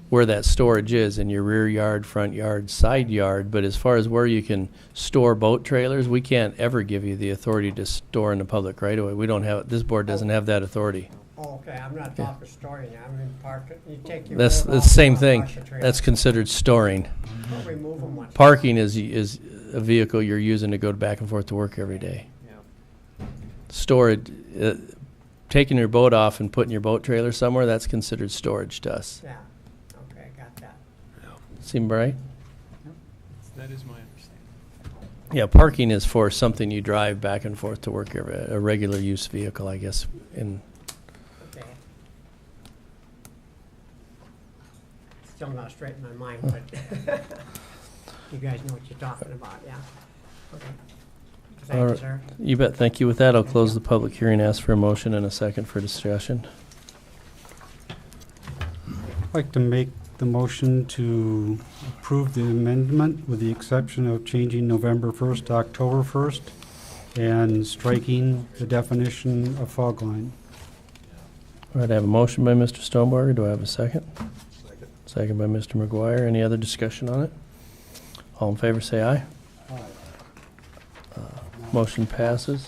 where that storage is in your rear yard, front yard, side yard. But as far as where you can store boat trailers, we can't ever give you the authority to store in the public right of way. We don't have, this board doesn't have that authority. Oh, okay, I'm not talking storing, I'm in park, you take your. That's boat the off, same park thing. the trailer. That's considered storing. But we move them once. Parking is a vehicle you're using to go back and forth to work every day. Storage, taking your boat off and putting your boat trailer somewhere, that's considered storage to us. Yeah, okay, got that. Seem right? That is my understanding. Yeah, parking is for something you drive back and forth to work, a regular use vehicle, I guess, in. Okay. Still not straight in my mind, but you guys know what you're talking about, yeah? Okay. All Thank you, right. sir. You bet. Thank you. With that, I'll close the public hearing, ask for a motion and a second for discussion. I'd like to make the motion to approve the amendment with the exception of changing November 1st to October 1st and striking the definition of fog line. All right, I have a motion by Mr. Stonebarger. Do I have a second? Second by Mr. McGuire. Any other discussion on it? All in favor, say aye. Motion passes.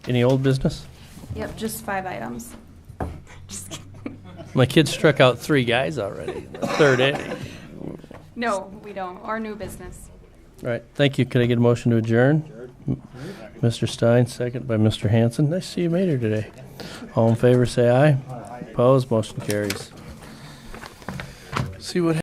Any old business? Yep, just 5 items. Just kidding. My kids struck out 3 guys already in the third inning. No, we don't. Or new business. All right, thank you. Could I get a motion to adjourn? Mr. Stein, second by Mr. Hanson. Nice to see you made her today. All in favor, say aye. Opposed, motion carries. See what